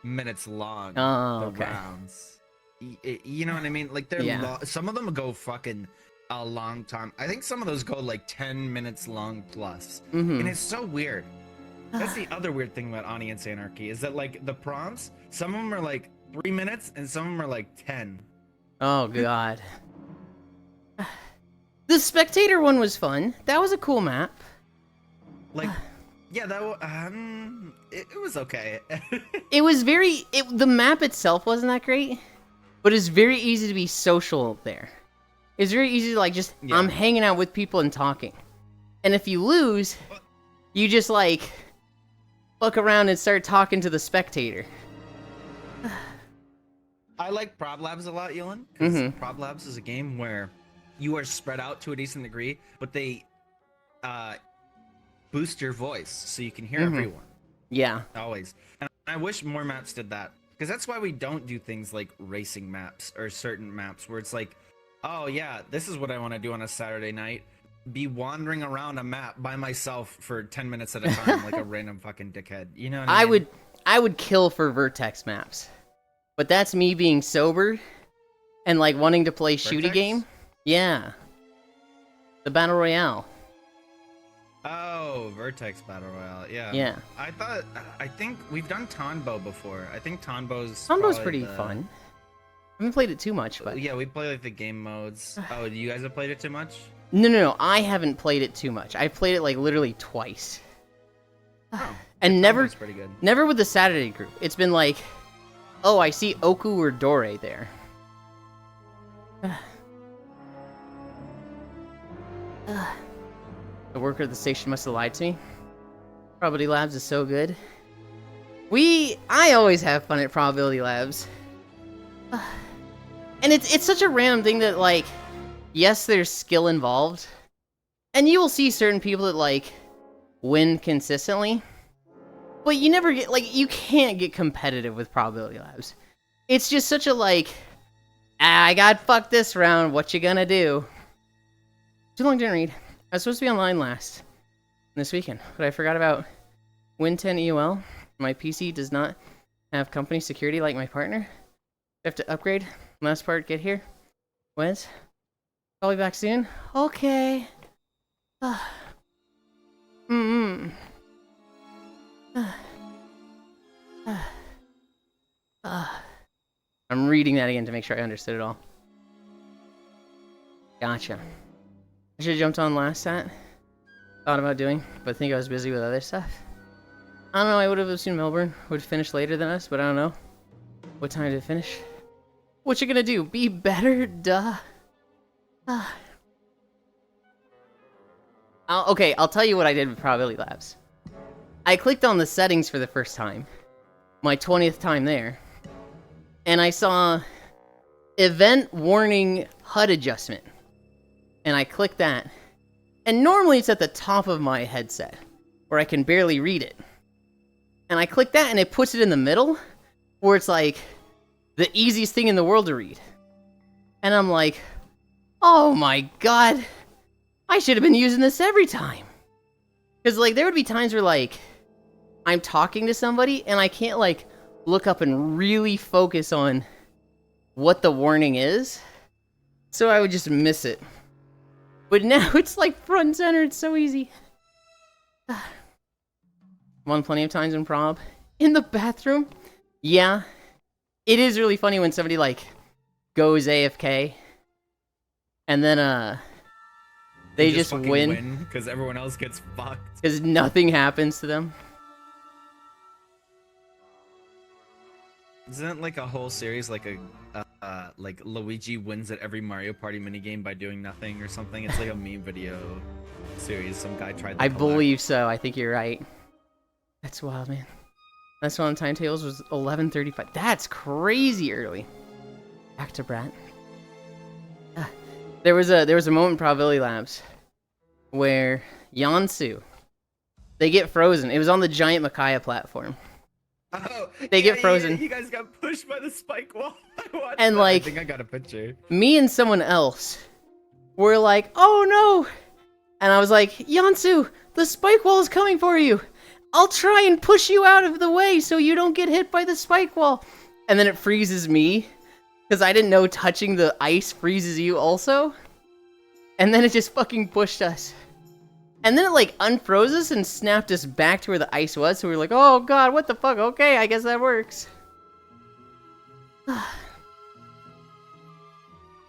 minutes long. Oh, the okay. rounds. You know what I mean? Like they're some of them go fucking a long time. I think some of those go like 10 minutes long plus, and it's so weird. That's the other weird thing about Audience Anarchy is that like the prompts, some of them are like 3 minutes and some of them are like 10. Oh god. The spectator one was fun. That was a cool map. Like, yeah, that it was okay. It was the map itself wasn't that great, but it's very easy to be social there. It's very easy to like just I'm hanging out with people and talking. And if you lose, you just like fuck around and start talking to the spectator. I like Prob Labs a lot, Yulind, because Prob Labs is a game where you are spread out to a decent degree, but they boost your voice so you can hear everyone. Yeah. Always. And I wish more maps did that, because that's why we don't do things like racing maps or certain maps where it's like, oh yeah, this is what I want to do on a Saturday night. Be wandering around a map by myself for 10 minutes at a time like a random fucking dickhead. You know what I mean? I would kill for Vertex maps. But that's me being sober and like wanting to play shooty game. Yeah. The Battle Royale. Oh, Vertex Battle Royale. Yeah. Yeah. I think we've done Tonbo before. I think Tonbo's pretty fun. I haven't played it too much, but yeah, we play like the game modes. Oh, you guys have played it too much? No. I haven't played it too much. I played it like literally twice. Oh, and never pretty good. Never with the Saturday group. It's been like, oh, I see Oku or Dore there. The worker at the station must have lied to me. Probability Labs is so good. I always have fun at Probability Labs. And it's such a random thing that, like, yes, there's skill involved. And you will see certain people that, like, win consistently. But you never get, like, you can't get competitive with Probability Labs. It's just such a, like, I got fucked this round, what you gonna do? Too long didn't read. I was supposed to be online this weekend, but I forgot about Win 10 EOL. My PC does not have company security like my partner. I have to upgrade. Last part, get here. When's? Call me back soon? Okay. I'm reading that again to make sure I understood it all. Gotcha. I should have jumped on last set. Thought about doing, but I think I was busy with other stuff. I don't know, I would have assumed Melbourne would finish later than us, but I don't know. What time did it finish? What you gonna do? Be better? Duh. Okay, I'll tell you what I did with Probability Labs. I clicked on the settings for the first time. My 20th time there. And I saw Event Warning HUD Adjustment. And I clicked that. And normally it's at the top of my headset, where I can barely read it. And I click that and it puts it in the middle, where it's like the easiest thing in the world to read. And I'm like, oh my god, I should have been using this every time. Because like there would be times where like I'm talking to somebody and I can't like look up and really focus on what the warning is. So I would just miss it. But now it's like front and center, it's so easy. Won plenty of times in prob. In the bathroom? Yeah. It is really funny when somebody like goes AFK and then they just fucking win because everyone else gets fucked. because nothing happens to them. Isn't like a whole series like like Luigi wins at every Mario Party minigame by doing nothing or something? It's like a meme video series. Some guy tried to I collect. believe so. I think you're right. That's wild, man. Last one on Time Tables was 11:35. That's crazy early. Back to Brat. There was a moment in Probability Labs where Yansu, they get frozen. It was on the giant Micaiah platform. Oh, They get frozen. You guys got pushed by the spike wall. And like, I think I got a picture. me and someone else were like, oh no! And I was like, Yansu, the spike wall is coming for you. I'll try and push you out of the way so you don't get hit by the spike wall. And then it freezes me, because I didn't know touching the ice freezes you also. And then it just fucking pushed us. And then it like unfroze us and snapped us back to where the ice was, so we were like, oh god, what the fuck, okay, I guess that works.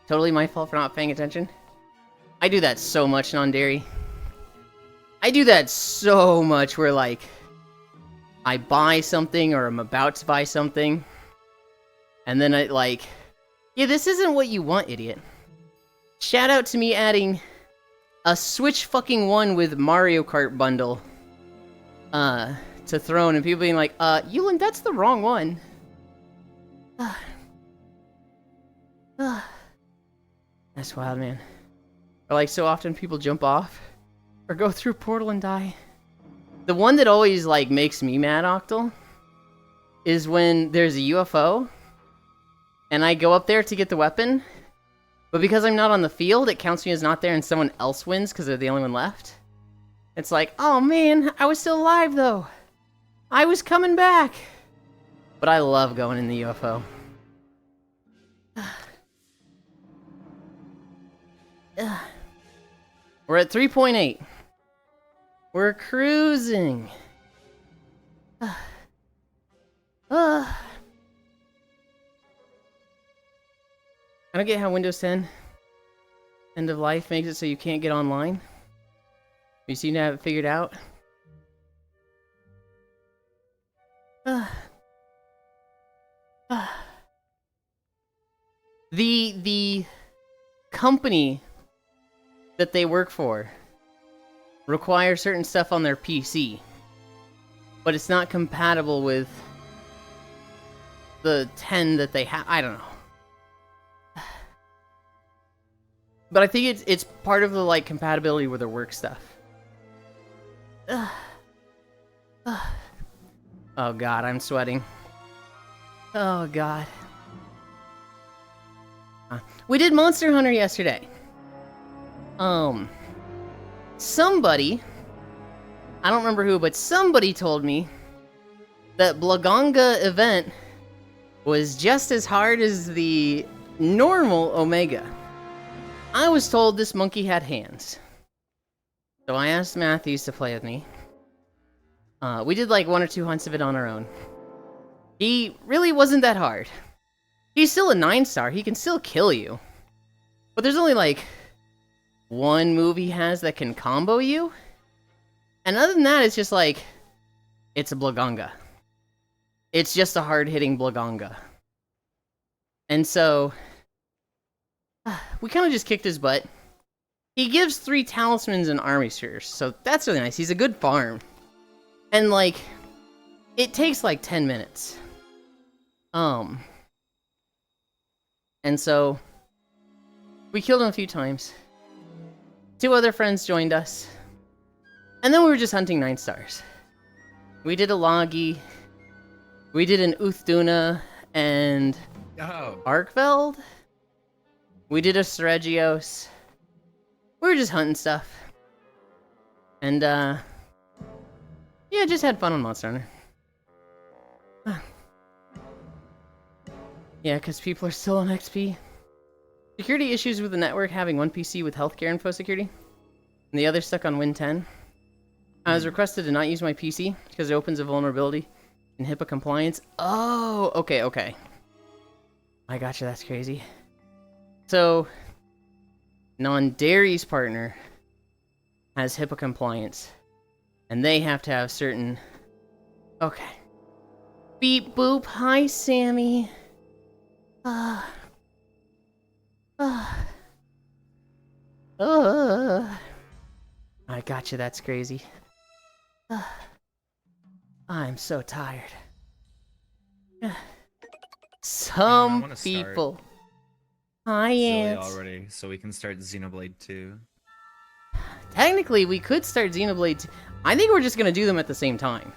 Totally my fault for not paying attention. I do that so much, non-dairy. I do that so much where like I buy something or I'm about to buy something and then I like, yeah, this isn't what you want, idiot. Shout out to me adding a Switch fucking 1 with Mario Kart bundle to Throne and people being like, Yulind, that's the wrong one. That's wild, man. Or like so often people jump off or go through portal and die. The one that always like makes me mad, Octal, is when there's a UFO and I go up there to get the weapon, but because I'm not on the field, it counts me as not there and someone else wins because they're the only one left. It's like, oh man, I was still alive though. I was coming back. But I love going in the UFO. We're at 3.8. We're cruising. I don't get how Windows 10 end of life makes it so you can't get online. You seem to have it figured out. The company that they work for requires certain stuff on their PC, but it's not compatible with the 10 that they have. I don't know. But I think it's part of the like compatibility with their work stuff. Oh god, I'm sweating. Oh god. We did Monster Hunter yesterday. Somebody, I don't remember who, but somebody told me that Blaganga event was just as hard as the normal Omega. I was told this monkey had hands. So I asked Matthews to play with me. We did like 1 or 2 hunts of it on our own. He really wasn't that hard. He's still a 9-star, he can still kill you. But there's only like 1 move he has that can combo you. And other than that, it's just like, it's a Blaganga. It's just a hard-hitting Blaganga. And so, we kind of just kicked his butt. He gives 3 talismans and army spheres, so that's really nice. He's a good farm. And like, it takes like 10 minutes. And so, we killed him a few times. 2 other friends joined us. And then we were just hunting 9 stars. We did a Logi. We did an Uthduna and Oh. Arkveld. We did a Seregios. We were just hunting stuff. And, yeah, just had fun on Monster Hunter. Yeah, because people are still on XP. Security issues with the network having one PC with healthcare info security, and the other stuck on Win 10. I was requested to not use my PC because it opens a vulnerability in HIPAA compliance. Oh, okay. I gotcha, that's crazy. So, Non-Dairy's partner has HIPAA compliance, and they have to have certain... Okay. Beep boop, hi Sammy. I gotcha, that's crazy. I'm so tired. Some wanna start. people. Hi, Silly Ants. already, so we can start Xenoblade 2. Technically, we could start Xenoblade 2. I think we're just gonna do them at the same time.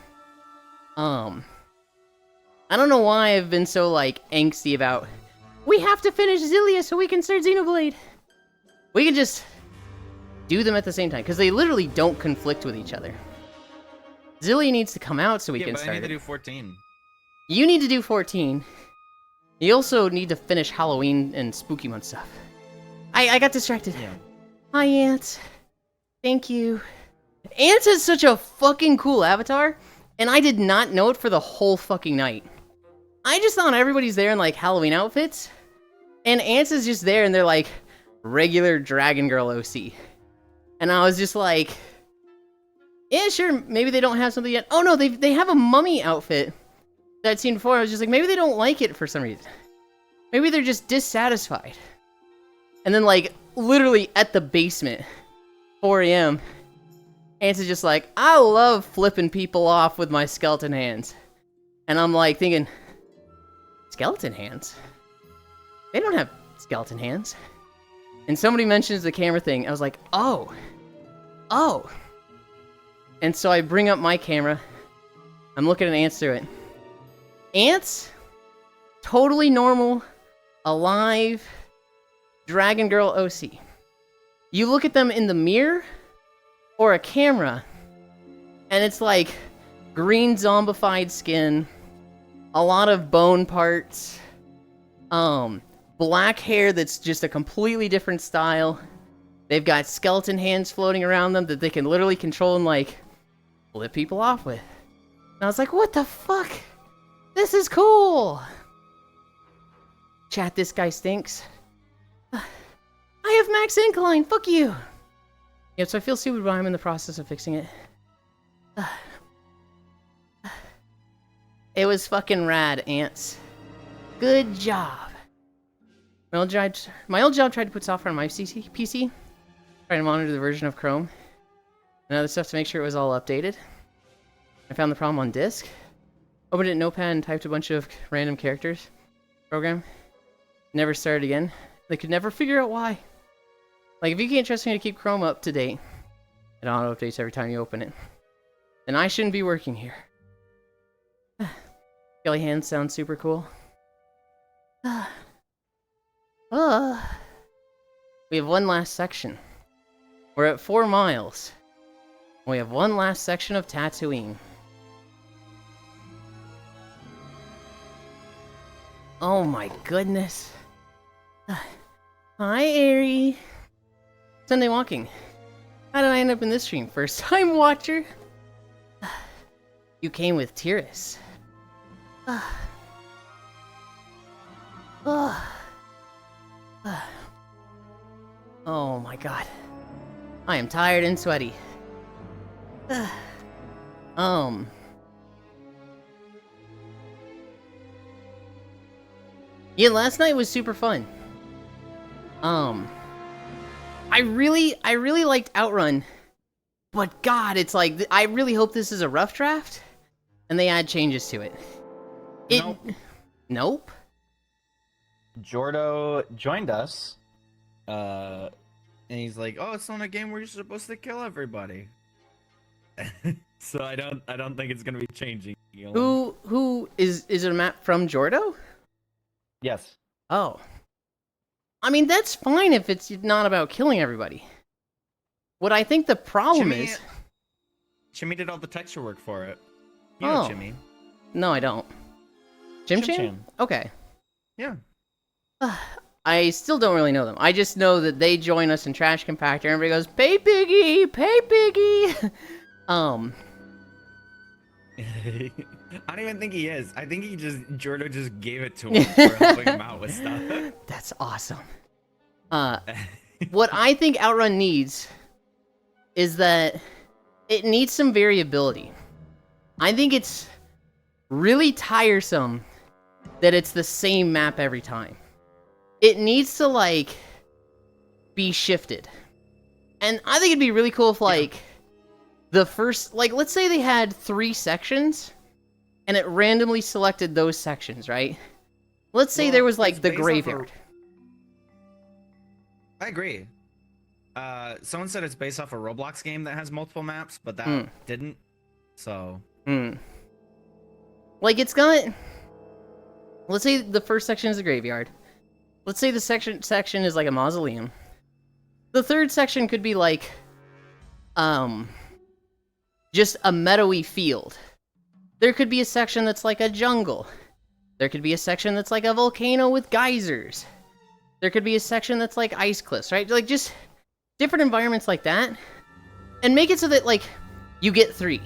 I don't know why I've been so, like, angsty about... We have to finish Zillia so we can start Xenoblade! We can just do them at the same time, because they literally don't conflict with each other. Zillia needs to come out so we Yeah, can but I start need to it. do 14. You need to do 14. You also need to finish Halloween and Spooky Month stuff. I got distracted. Yeah. Hi, Ants. Thank you. Ants has such a fucking cool avatar, and I did not know it for the whole fucking night. I just thought everybody's there in, like, Halloween outfits, and Ants is just there, and they're, like, regular Dragon Girl OC. And I was just like, yeah, sure, maybe they don't have something yet. Oh, no, they have a mummy outfit that I'd seen before. I was just like, maybe they don't like it for some reason. Maybe they're just dissatisfied. And then, like, literally at the basement, 4 a.m., Ants is just like, I love flipping people off with my skeleton hands. And I'm like thinking, skeleton hands? They don't have skeleton hands. And somebody mentions the camera thing. I was like, oh. And so I bring up my camera. I'm looking at Ants through it. Ants, totally normal, alive, Dragon Girl OC. You look at them in the mirror or a camera, and it's like green zombified skin, a lot of bone parts, black hair that's just a completely different style. They've got skeleton hands floating around them that they can literally control and, like, flip people off with. And I was like, what the fuck? This is cool! Chat, this guy stinks. I have max incline, fuck you! Yep, so I feel stupid, but I'm in the process of fixing it. It was fucking rad, Ants. Good job. My old job tried to put software on my PC, trying to monitor the version of Chrome and other stuff to make sure it was all updated. I found the problem on disk. Opened it in Notepad and typed a bunch of random characters. Program. Never started again. They could never figure out why. Like, if you can't trust me to keep Chrome up to date, it auto updates every time you open it, then I shouldn't be working here. Skelly hands sound super cool. We have one last section. We're at 4 miles. We have one last section of Tatooine. Oh my goodness. Hi, Aerie. Sunday walking. How did I end up in this stream? First time watcher? You came with Tyrus. Oh my god. I am tired and sweaty. Yeah, last night was super fun. I really liked Outrun. But god, it's like, I really hope this is a rough draft and they add changes to it. Nope. Jordo joined us. And he's like, oh, it's not a game where you're supposed to kill everybody. So I don't think it's gonna be changing. Who is it a map from Jordo? Yes. Oh. I mean, that's fine if it's not about killing everybody. What I think the problem is... Chimmy did all the texture work for it. You Oh. know Chimmy. No, I don't. Jim Chan? Chan. Okay. Yeah. I still don't really know them. I just know that they join us in Trash Compactor. Everybody goes, "Pay Piggy! Pay Piggy!" I don't even think he is. I think Jordo just gave it to him for helping him out with stuff. That's awesome. What I think Outrun needs is that it needs some variability. I think it's really tiresome that it's the same map every time. It needs to, like, be shifted. And I think it'd be really cool if, like, the first... Like, let's say they had 3 sections, and it randomly selected those sections, right? Let's say there was, like, the graveyard. I agree. Someone said it's based off a Roblox game that has multiple maps, but that didn't. So. Like, it's got... Let's say the first section is a graveyard. Let's say the section is like a mausoleum. The third section could be like, just a meadowy field. There could be a section that's like a jungle. There could be a section that's like a volcano with geysers. There could be a section that's like ice cliffs, right? Like, just different environments like that. And make it so that, like, you get 3.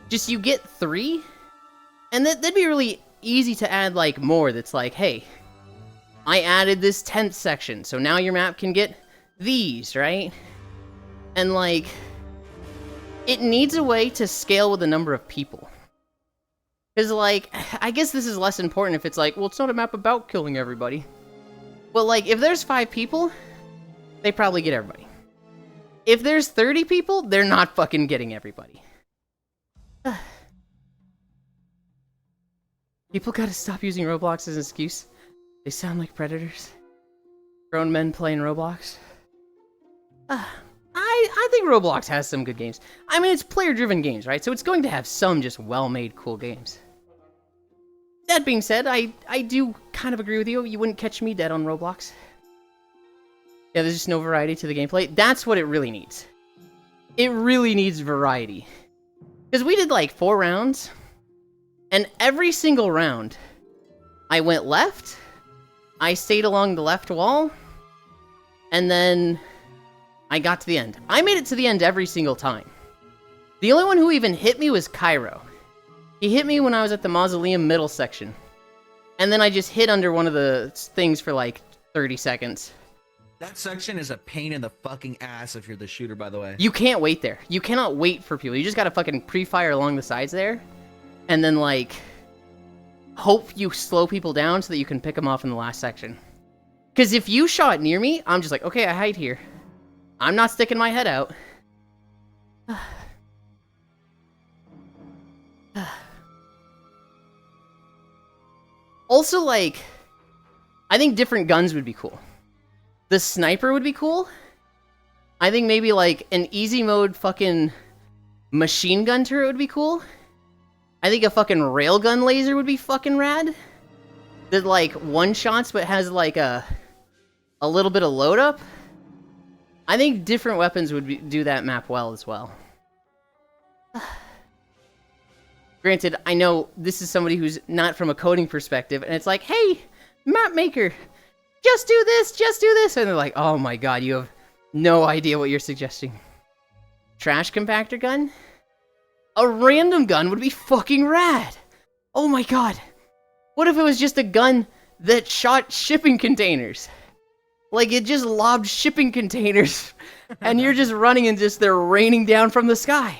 Just you get 3. And that'd be really easy to add, like, more that's like, hey, I added this 10th section, so now your map can get these, right? And, like, it needs a way to scale with the number of people. Because, like, I guess this is less important if it's like, well, it's not a map about killing everybody. But, like, if there's 5 people, they probably get everybody. If there's 30 people, they're not fucking getting everybody. People gotta stop using Roblox as an excuse. They sound like predators. Grown men playing Roblox. I think Roblox has some good games. I mean, it's player-driven games, right? So it's going to have some just well-made, cool games. That being said, I do kind of agree with you. You wouldn't catch me dead on Roblox. Yeah, there's just no variety to the gameplay. That's what it really needs. It really needs variety. Because we did like 4 rounds, and every single round, I went left, I stayed along the left wall, and then I got to the end. I made it to the end every single time. The only one who even hit me was Cairo. He hit me when I was at the mausoleum middle section. And then I just hid under one of the things for like 30 seconds. That section is a pain in the fucking ass if you're the shooter, by the way. You can't wait there. You cannot wait for people. You just gotta fucking pre-fire along the sides there. And then, like, hope you slow people down so that you can pick them off in the last section. Because if you shot near me, I'm just like, okay, I hide here. I'm not sticking my head out. Also, like, I think different guns would be cool. The sniper would be cool. I think maybe, like, an easy mode fucking machine gun turret would be cool. I think a fucking railgun laser would be fucking rad. That, like, one-shots but has, like, a little bit of load up. I think different weapons would do that map well as well. Granted, I know this is somebody who's not from a coding perspective, and it's like, hey, map maker, just do this, and they're like, oh my god, you have no idea what you're suggesting. Trash compactor gun? A random gun would be fucking rad! Oh my god. What if it was just a gun that shot shipping containers? Like, it just lobbed shipping containers, and you're just running and just they're raining down from the sky.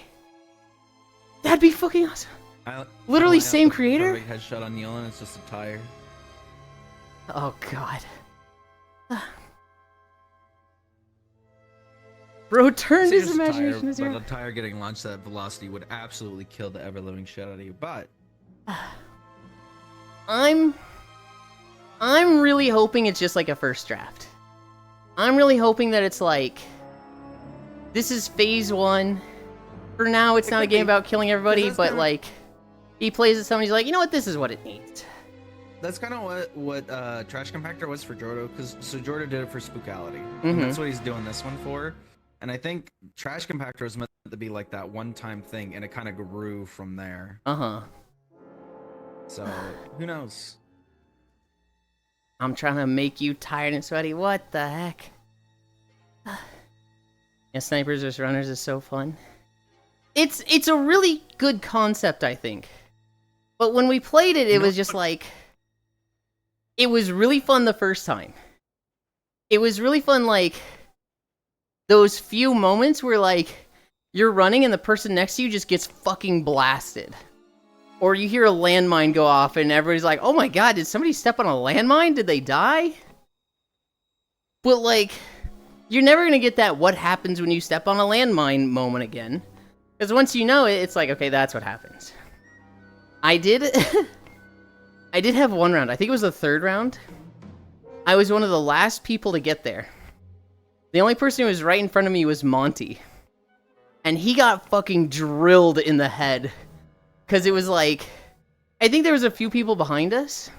That'd be fucking awesome. Literally same creator? Headshot on Yulind, it's just a tire. Oh god. Bro turned his imagination into But a tire getting launched at velocity would absolutely kill the ever-living shit out of you, but... I'm really hoping it's just like a first draft. I'm really hoping that it's like, this is phase 1, For now, it's It not a could game be. about killing everybody, that's but kinda- like, he plays it, somebody's like, you know what, this is what it needs. That's kind of what Trash Compactor was for Jordo, because so Jordo did it for Spookality, Mhm. and that's what he's doing this one for. And I think Trash Compactor was meant to be like that one-time thing, and it kind of grew from there. Uh-huh. So who knows? I'm trying to make you tired and sweaty. What the heck? Yeah, Snipers vs. Runners is so fun. It's a really good concept, I think. But when we played it, it was just like... It was really fun the first time. It was really fun, like... Those few moments where, like, you're running and the person next to you just gets fucking blasted. Or you hear a landmine go off and everybody's like, oh my god, did somebody step on a landmine? Did they die? But, like, you're never gonna get that what happens when you step on a landmine moment again. Because once you know it, it's like, okay, that's what happens. I did... I did have one round. I think it was the third round. I was one of the last people to get there. The only person who was right in front of me was Monty. And he got fucking drilled in the head. Because it was like... I think there was a few people behind us.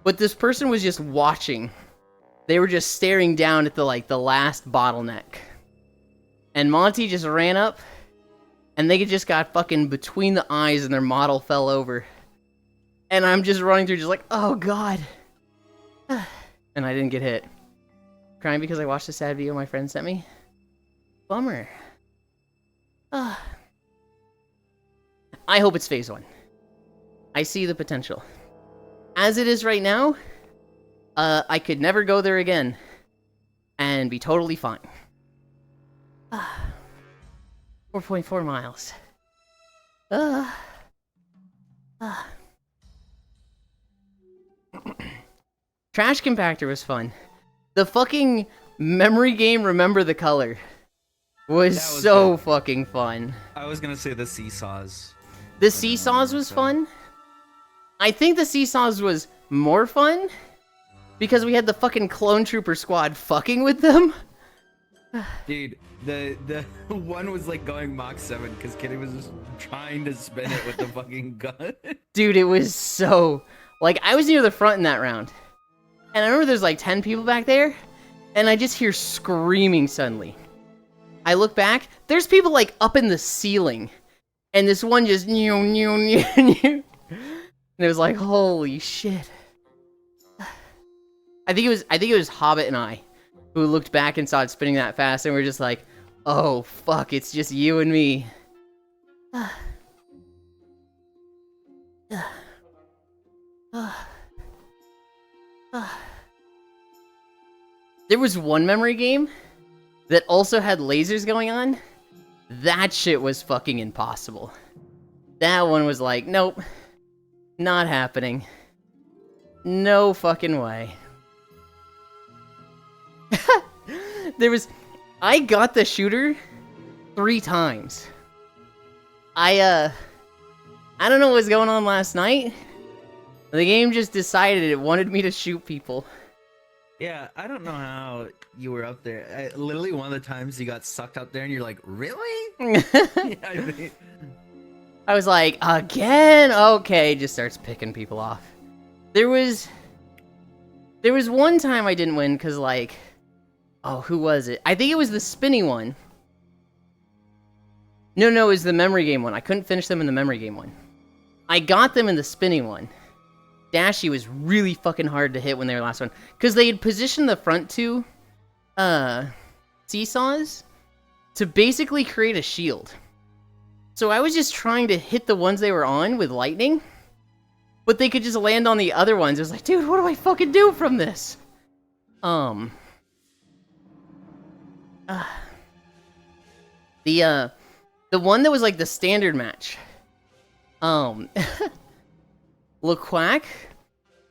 But this person was just watching. They were just staring down at the last bottleneck. And Monty just ran up. And they just got fucking between the eyes and their model fell over. And I'm just running through just like, oh god. And I didn't get hit. Crying because I watched a sad video my friend sent me. Bummer. I hope it's phase 1. I see the potential. As it is right now, I could never go there again. And be totally fine. 4.4 miles. Trash Compactor was fun. The fucking memory game Remember the Color was That was so good. fucking fun. I was gonna say the seesaws. The seesaws was fun. I think the seesaws was more fun because we had the fucking clone trooper squad fucking with them. Dude, the one was like going Mach 7 because Kitty was just trying to spin it with the fucking gun. Dude, it was so... Like, I was near the front in that round. And I remember there's like 10 people back there. And I just hear screaming suddenly. I look back. There's people like up in the ceiling. And this one just... And it was like, holy shit. I think it was Hobbit and I who looked back and saw it spinning that fast. And we're just like, oh, fuck, it's just you and me. There was one memory game that also had lasers going on. That shit was fucking impossible. That one was like, nope, not happening. No fucking way. I got the shooter 3 times. I don't know what was going on last night. The game just decided it wanted me to shoot people. Yeah, I don't know how you were up there. Literally one of the times you got sucked up there and you're like, really? Yeah, I mean, I was like, again? Okay, just starts picking people off. There was one time I didn't win because, like, oh, who was it? I think it was the spinny one. No, it was the memory game one. I couldn't finish them in the memory game one. I got them in the spinny one. Dashy was really fucking hard to hit when they were last one. Because they had positioned the front 2 seesaws to basically create a shield. So I was just trying to hit the ones they were on with lightning. But they could just land on the other ones. It was like, dude, what do I fucking do from this? The one that was like the standard match. LeQuack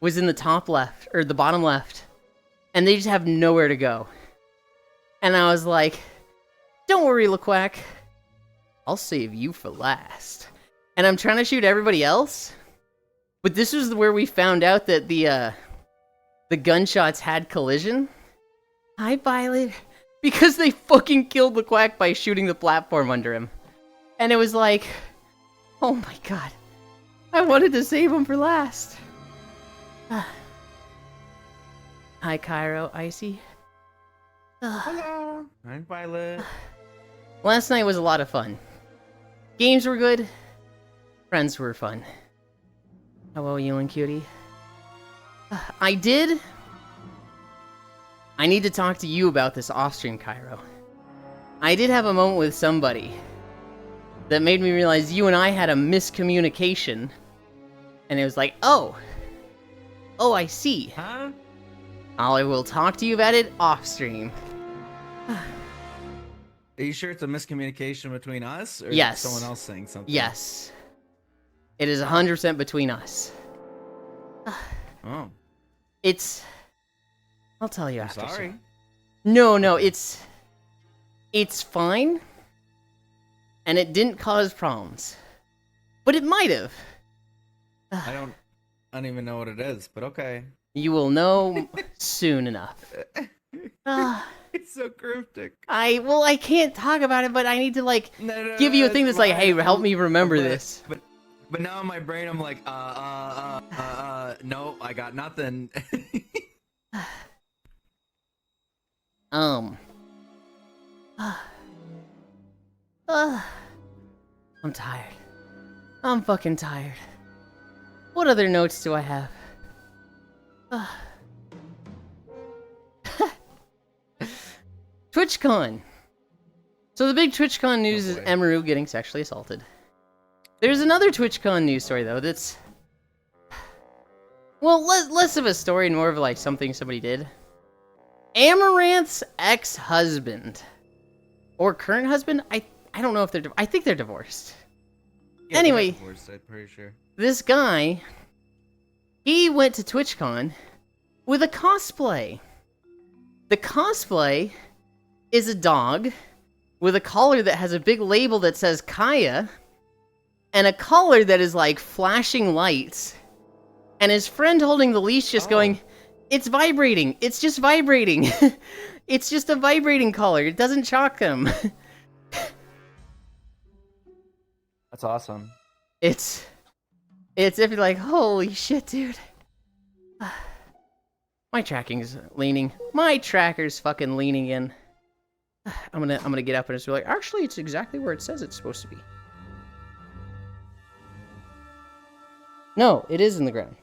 was in the top left, or the bottom left, and they just have nowhere to go. And I was like, don't worry, LeQuack. I'll save you for last. And I'm trying to shoot everybody else, but this was where we found out that the gunshots had collision. Hi, Violet. Because they fucking killed LeQuack by shooting the platform under him. And it was like, oh my god. I wanted to save him for last. Hi, Cairo, Icy. Hello. I'm Violet. Last night was a lot of fun. Games were good. Friends were fun. Hello, Yulind cutie. I need to talk to you about this off-stream, Cairo. I did have a moment with somebody that made me realize you and I had a miscommunication. And it was like, oh, I see. Huh? I will talk to you about it off-stream. Are you sure it's a miscommunication between us, or Yes. someone else saying something? Yes. It is 100% between us. Oh, I'll tell you after. sorry. No, it's fine. And it didn't cause problems. But it might have. I don't even know what it is, but okay. You will know soon enough. It's so cryptic. I can't talk about it, but I need to, like, No, give you a thing it's that's like, hey, fine. help me remember But- this. But now in my brain, I'm like, no, I got nothing. I'm tired. I'm fucking tired. What other notes do I have? TwitchCon. So the big TwitchCon news is boy. Emeru getting sexually assaulted. There's another TwitchCon news story though that's, well, less of a story and more of like something somebody did. Amaranth's ex-husband or current husband, I don't know if they're I think they're divorced. Yeah, Anyway. they're divorced, I'm pretty sure. This guy, he went to TwitchCon with a cosplay. The cosplay is a dog with a collar that has a big label that says Kaya, and a collar that is like flashing lights, and his friend holding the leash just going, it's vibrating, it's just vibrating. It's just a vibrating collar, it doesn't shock them. That's awesome. It's if you're like, holy shit, dude. My tracking's leaning. My tracker's fucking leaning in. I'm gonna get up and just be like, actually, it's exactly where it says it's supposed to be. No, it is in the ground.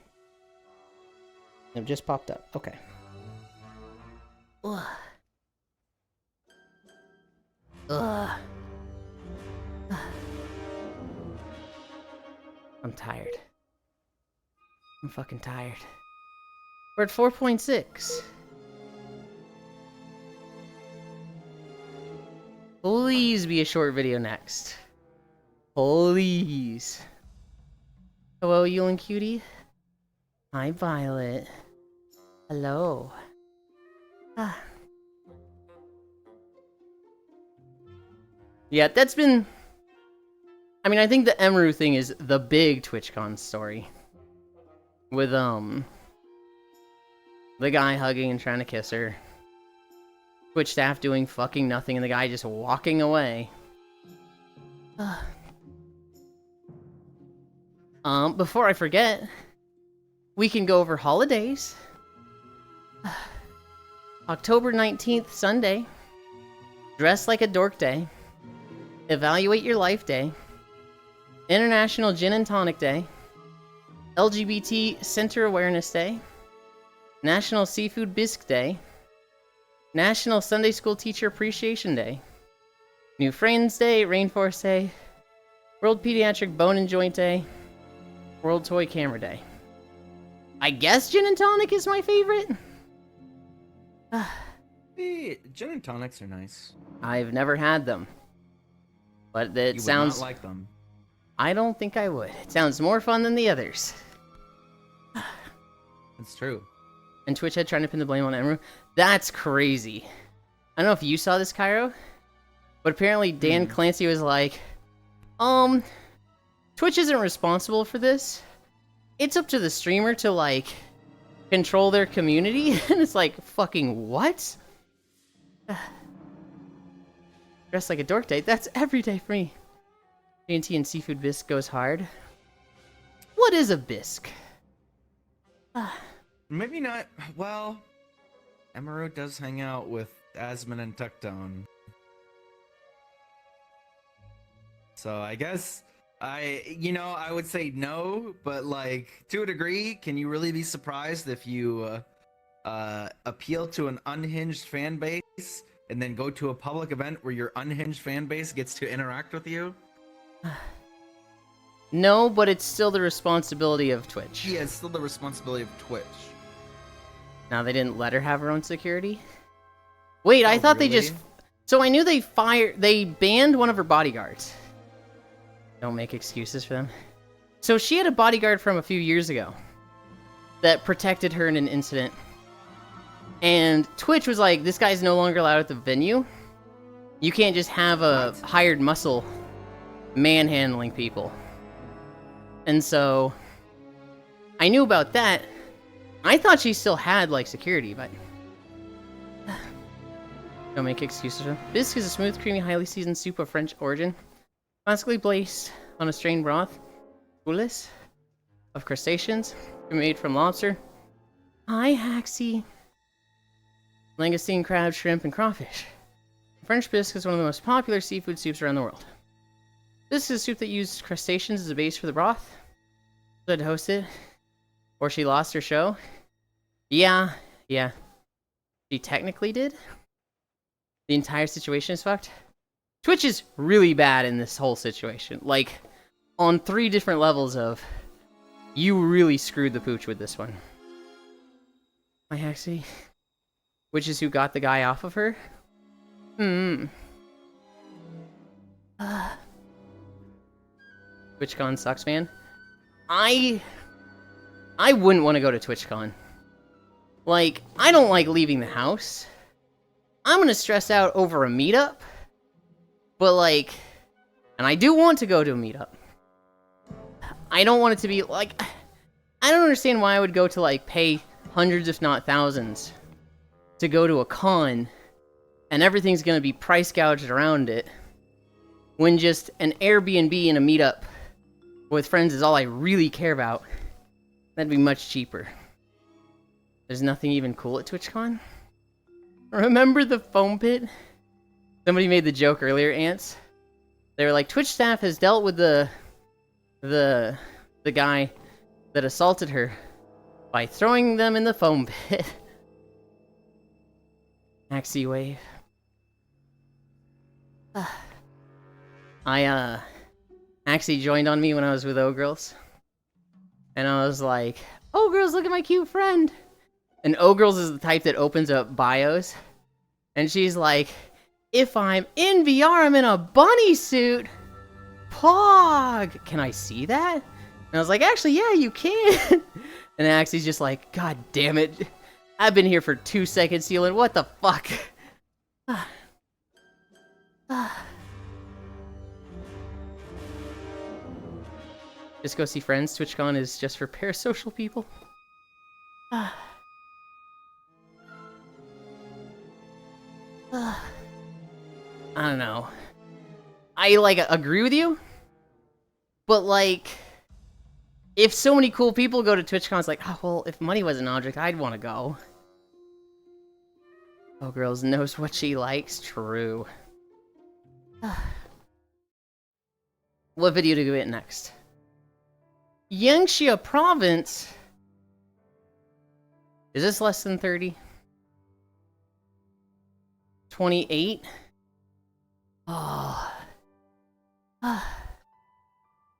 It just popped up. Okay. Ugh. Ugh. I'm tired. I'm fucking tired. We're at 4.6. Please be a short video next. Please. Hello, Yulind cutie. Hi, Violet. Hello. Yeah, that's been... I mean, I think the Emeru thing is the big TwitchCon story. With, the guy hugging and trying to kiss her. Twitch staff doing fucking nothing and the guy just walking away. Before I forget, we can go over holidays. October 19th, Sunday. Dress like a dork day. Evaluate your life day. International Gin and Tonic Day. LGBT Center Awareness Day. National Seafood Bisque Day. National Sunday School Teacher Appreciation Day. New Friends Day, Rainforest Day. World Pediatric Bone and Joint Day. World Toy Camera Day. I guess Gin and Tonic is my favorite. The gin and tonics are nice. I've never had them. But it You sounds... would not like them. I don't think I would. It sounds more fun than the others. It's true. And Twitch Head trying to pin the blame on Emeru. That's crazy. I don't know if you saw this, Cairo, but apparently Dan Clancy was like, Twitch isn't responsible for this. It's up to the streamer to, like, control their community. And it's like, fucking what? Dress like a dork day? That's every day for me. TNT and seafood bisque goes hard. What is a bisque? Maybe not. Well, Emerald does hang out with Asmon and Tucktone. So I guess I would say no, but like to a degree, can you really be surprised if you appeal to an unhinged fan base and then go to a public event where your unhinged fan base gets to interact with you? No, but it's still the responsibility of Twitch. Yeah, it's still the responsibility of Twitch. Now they didn't let her have her own security? Wait, I thought they just... really? So I knew they banned one of her bodyguards. Don't make excuses for them. So she had a bodyguard from a few years ago that protected her in an incident. And Twitch was like, this guy's no longer allowed at the venue. You can't just have a hired muscle manhandling people. And so I knew about that. I thought she still had like security, but don't make excuses for them. Bisque is a smooth, creamy, highly seasoned soup of French origin, classically placed on a strained broth, coulis of crustaceans, made from lobster, hi haxie, langoustine, crab, shrimp, and crawfish. French bisque is one of the most popular seafood soups around the world. This is a soup that used crustaceans as a base for the broth. Good host it, or she lost her show. Yeah, she technically did. The entire situation is fucked. Twitch is really bad in this whole situation. Like, on 3 different levels of, you really screwed the pooch with this one. My Haxie. Which is who got the guy off of her? TwitchCon sucks, man. I wouldn't want to go to TwitchCon. Like, I don't like leaving the house. I'm gonna stress out over a meetup. But like, and I do want to go to a meetup. I don't want it to be like, I don't understand why I would go to like pay hundreds if not thousands to go to a con and everything's gonna be price gouged around it when just an Airbnb and a meetup with friends is all I really care about. That'd be much cheaper. There's nothing even cool at TwitchCon. Remember the foam pit? Somebody made the joke earlier, Ants. They were like, Twitch staff has dealt with the guy that assaulted her by throwing them in the foam pit. Maxi wave. I actually joined on me when I was with O-Girls. And I was like, O-Girls, look at my cute friend. And O-Girls is the type that opens up bios. And she's like, if I'm in VR, I'm in a bunny suit. Pog! Can I see that? And I was like, actually, yeah, you can. And Axie's just like, God damn it. I've been here for 2 seconds, Yulind. What the fuck? Just go see friends. TwitchCon is just for parasocial people. I don't know. I, like, agree with you. But, like, if so many cool people go to TwitchCon, it's like, oh, well, if money was an object, I'd want to go. Oh, girls knows what she likes. True. What video do we get next? Yangxia Province. Is this less than 30? 28? Oh.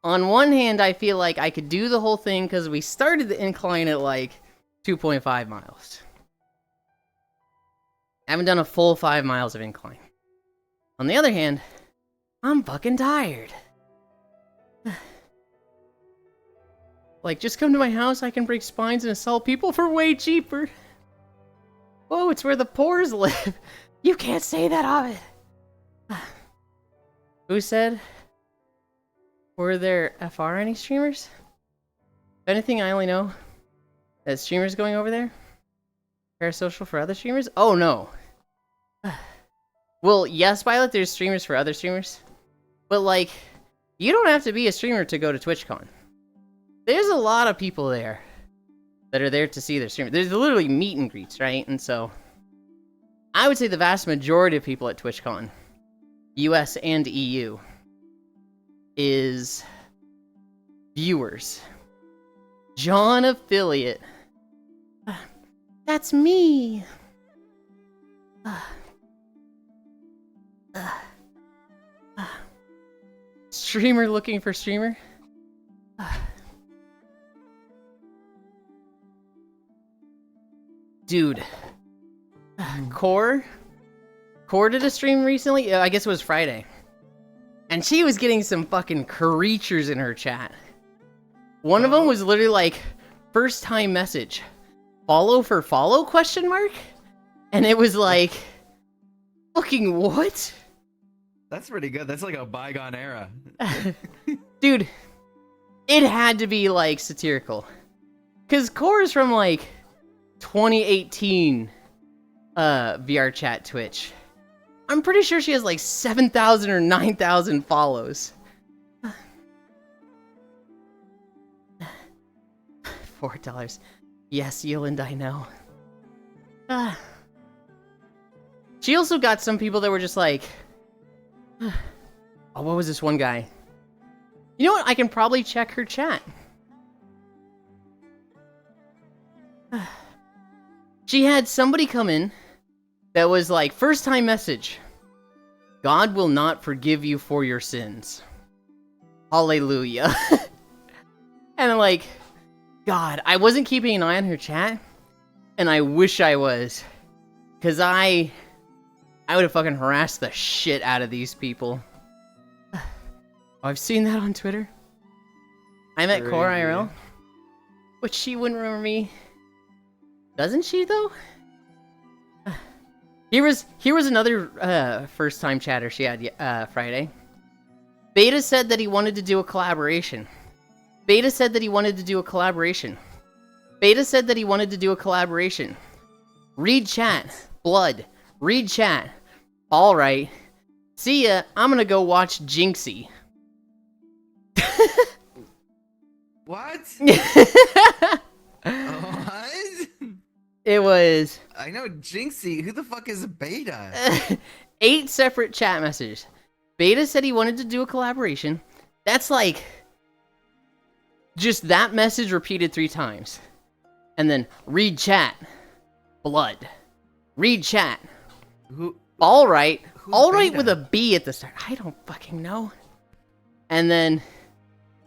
On one hand, I feel like I could do the whole thing because we started the incline at like 2.5 miles. I haven't done a full 5 miles of incline. On the other hand, I'm fucking tired. Like, just come to my house, I can break spines and assault people for way cheaper. Whoa, it's where the poors live. You can't say that of it. Who said? Were there FR any streamers? If anything, I only know that streamers going over there. Parasocial for other streamers? Oh, no. Well, yes, Violet, there's streamers for other streamers. But, like, you don't have to be a streamer to go to TwitchCon. There's a lot of people there that are there to see their streamer. There's literally meet and greets, right? And so, I would say the vast majority of people at TwitchCon, US and EU, is viewers. John Affiliate. That's me. Streamer looking for streamer. Dude. Core did a stream recently. I guess it was Friday. And she was getting some fucking creatures in her chat. One of them was literally like, first time message. Follow for follow, question mark? And it was like, fucking what? That's pretty good. That's like a bygone era. Dude, it had to be like satirical. Cause Core is from like 2018 VR chat Twitch. I'm pretty sure she has like 7,000 or 9,000 follows. $4. Yes, Yulind, I know. She also got some people that were just like... oh, what was this one guy? You know what? I can probably check her chat. She had somebody come in that was like, first time message. God will not forgive you for your sins. Hallelujah. And I'm like, God, I wasn't keeping an eye on her chat, and I wish I was. Cause I would have fucking harassed the shit out of these people. Oh, I've seen that on Twitter. I met Core IRL, but she wouldn't remember me. Doesn't she though? Here was another first time chatter she had Friday. Beta said that he wanted to do a collaboration. Beta said that he wanted to do a collaboration. Beta said that he wanted to do a collaboration. Read chat. Blood. Read chat. Alright. See ya. I'm gonna go watch Jinxie. What? What? It was... I know Jinxie. Who the fuck is Beta? 8 separate chat messages. Beta said he wanted to do a collaboration. That's like... just that message repeated 3 times. And then, read chat. Blood. Read chat. Alright. Alright with a B at the start. I don't fucking know. And then,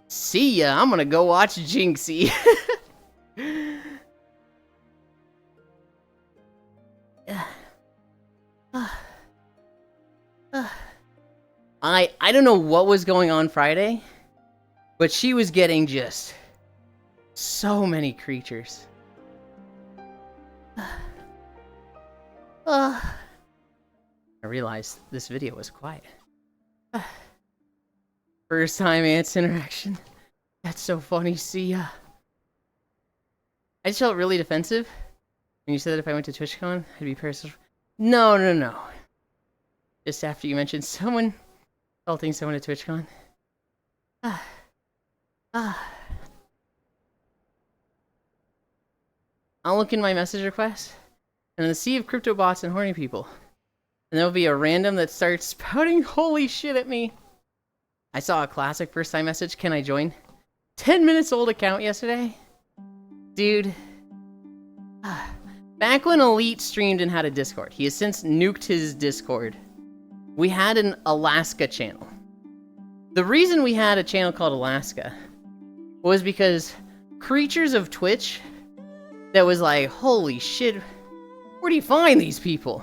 see ya. I'm gonna go watch Jinxie. I don't know what was going on Friday, but she was getting just so many creatures. I realized this video was quiet. First time ants interaction. That's so funny. See ya. I just felt really defensive when you said that if I went to TwitchCon, I'd be parasocial. No. Just after you mentioned someone assaulting someone at TwitchCon. I'll look in my message request, and in the sea of crypto bots and horny people, and there'll be a random that starts spouting holy shit at me. I saw a classic first time message, can I join? 10 minutes old account yesterday? Dude. Back when Elite streamed and had a Discord, he has since nuked his Discord. We had an Alaska channel. The reason we had a channel called Alaska was because creatures of Twitch that was like, holy shit, where do you find these people?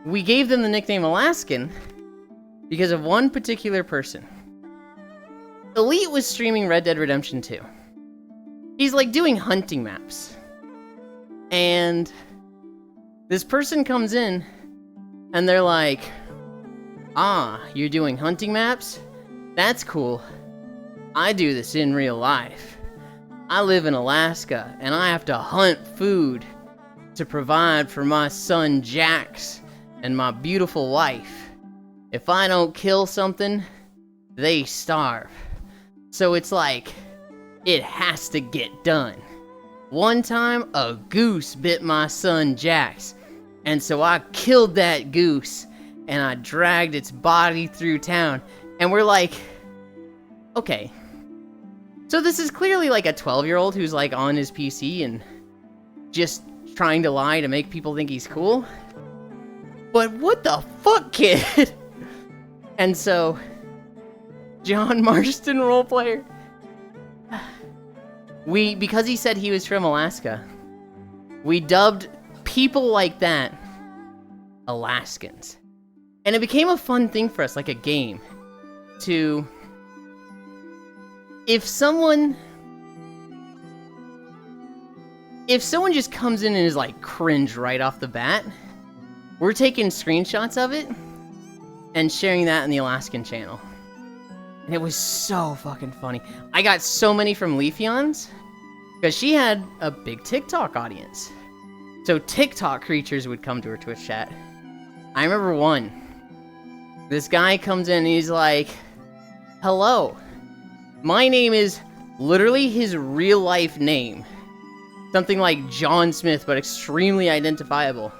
We gave them the nickname Alaskan because of one particular person. Elite was streaming Red Dead Redemption 2. He's like doing hunting maps. And this person comes in and they're like, you're doing hunting maps? That's cool. I do this in real life. I live in Alaska and I have to hunt food to provide for my son Jax and my beautiful wife. If I don't kill something, they starve. So it's like, it has to get done. One time, a goose bit my son Jax, and so I killed that goose, and I dragged its body through town, and we're like, okay. So this is clearly like a 12-year-old who's like on his PC and just trying to lie to make people think he's cool. But what the fuck, kid? And so, John Marston roleplayer, because he said he was from Alaska, we dubbed people like that Alaskans. And it became a fun thing for us, like a game, to... If someone just comes in and is like cringe right off the bat, we're taking screenshots of it and sharing that in the Alaskan channel. And it was so fucking funny. I got so many from Leafeons because she had a big TikTok audience. So TikTok creatures would come to her Twitch chat. I remember one. This guy comes in and he's like, hello. My name is literally his real life name. Something like John Smith, but extremely identifiable.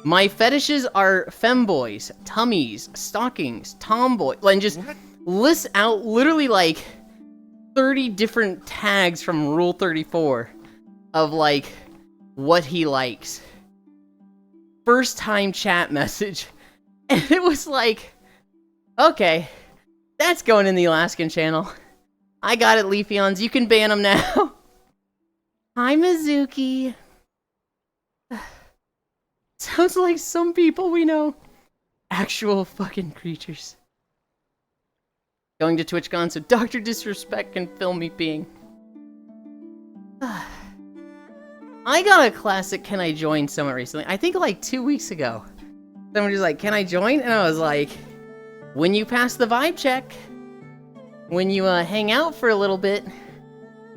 My fetishes are femboys, tummies, stockings, tomboy, and just lists out literally like 30 different tags from Rule 34 of like what he likes. First time chat message. And it was like, okay. That's going in the Alaskan channel. I got it, Leafeons. You can ban them now. Hi, Mizuki. Sounds like some people we know. Actual fucking creatures. Going to TwitchCon so Dr. Disrespect can film me peeing. I got a classic Can I Join somewhere recently. I think like 2 weeks ago. Someone was like, can I join? And I was like... When you pass the vibe check, when you hang out for a little bit,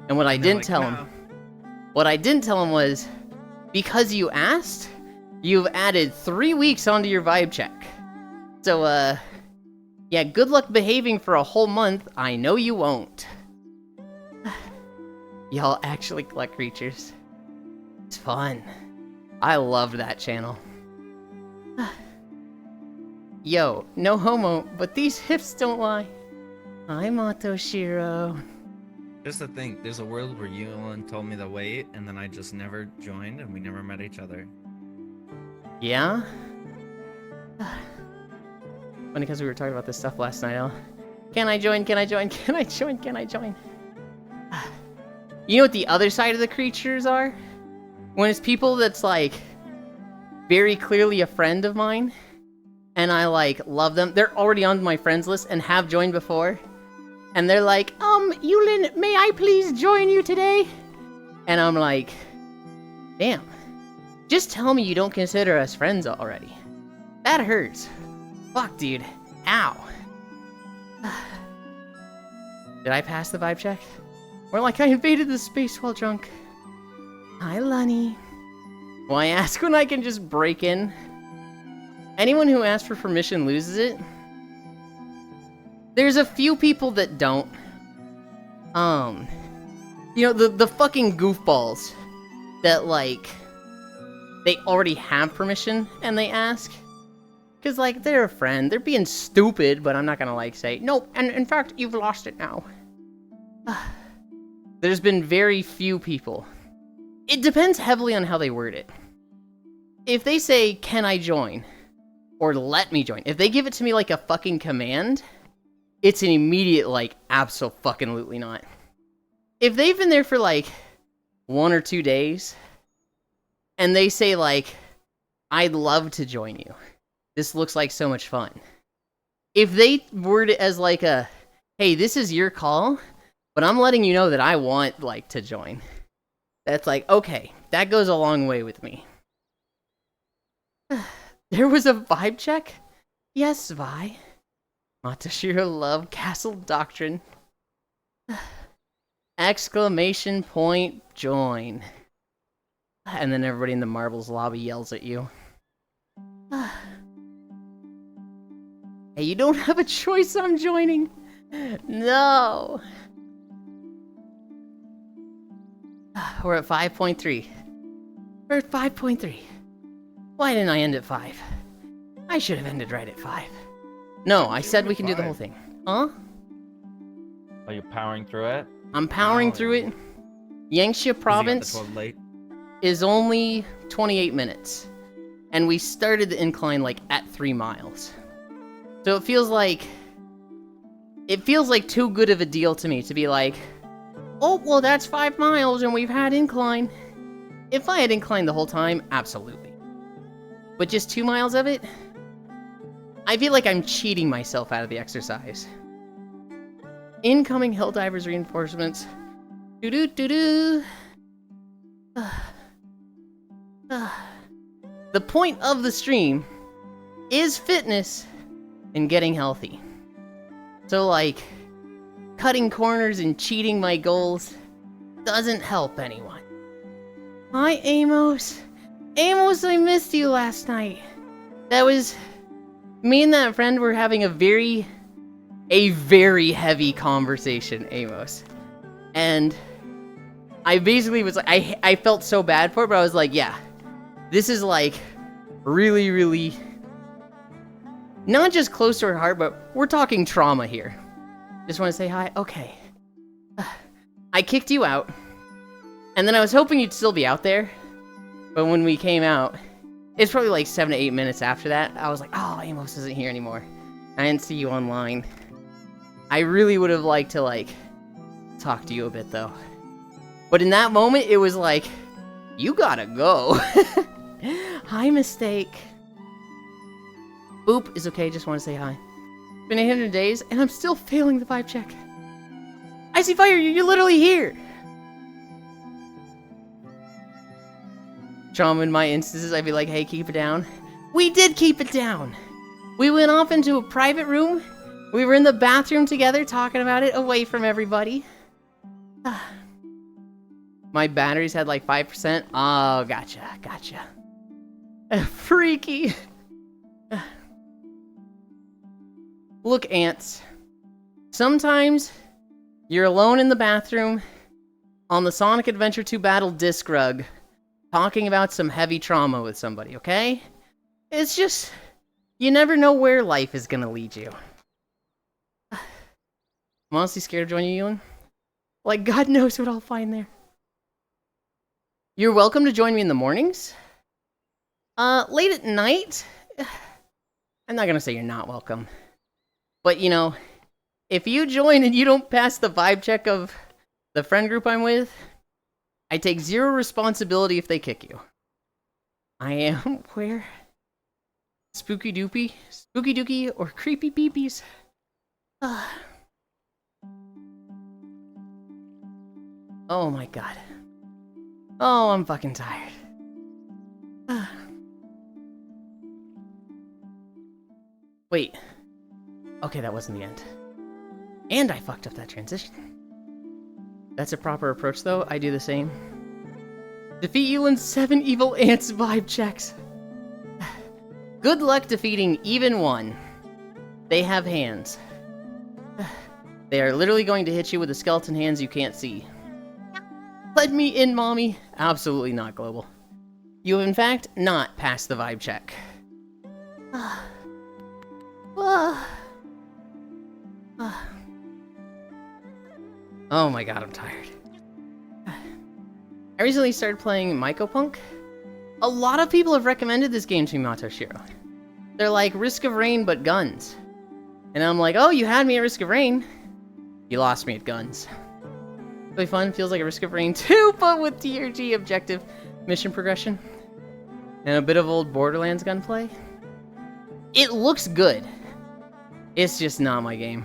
and what I didn't tell him was, because you asked, you've added 3 weeks onto your vibe check. So, yeah, good luck behaving for a whole month. I know you won't. Y'all actually collect creatures. It's fun. I loved that channel. Yo, no homo, but these hips don't lie. Hi, Matoshiro. Just to think, there's a world where Yulind told me to wait, and then I just never joined, and we never met each other. Yeah? Funny because we were talking about this stuff last night, Al. Can I join? Can I join? Can I join? Can I join? You know what the other side of the creatures are? When it's people that's like very clearly a friend of mine, and I like love them. They're already on my friends list and have joined before. And they're like, Yulind, may I please join you today? And I'm like, damn. Just tell me you don't consider us friends already. That hurts. Fuck, dude. Ow. Did I pass the vibe check? Or like I invaded the space while drunk. Hi, Lunny. Why ask when I can just break in? Anyone who asks for permission loses it. There's a few people that don't. You know, the fucking goofballs that, like, they already have permission and they ask. Because, like, they're a friend. They're being stupid, but I'm not gonna, like, say, nope, and in fact, you've lost it now. There's been very few people. It depends heavily on how they word it. If they say, can I join? Or let me join. If they give it to me like a fucking command, it's an immediate, like, abso-fucking-lutely not. If they've been there for, like, 1 or 2 days, and they say, like, I'd love to join you. This looks like so much fun. If they word it as, like, a, hey, this is your call, but I'm letting you know that I want, like, to join. That's like, okay, that goes a long way with me. There was a vibe check? Yes, Vi. Matashiro love Castle Doctrine. Exclamation point join. And then everybody in the Marbles lobby yells at you. Hey, you don't have a choice, I'm joining. No. We're at 5.3. We're at 5.3. Why didn't I end at 5? I should have ended right at 5. No, I said we can do the whole thing. Huh? Are you powering through it? I'm powering through it. Yangtze province is only 28 minutes. And we started the incline like at 3 miles. So it feels like too good of a deal to me to be like, oh, well, that's 5 miles and we've had incline. If I had incline the whole time, absolutely. But just 2 miles of it, I feel like I'm cheating myself out of the exercise. Incoming Helldivers reinforcements. Doo-doo-doo-doo. The point of the stream is fitness and getting healthy. So, like, cutting corners and cheating my goals doesn't help anyone. Hi, Amos. Amos, I missed you last night. That was... Me and that friend were having a very heavy conversation, Amos. And I basically was like... I felt so bad for it, but I was like, yeah. This is, like, really, really... Not just close to her heart, but we're talking trauma here. Just want to say hi? Okay. I kicked you out. And then I was hoping you'd still be out there. But when we came out, it's probably like 7 to 8 minutes after that. I was like, oh, Amos isn't here anymore. I didn't see you online. I really would have liked to, like, talk to you a bit, though. But in that moment, it was like, you gotta go. Hi, mistake. Boop is okay, just want to say hi. Been 800 days, and I'm still failing the vibe check. I see fire, you're literally here! Trauma in my instances, I'd be like, hey, keep it down. We did keep it down! We went off into a private room. We were in the bathroom together, talking about it, away from everybody. My batteries had like 5%. Oh, gotcha. Freaky! Look, ants. Sometimes you're alone in the bathroom on the Sonic Adventure 2 Battle disc rug talking about some heavy trauma with somebody, okay? It's just, you never know where life is gonna lead you. I'm honestly scared of joining you, Yulind. Like, God knows what I'll find there. You're welcome to join me in the mornings. Late at night, I'm not gonna say you're not welcome. But, you know, if you join and you don't pass the vibe check of the friend group I'm with, I take zero responsibility if they kick you. I am where? Spooky doopy? Spooky dookie or creepy peepees? Oh my god. Oh, I'm fucking tired. Wait. Okay, that wasn't the end. And I fucked up that transition. That's a proper approach, though. I do the same. Defeat Yulind's 7 evil ants vibe checks. Good luck defeating even one. They have hands. They are literally going to hit you with the skeleton hands you can't see. Let me in, mommy. Absolutely not, Global. You have, in fact, not passed the vibe check. Oh my god, I'm tired. I recently started playing Mycopunk. A lot of people have recommended this game to me, Matoshiro. They're like, Risk of Rain, but guns. And I'm like, oh, you had me at Risk of Rain. You lost me at guns. Really fun, feels like a Risk of Rain 2, but with TRG objective mission progression. And a bit of old Borderlands gunplay. It looks good. It's just not my game.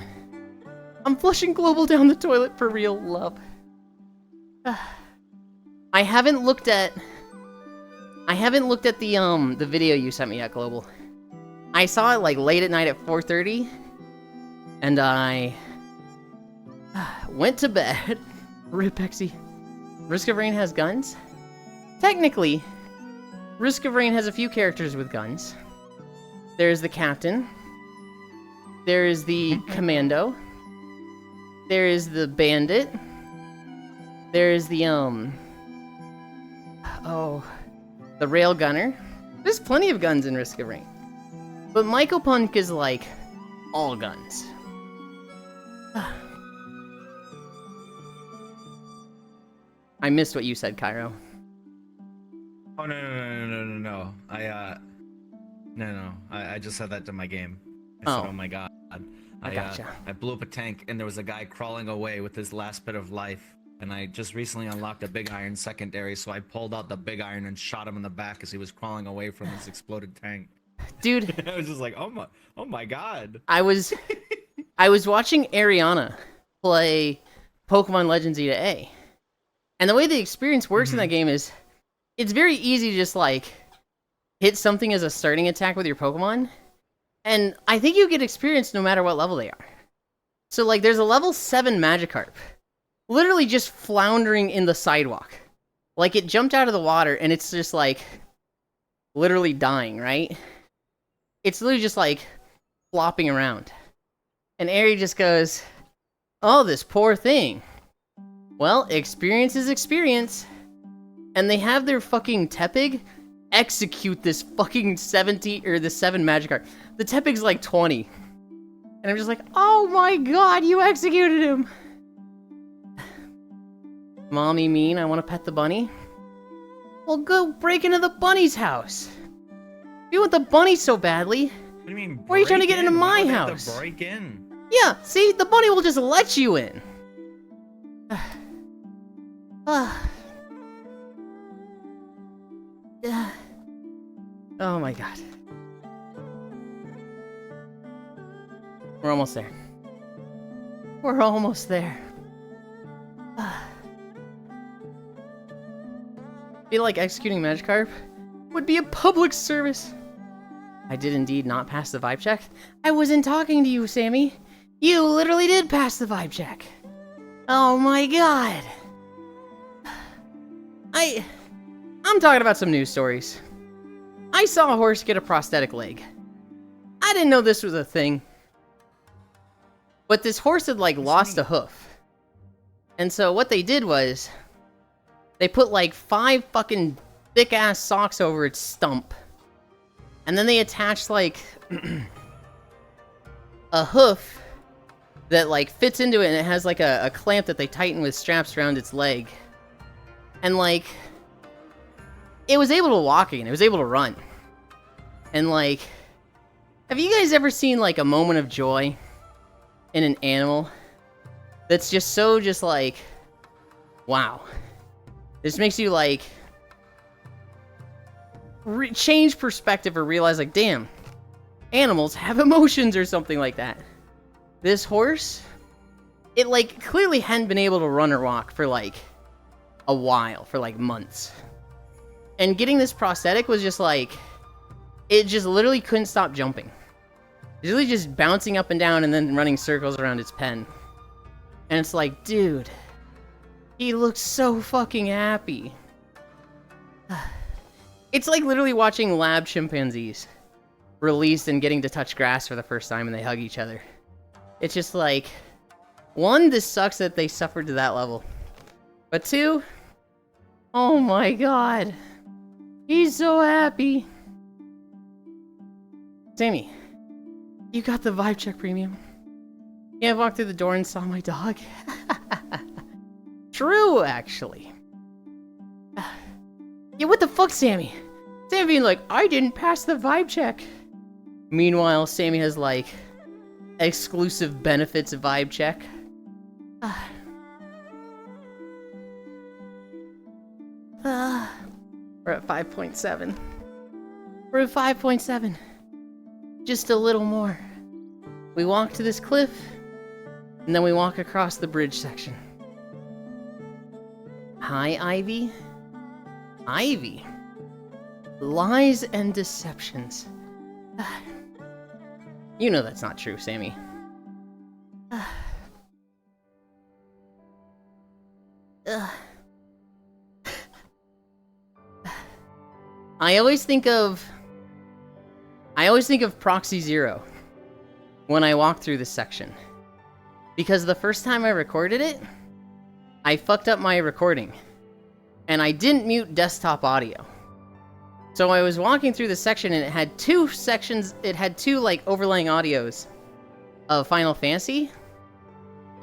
I'm flushing Global down the toilet for real love. I haven't looked at the video you sent me at Global. I saw it like late at night at 4:30, and I went to bed. Rip Pexy. Risk of Rain has guns? Technically, Risk of Rain has a few characters with guns. There's the captain. There is the commando. There is the bandit. There is the the rail gunner. There's plenty of guns in Risk of Rain. But Michael Punk is like all guns. I missed what you said, Cairo. Oh no. I just said that to my game. I said, oh my god. I gotcha. I blew up a tank and there was a guy crawling away with his last bit of life. And I just recently unlocked a big iron secondary, so I pulled out the big iron and shot him in the back as he was crawling away from this exploded tank. Dude, I was just like, oh my god. I was watching Ariana play Pokemon Legends EA. And the way the experience works in that game is it's very easy to just like hit something as a starting attack with your Pokemon. And I think you get experience no matter what level they are. So like there's a level 7 Magikarp. Literally just floundering in the sidewalk. Like it jumped out of the water and it's just like literally dying, right? It's literally just like flopping around. And Ari just goes, oh, this poor thing. Well, experience is experience. And they have their fucking Tepig execute this fucking 70 or the 7 Magikarp. The Tepig's like 20. And I'm just like, oh my god, you executed him. Mommy mean, I want to pet the bunny? Well, go break into the bunny's house. If you want the bunny so badly, What do you mean? why are you trying to get into Why my would I have house? to break in. Yeah, see, the bunny will just let you in. Oh my god. We're almost there. We're almost there. Feel like executing Magikarp would be a public service. I did indeed not pass the vibe check. I wasn't talking to you, Sammy. You literally did pass the vibe check. Oh my god. I'm talking about some news stories. I saw a horse get a prosthetic leg. I didn't know this was a thing. But this horse had like lost a hoof. And so what they did was they put like 5 fucking thick ass socks over its stump. And then they attached like a hoof that like fits into it and it has like a clamp that they tighten with straps around its leg. And like it was able to walk again. It was able to run. And like, have you guys ever seen like a moment of joy in an animal that's just so just like, wow. This makes you like change perspective or realize like, damn, animals have emotions or something like that. This horse, it like clearly hadn't been able to run or walk for like a while, for like months. And getting this prosthetic was just like, it just literally couldn't stop jumping. It's really just bouncing up and down and then running circles around its pen. And it's like, dude, he looks so fucking happy. It's like literally watching lab chimpanzees released and getting to touch grass for the first time and they hug each other. It's just like, 1, this sucks that they suffered to that level. But 2, oh my god. He's so happy. Sammy, you got the vibe check premium. Yeah, I walked through the door and saw my dog. True, actually. Yeah, what the fuck, Sammy? Sammy being like, I didn't pass the vibe check. Meanwhile, Sammy has like exclusive benefits vibe check. We're at 5.7. We're at 5.7. Just a little more. We walk to this cliff, and then we walk across the bridge section. Hi, Ivy. Ivy. Lies and deceptions. You know that's not true, Sammy. I always think of Proxy Zero when I walked through this section. Because the first time I recorded it, I fucked up my recording. And I didn't mute desktop audio. So I was walking through the section and it had two sections, it had two like overlaying audios of Final Fantasy.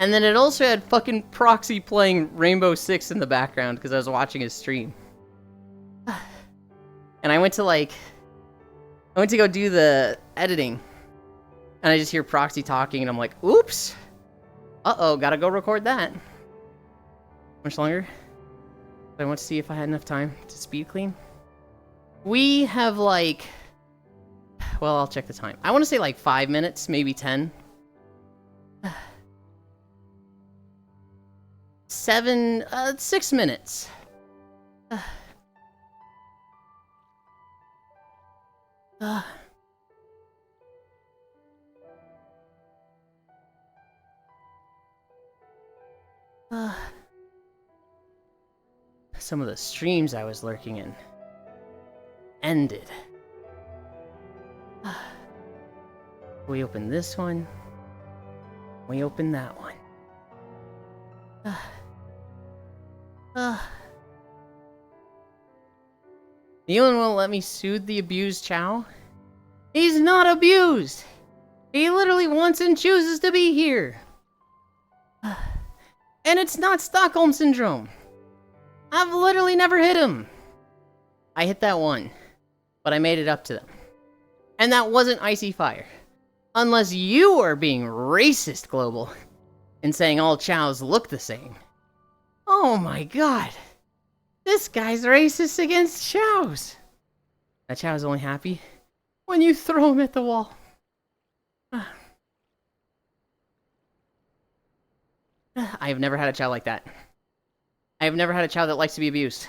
And then it also had fucking Proxy playing Rainbow Six in the background because I was watching his stream. And I went to go do the editing. And I just hear Proxy talking and I'm like, oops. Uh-oh, gotta go record that. Much longer? I want to see if I had enough time to speed clean. We have like... Well, I'll check the time. I want to say like 5 minutes, maybe 10. 6 minutes. Some of the streams I was lurking in ended. We open this one. We open that one. Yulind won't let me soothe the abused Chow. He's not abused! He literally wants and chooses to be here! And it's not Stockholm Syndrome! I've literally never hit him! I hit that one, but I made it up to them. And that wasn't Icy Fire. Unless you are being racist, Global, and saying all Chows look the same. Oh my god! This guy's racist against Chows! That Chow's only happy when you throw him at the wall. I have never had a Chow like that. I have never had a Chow that likes to be abused.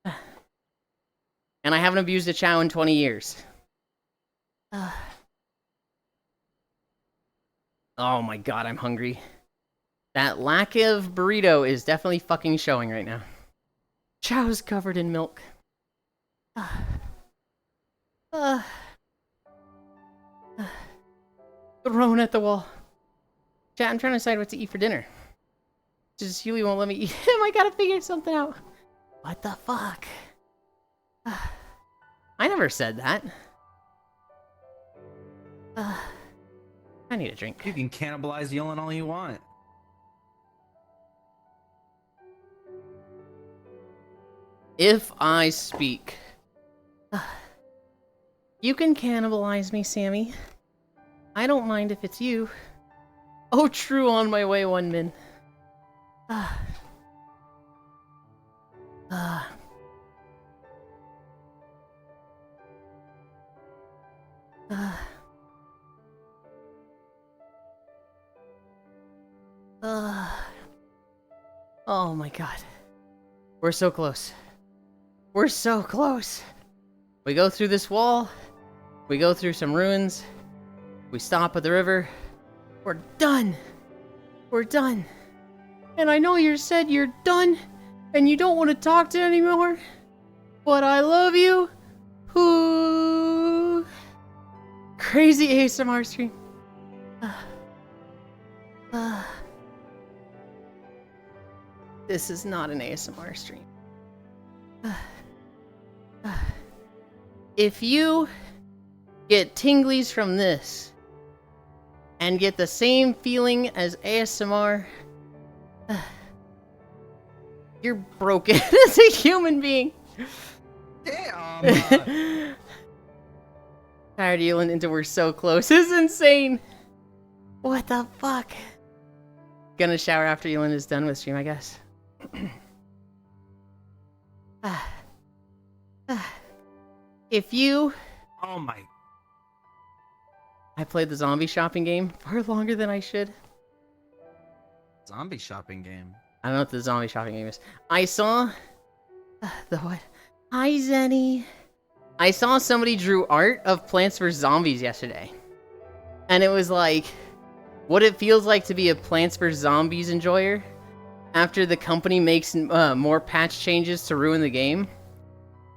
And I haven't abused a Chow in 20 years. Oh my god, I'm hungry. That lack of burrito is definitely fucking showing right now. Chow's covered in milk. Thrown at the wall. Chat, I'm trying to decide what to eat for dinner. Just Yuli won't let me eat him. I gotta figure something out. What the fuck? I never said that. I need a drink. You can cannibalize Yulind all you want. If I speak. You can cannibalize me, Sammy. I don't mind if it's you. Oh, true, on my way, one min. Oh my god. We're so close. We're so close. We go through this wall. We go through some ruins. We stop at the river. We're done. We're done. And I know you said you're done and you don't want to talk to anymore. But I love you. Ooh. Crazy ASMR stream. This is not an ASMR stream. If you get tinglies from this and get the same feeling as ASMR, you're broken as a human being. Damn. Tired Yulind into we're so close is insane. What the fuck? Gonna shower after Yulind is done with stream, I guess. If you... Oh my... I played the zombie shopping game far longer than I should. Zombie shopping game. I don't know what the zombie shopping game is. I saw... the what? Hi, Zenny. I saw somebody drew art of Plants vs. Zombies yesterday. And it was like... what it feels like to be a Plants vs. Zombies enjoyer after the company makes more patch changes to ruin the game.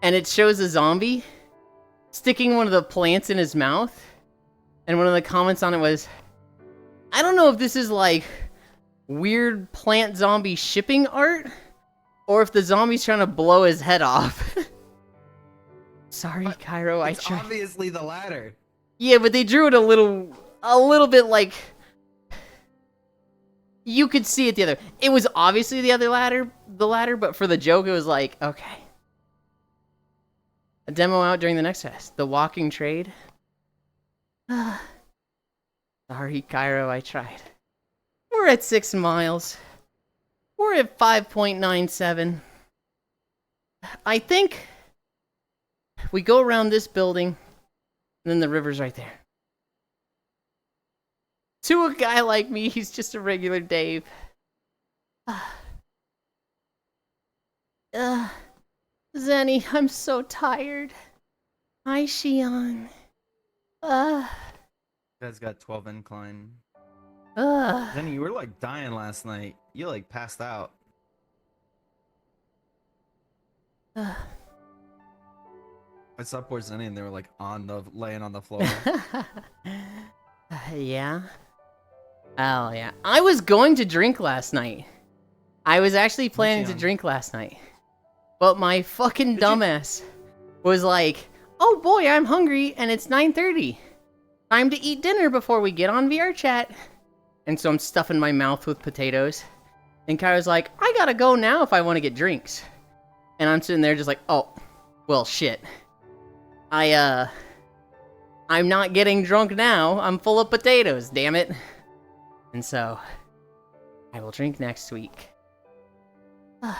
And it shows a zombie sticking one of the plants in his mouth. And one of the comments on it was, I don't know if this is like weird plant zombie shipping art or if the zombie's trying to blow his head off. Sorry, Cairo, I It's tried. obviously the latter. Yeah, but they drew it a little bit like you could see it the other. It was obviously the latter, but for the joke, it was like, okay. A demo out during the next test. The walking trade. Sorry, Cairo, I tried. We're at 6 miles. We're at 5.97. I think we go around this building, and then the river's right there. To a guy like me, he's just a regular Dave. Zenny, I'm so tired. Hi, Shion. You guys got 12 incline. Zenny, you were like dying last night. You like passed out. I saw poor Zenny and they were like laying on the floor. Yeah. Oh, yeah. I was going to drink last night. I was actually planning to drink last night. But my fucking dumbass was like, oh boy, I'm hungry and it's 9:30. Time to eat dinner before we get on VR chat. And so I'm stuffing my mouth with potatoes. And Kyra's like, I gotta go now if I want to get drinks. And I'm sitting there just like, oh, well, shit. I'm not getting drunk now. I'm full of potatoes, damn it. And so, I will drink next week. I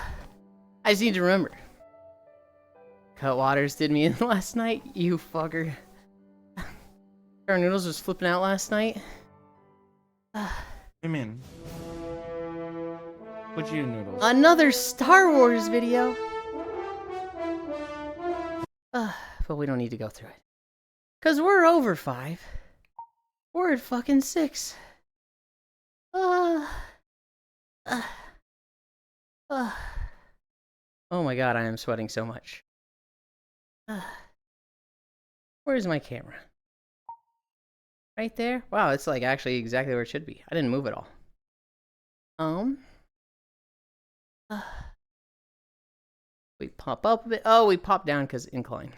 just need to remember. Cut Waters did me in last night, you fucker. Our Noodles was flipping out last night. Hey man. What'd you noodles? Another Star Wars video. But we don't need to go through it. Cause we're over 5. We're at fucking 6. Oh my god, I am sweating so much. Where's my camera? Right there? Wow, it's like actually exactly where it should be. I didn't move it all. We pop up a bit. Oh, we pop down because incline.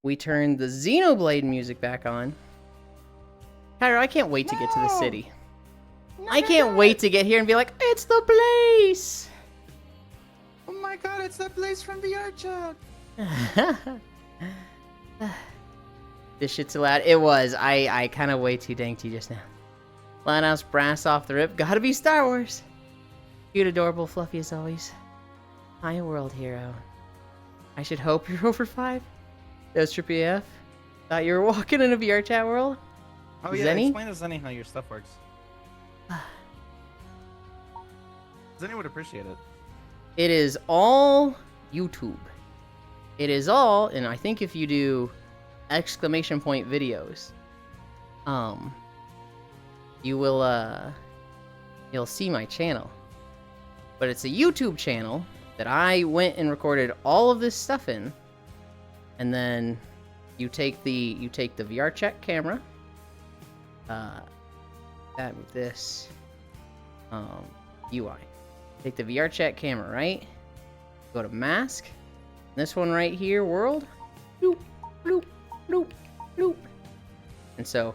We turned the Xenoblade music back on. Kyra, I can't wait to get to the city. I can't wait to get here and be like, it's the place! Oh my god, it's that place from VR chat. This shit's so loud. It was. I kind of way too dainty just now. Loudhouse brass off the rip. Gotta be Star Wars. Cute, adorable, fluffy as always. Hi, world hero. I should hope you're over 5. That was trippy AF. Thought you were walking in a VR chat world. Oh yeah, Zenny? explain to Zenny how your stuff works. Zenny would appreciate it. It is all YouTube. It is all, and I think if you do exclamation point videos, you will you'll see my channel. But it's a YouTube channel that I went and recorded all of this stuff in, and then you take the VR chat camera, this UI. Take the VR chat camera, right? Go to mask. This one right here, world. Bloop, bloop, bloop, bloop. And so,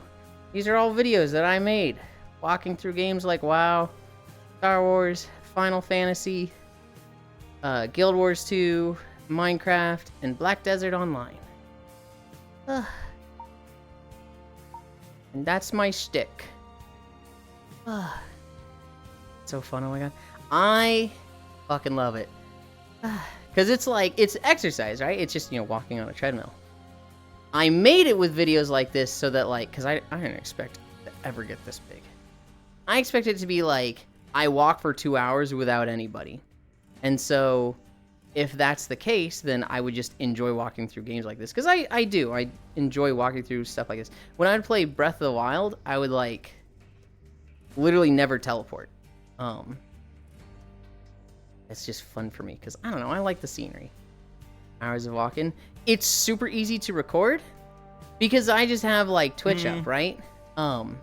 these are all videos that I made, walking through games like WoW, Star Wars, Final Fantasy, Guild Wars 2, Minecraft, and Black Desert Online. And that's my shtick. So fun, oh my god. I fucking love it. Because it's like, it's exercise, right? It's just, walking on a treadmill. I made it with videos like this so that, like, because I didn't expect it to ever get this big. I expect it to be like, I walk for 2 hours without anybody. And so, if that's the case, then I would just enjoy walking through games like this. Because I do. I enjoy walking through stuff like this. When I would play Breath of the Wild, I would, like, literally never teleport. It's just fun for me, because, I don't know, I like the scenery. Hours of walking. It's super easy to record, because I just have like Twitch up, right? I'll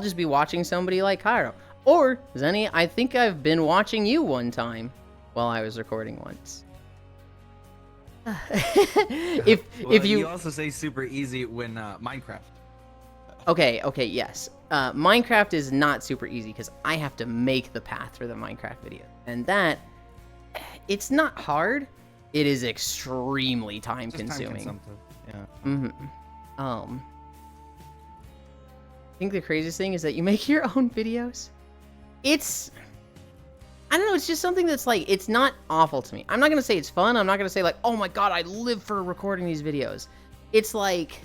just be watching somebody like Cairo. Or, Zenny, I think I've been watching you one time while I was recording once. if you also say super easy when Minecraft. Okay, yes. Minecraft is not super easy because I have to make the path for the Minecraft video. And that, it's not hard. It is extremely time consuming. Yeah. I think the craziest thing is that you make your own videos. I don't know, it's just something that's like, it's not awful to me. I'm not going to say it's fun. I'm not going to say like, oh my god, I live for recording these videos. It's like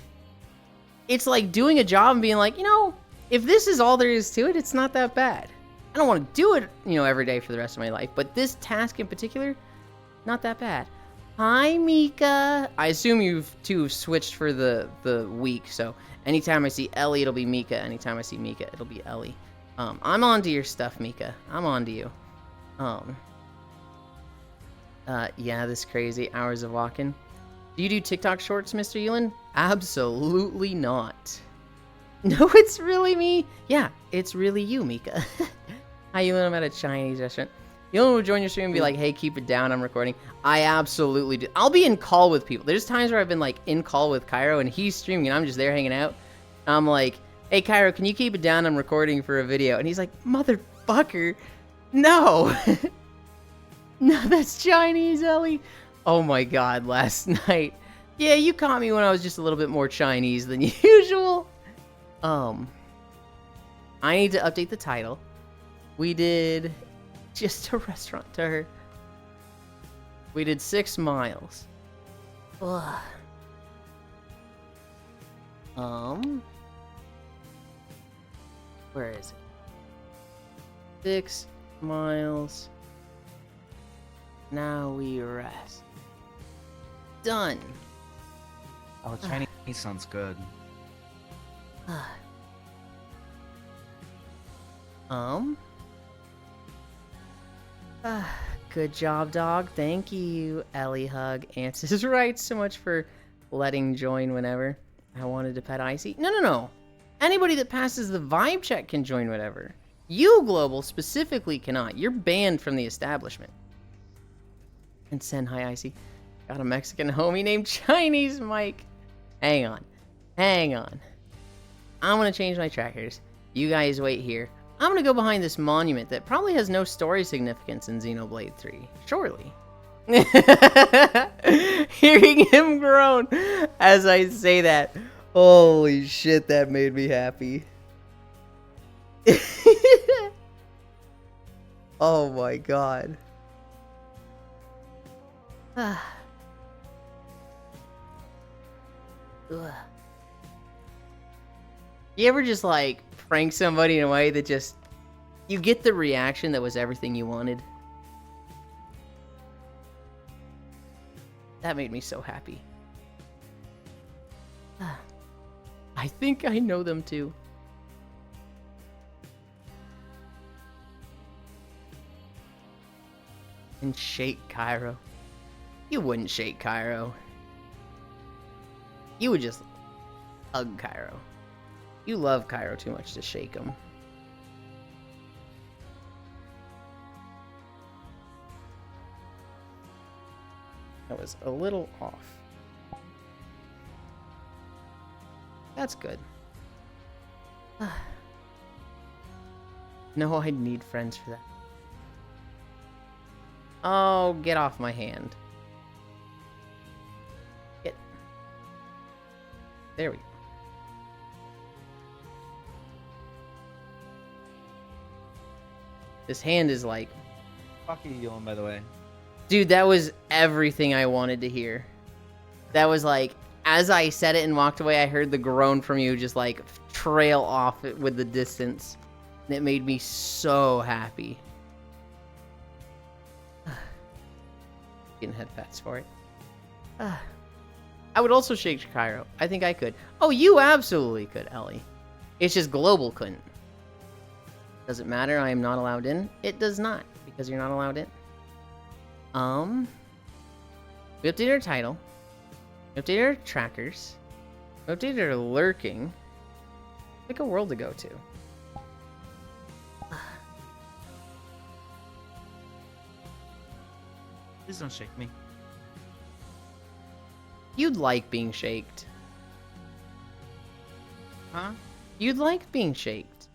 doing a job and being like, you know, if this is all there is to it, it's not that bad. I don't want to do it, you know, every day for the rest of my life, but this task in particular, not that bad. Hi, Mika. I assume you've switched for the week, so anytime I see Ellie, it'll be Mika. Anytime I see Mika, it'll be Ellie. I'm onto your stuff, Mika. I'm onto you. Yeah, this crazy hours of walking. Do you do TikTok shorts, Mr. Yulind? Absolutely not. No, it's really me. Yeah, it's really you, Mika. Hi, Yulind. I'm at a Chinese restaurant. Yulind will join your stream and be like, hey, keep it down. I'm recording. I absolutely do. I'll be in call with people. There's times where I've been like in call with Cairo and he's streaming and I'm just there hanging out. I'm like, hey, Cairo, can you keep it down? I'm recording for a video. And he's like, motherfucker. No. No, that's Chinese, Ellie. Oh my god, last night. Yeah, you caught me when I was just a little bit more Chinese than usual. I need to update the title. We did just a restaurateur. We did 6 miles. Ugh. Where is it? 6 miles. Now we rest. Done. Oh, Chinese sounds good. Good job, dog. Thank you, Ellie Hug. Ants is right. So much for letting join whenever. I wanted to pet Icy. No. Anybody that passes the vibe check can join whatever. You, Global, specifically cannot. You're banned from the establishment. And send hi, Icy. Got a Mexican homie named Chinese Mike. Hang on. I'm gonna change my trackers. You guys wait here. I'm gonna go behind this monument that probably has no story significance in Xenoblade 3. Surely. Hearing him groan as I say that. Holy shit, that made me happy. Oh my god. You ever just like prank somebody in a way that just you get the reaction that was everything you wanted? That made me so happy. I think I know them too. And shake Cairo. You wouldn't shake Cairo. You would just hug Cairo. You love Cairo too much to shake him. That was a little off. That's good. No, I'd need friends for that. Oh, get off my hand. Get. There we go. This hand is like... Fuck you, Yulind, by the way. Dude, that was everything I wanted to hear. That was like, as I said it and walked away, I heard the groan from you just like trail off with the distance. And it made me so happy. Getting head pats for it. I would also shake Cairo. I think I could. Oh, you absolutely could, Ellie. It's just Global couldn't. Does it matter? I am not allowed in? It does not, because you're not allowed in. We updated our title. We updated our trackers. Updated or lurking. Pick a world to go to. Please don't shake me. You'd like being shaked. Huh? You'd like being shaked.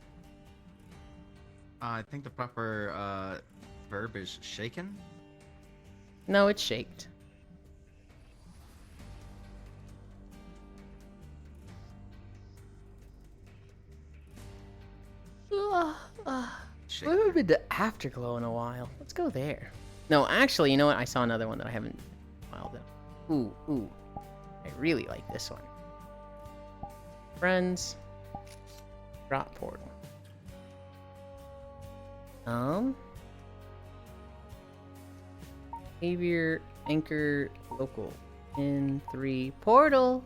I think the proper verb is shaken. No, it's shaked. We haven't been to Afterglow in a while. Let's go there. No, actually, you know what? I saw another one that I haven't filed in. Ooh. I really like this one. Friends. Drop portal. Behavior, anchor, local. In 3, portal.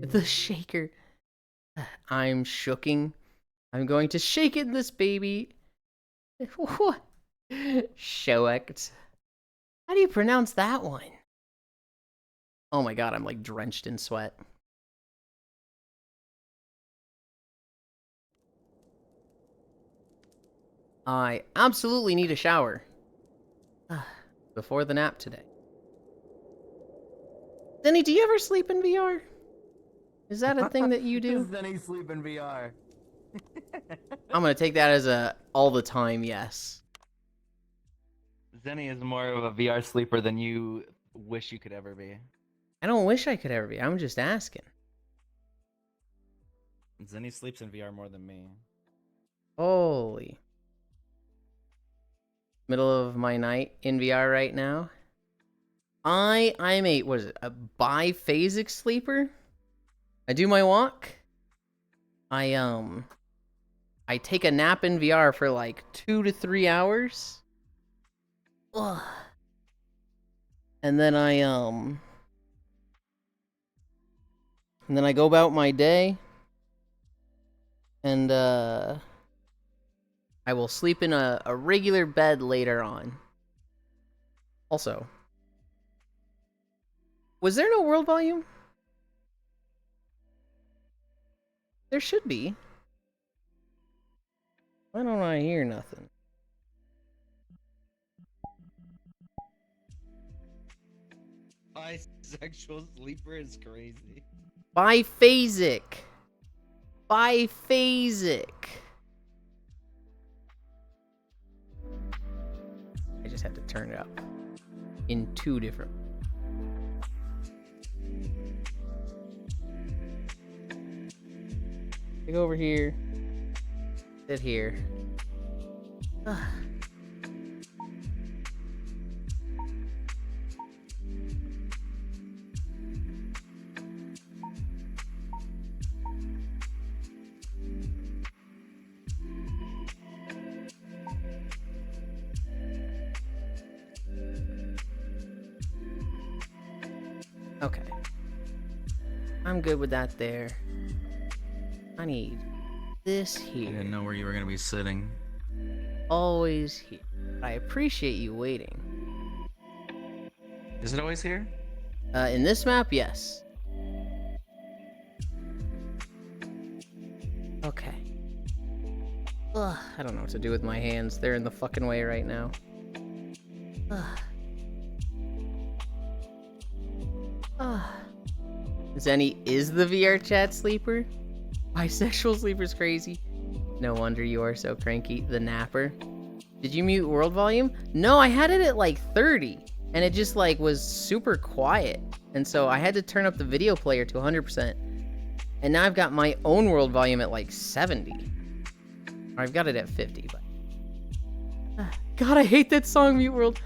The shaker. I'm shooking. I'm going to shake in this baby. What? Shoeked. How do you pronounce that one? Oh my god, I'm like drenched in sweat. I absolutely need a shower. Before the nap today. Denny, do you ever sleep in VR? Is that a thing that you do? Does Zenny sleep in VR? I'm gonna take that as a all the time yes. Zenny is more of a VR sleeper than you wish you could ever be. I don't wish I could ever be. I'm just asking. Zenny sleeps in VR more than me. Holy. Middle of my night in VR right now. I'm a, what is it, a biphasic sleeper? I do my walk. I take a nap in VR for like 2 to 3 hours. Ugh. And then I go about my day. And I will sleep in a regular bed later on. Also, was there no world volume? There should be. Why don't I hear nothing? Bisexual sleeper is crazy. Biphasic. Biphasic. I just had to turn it up in 2 different. Take over here. Sit here. Okay. I'm good with that there. I need this I here. didn't know where you were gonna be sitting. Always here. I appreciate you waiting. Is it always here? In this map, yes. Okay. Ugh, I don't know what to do with my hands. They're in the fucking way right now. Ugh. Zenny is the VR chat sleeper? Bisexual sleeper's crazy. No wonder you are so cranky. The napper. Did you mute world volume? No, I had it at like 30. And it just like was super quiet. And so I had to turn up the video player to 100%. And now I've got my own world volume at like 70. Or I've got it at 50, but... God, I hate that song, Mute World.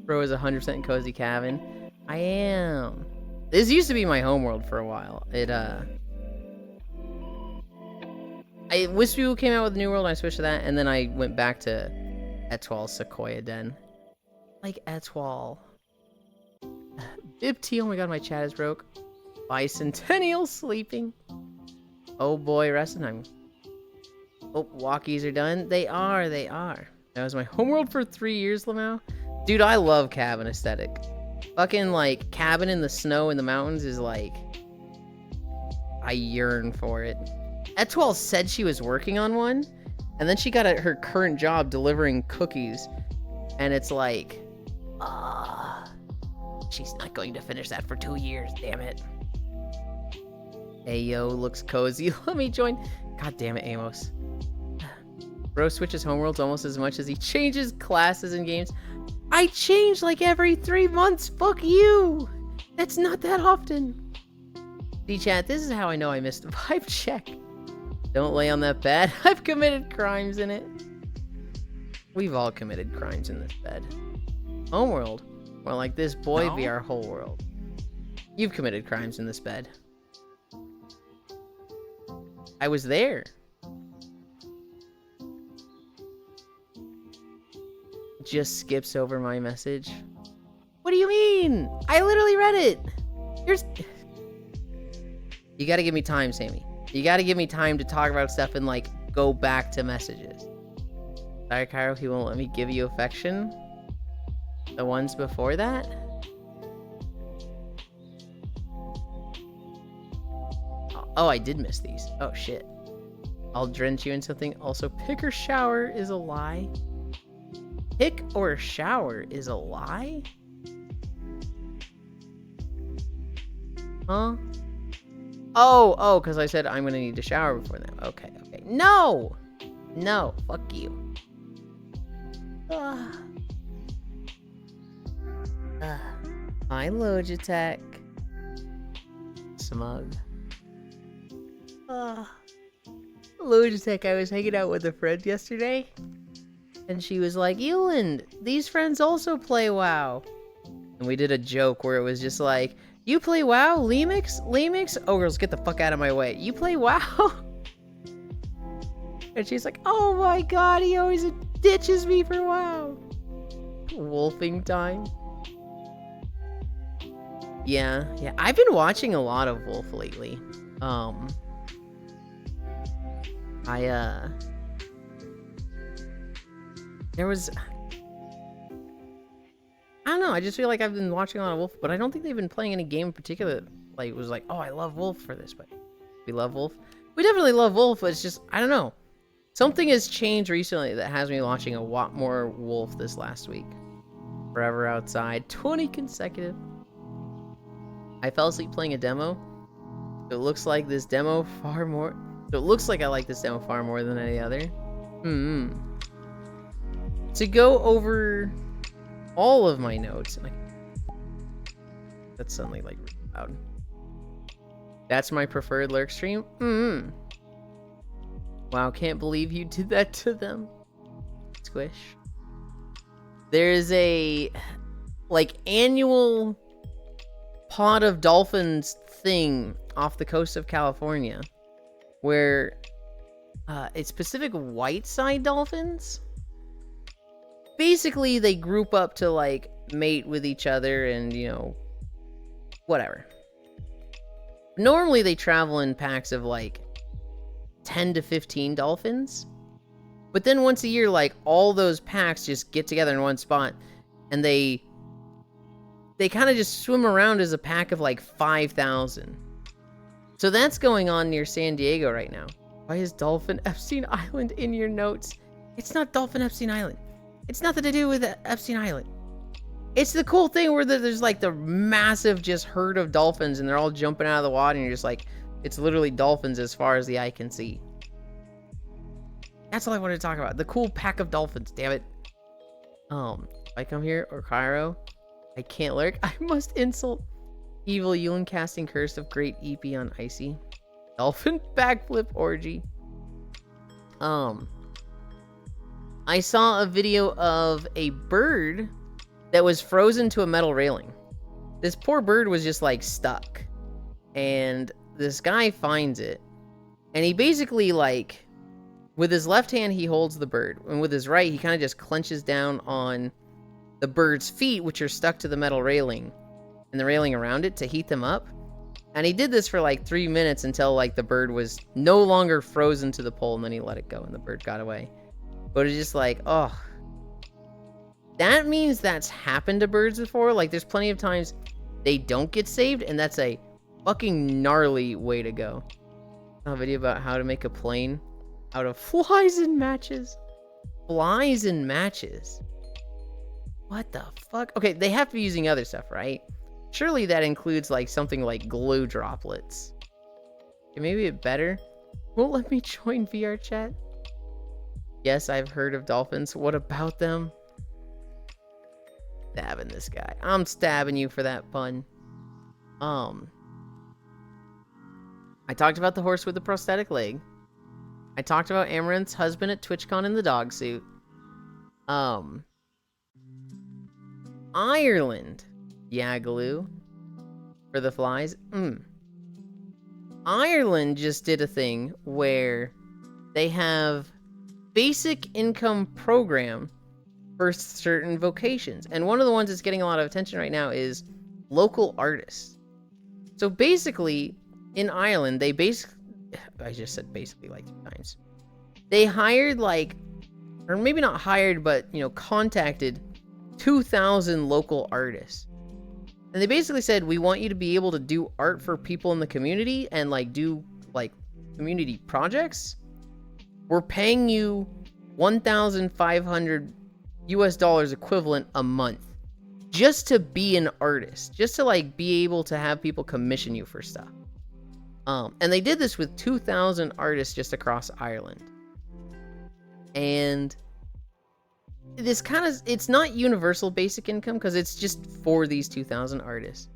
Bro is 100% in Cozy Cabin. I am. This used to be my homeworld for a while. Wispy Woo came out with New World, and I switched to that, and then I went back to Etoile Sequoia Den. Like Etoile. Bib T, oh my god, my chat is broke. Bicentennial sleeping. Oh boy, Ressenheim. Oh, walkies are done. They are. That was my homeworld for 3 years, Lamau. Dude, I love cabin aesthetic. Fucking, like, cabin in the snow in the mountains is, like... I yearn for it. Etwell said she was working on one, and then she got her current job delivering cookies, and it's like... she's not going to finish that for 2 years, damn it. Ayo, looks cozy. Let me join. God damn it, Amos. Bro switches homeworlds almost as much as he changes classes and games. I change like every 3 months. Fuck you. That's not that often. D-chat, this is how I know I missed a vibe check. Don't lay on that bed. I've committed crimes in it. We've all committed crimes in this bed. Homeworld. More like this boy be our whole world. You've committed crimes in this bed. I was there. Just skips over my message. What do you mean? I literally read it. You gotta give me time, Sammy. You gotta give me time to talk about stuff and, like, go back to messages. Sorry, Cairo, he won't let me give you affection. The ones before that? Oh, I did miss these. Oh, shit. I'll drench you in something. Also, pick or shower is a lie. Pick or shower is a lie? Huh? Oh, because I said I'm gonna need to shower before that. Okay. No! No, fuck you. Hi, Logitech. Smug. Logitech, I was hanging out with a friend yesterday, and she was like, Yulind, these friends also play WoW. And we did a joke where it was just like, you play WoW? Lemix? Oh, girls, get the fuck out of my way. You play WoW? And she's like, oh my god, he always ditches me for WoW. Wolfing time. Yeah. I've been watching a lot of Wolf lately. There was... I don't know, I just feel like I've been watching a lot of Wolf, but I don't think they've been playing any game in particular. Like, it was like, oh, I love Wolf for this, but we love Wolf. We definitely love Wolf, but it's just, I don't know. Something has changed recently that has me watching a lot more Wolf this last week. Forever Outside, 20 consecutive. I fell asleep playing a demo. It looks like this demo far more... So it looks like I like this demo far more than any other. To go over all of my notes... That's suddenly, like, really loud. That's my preferred lurk stream? Wow, can't believe you did that to them. Squish. There's a, like, annual Pod of Dolphins thing off the coast of California where it's Pacific white-side dolphins. Basically, they group up to, like, mate with each other and, you know, whatever. Normally, they travel in packs of, like, 10 to 15 dolphins. But then once a year, like, all those packs just get together in one spot and they kind of just swim around as a pack of, like, 5,000. So that's going on near San Diego right now. Why is Dolphin Epstein Island in your notes? It's not Dolphin Epstein Island. It's nothing to do with Epstein Island. It's the cool thing where there's, like, the massive just herd of dolphins and they're all jumping out of the water and you're just like, it's literally dolphins as far as the eye can see. That's all I wanted to talk about. The cool pack of dolphins, damn it. If I come here, or Cairo, I can't lurk. I must insult evil Yulind casting curse of great EP on Icy. Dolphin backflip orgy. I saw a video of a bird that was frozen to a metal railing. This poor bird was just, like, stuck. And this guy finds it. And he basically, like, with his left hand, he holds the bird. And with his right, he kind of just clenches down on the bird's feet, which are stuck to the metal railing. And the railing around it to heat them up. And he did this for, like, 3 minutes until, like, the bird was no longer frozen to the pole. And then he let it go and the bird got away. But it's just like, oh. that means that's happened to birds before. Like, there's plenty of times they don't get saved, and that's a fucking gnarly way to go. A video about how to make a plane out of flies in matches. Flies in matches. What the fuck? Okay, they have to be using other stuff, right? Surely that includes like something like glue droplets. Okay, maybe it better. Won't let me join VR chat. Yes, I've heard of dolphins. What about them? Stabbing this guy. I'm stabbing you for that pun. I talked about the horse with the prosthetic leg. I talked about Amaranth's husband at TwitchCon in the dog suit. Ireland. Yeah, glue. For the flies. Ireland just did a thing where they have basic income program for certain vocations. And one of the ones that's getting a lot of attention right now is local artists. So basically, in Ireland, I just said basically like 2 times. They hired like, or maybe not hired, but, you know, contacted 2,000 local artists. And they basically said, we want you to be able to do art for people in the community and like do like community projects. We're paying you $1,500 US equivalent a month just to be an artist, just to like be able to have people commission you for stuff. And they did this with 2,000 artists just across Ireland. And this kind of, it's not universal basic income because it's just for these 2,000 artists.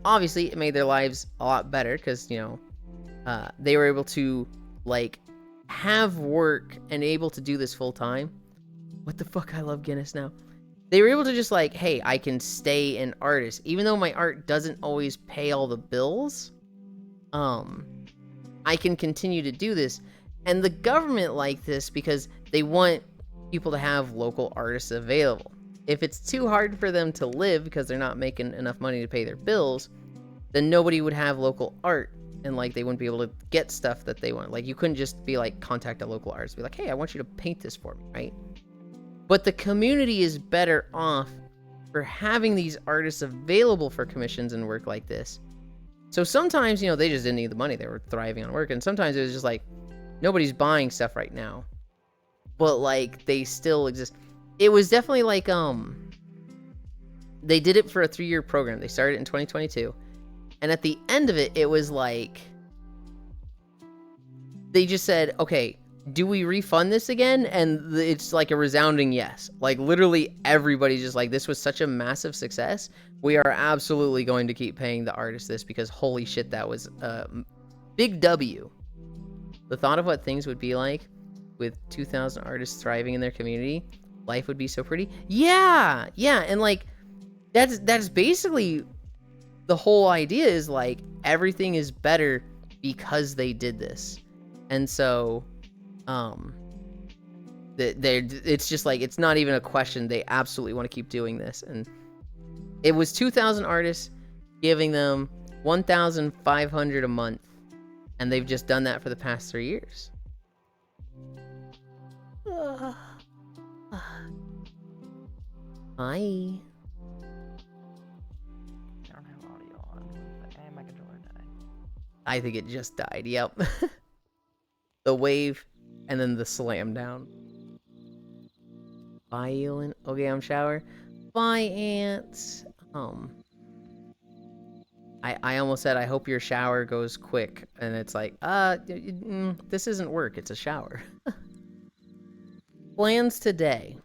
Obviously, it made their lives a lot better because, you know, they were able to like have work and able to do this full time. What the fuck? I love Guinness now. They were able to just like, hey, I can stay an artist, even though my art doesn't always pay all the bills. I can continue to do this. And the government like this because they want people to have local artists available. If it's too hard for them to live because they're not making enough money to pay their bills, then nobody would have local art. And like they wouldn't be able to get stuff that they want. Like you couldn't just be like contact a local artist, be like, hey, I want you to paint this for me, right? But the community is better off for having these artists available for commissions and work like this. So sometimes, you know, they just didn't need the money. They were thriving on work. And sometimes it was just like, nobody's buying stuff right now. But like, they still exist. It was definitely like, they did it for a 3-year program. They started in 2022. And at the end of it, it was like, they just said, okay, do we refund this again? And it's like a resounding yes. Like literally everybody's just like, this was such a massive success. We are absolutely going to keep paying the artist this because holy shit, that was a big W. The thought of what things would be like with 2,000 artists thriving in their community, life would be so pretty. Yeah. And like, that's basically the whole idea is like, everything is better because they did this. And so, it's just like, it's not even a question. They absolutely want to keep doing this. And it was 2,000 artists giving them $1,500 a month. And they've just done that for the past 3 years. Hi. I don't have audio on, and my controller died. I think it just died. Yep. The wave and then the slam down. Bye, Yulind. Okay, I'm shower. Bye, ants. I almost said I hope your shower goes quick, and it's like, this isn't work. It's a shower. Plans today.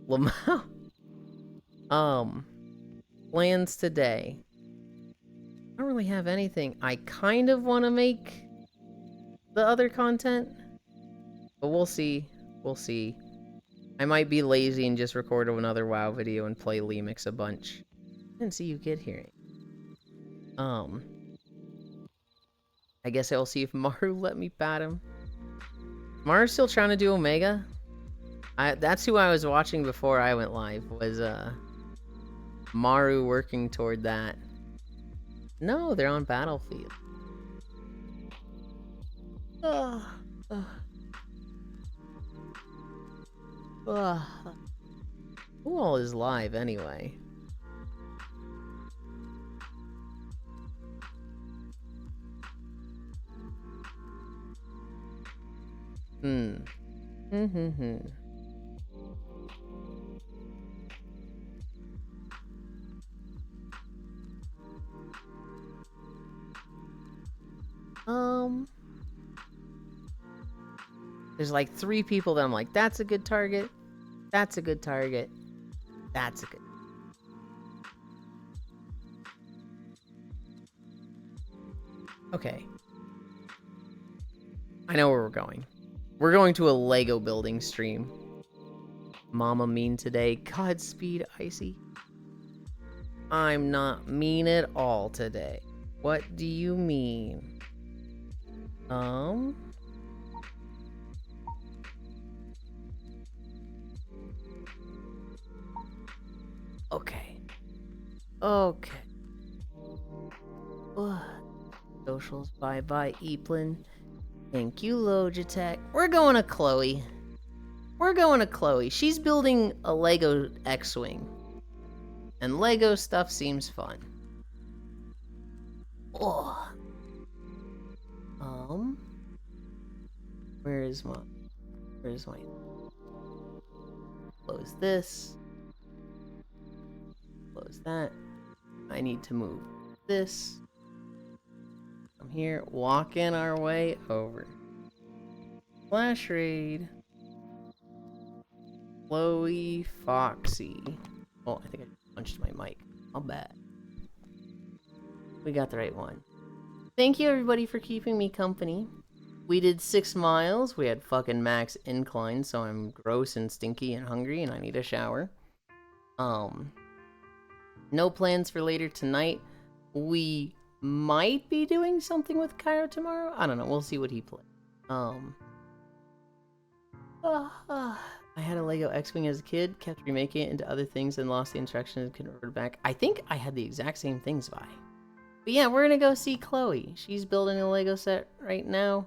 Lamau. Plans today. I don't really have anything. I kind of want to make the other content, but we'll see. We'll see. I might be lazy and just record another WoW video and play Lemix a bunch. I didn't see you get here. I guess I'll see if Maru let me bat him. Maru's still trying to do Omega. That's who I was watching before I went live, was Maru working toward that. No, they're on Battlefield. Ugh. Who all is live anyway? Hmm. There's like 3 people that I'm like, that's a good target. That's a good target. That's a good. Okay. I know where we're going. We're going to a Lego building stream. Mama mean today. Godspeed, Icy. I'm not mean at all today. What do you mean? Okay. Okay. Ugh. Socials, bye-bye, Eplin. Thank you, Logitech. We're going to Chloe. We're going to Chloe. She's building a Lego X-Wing. And Lego stuff seems fun. Oh. Where's my... Close this. Close that. I need to move this. From here, walking our way over. Flash raid. Chloe Foxy. Oh, I think I punched my mic. How bad. We got the right one. Thank you everybody for keeping me company. We did 6 miles. We had fucking max incline, so I'm gross and stinky and hungry and I need a shower. No plans for later tonight. We might be doing something with Cairo tomorrow. I don't know. We'll see what he plays. I had a Lego X-Wing as a kid, kept remaking it into other things and lost the instructions and converted back. I think I had the exact same things, Vi. But yeah, we're gonna go see Chloe. She's building a Lego set right now.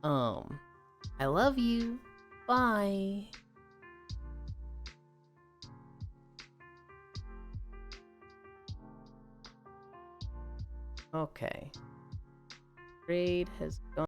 I love you. Bye. Okay. Raid has gone.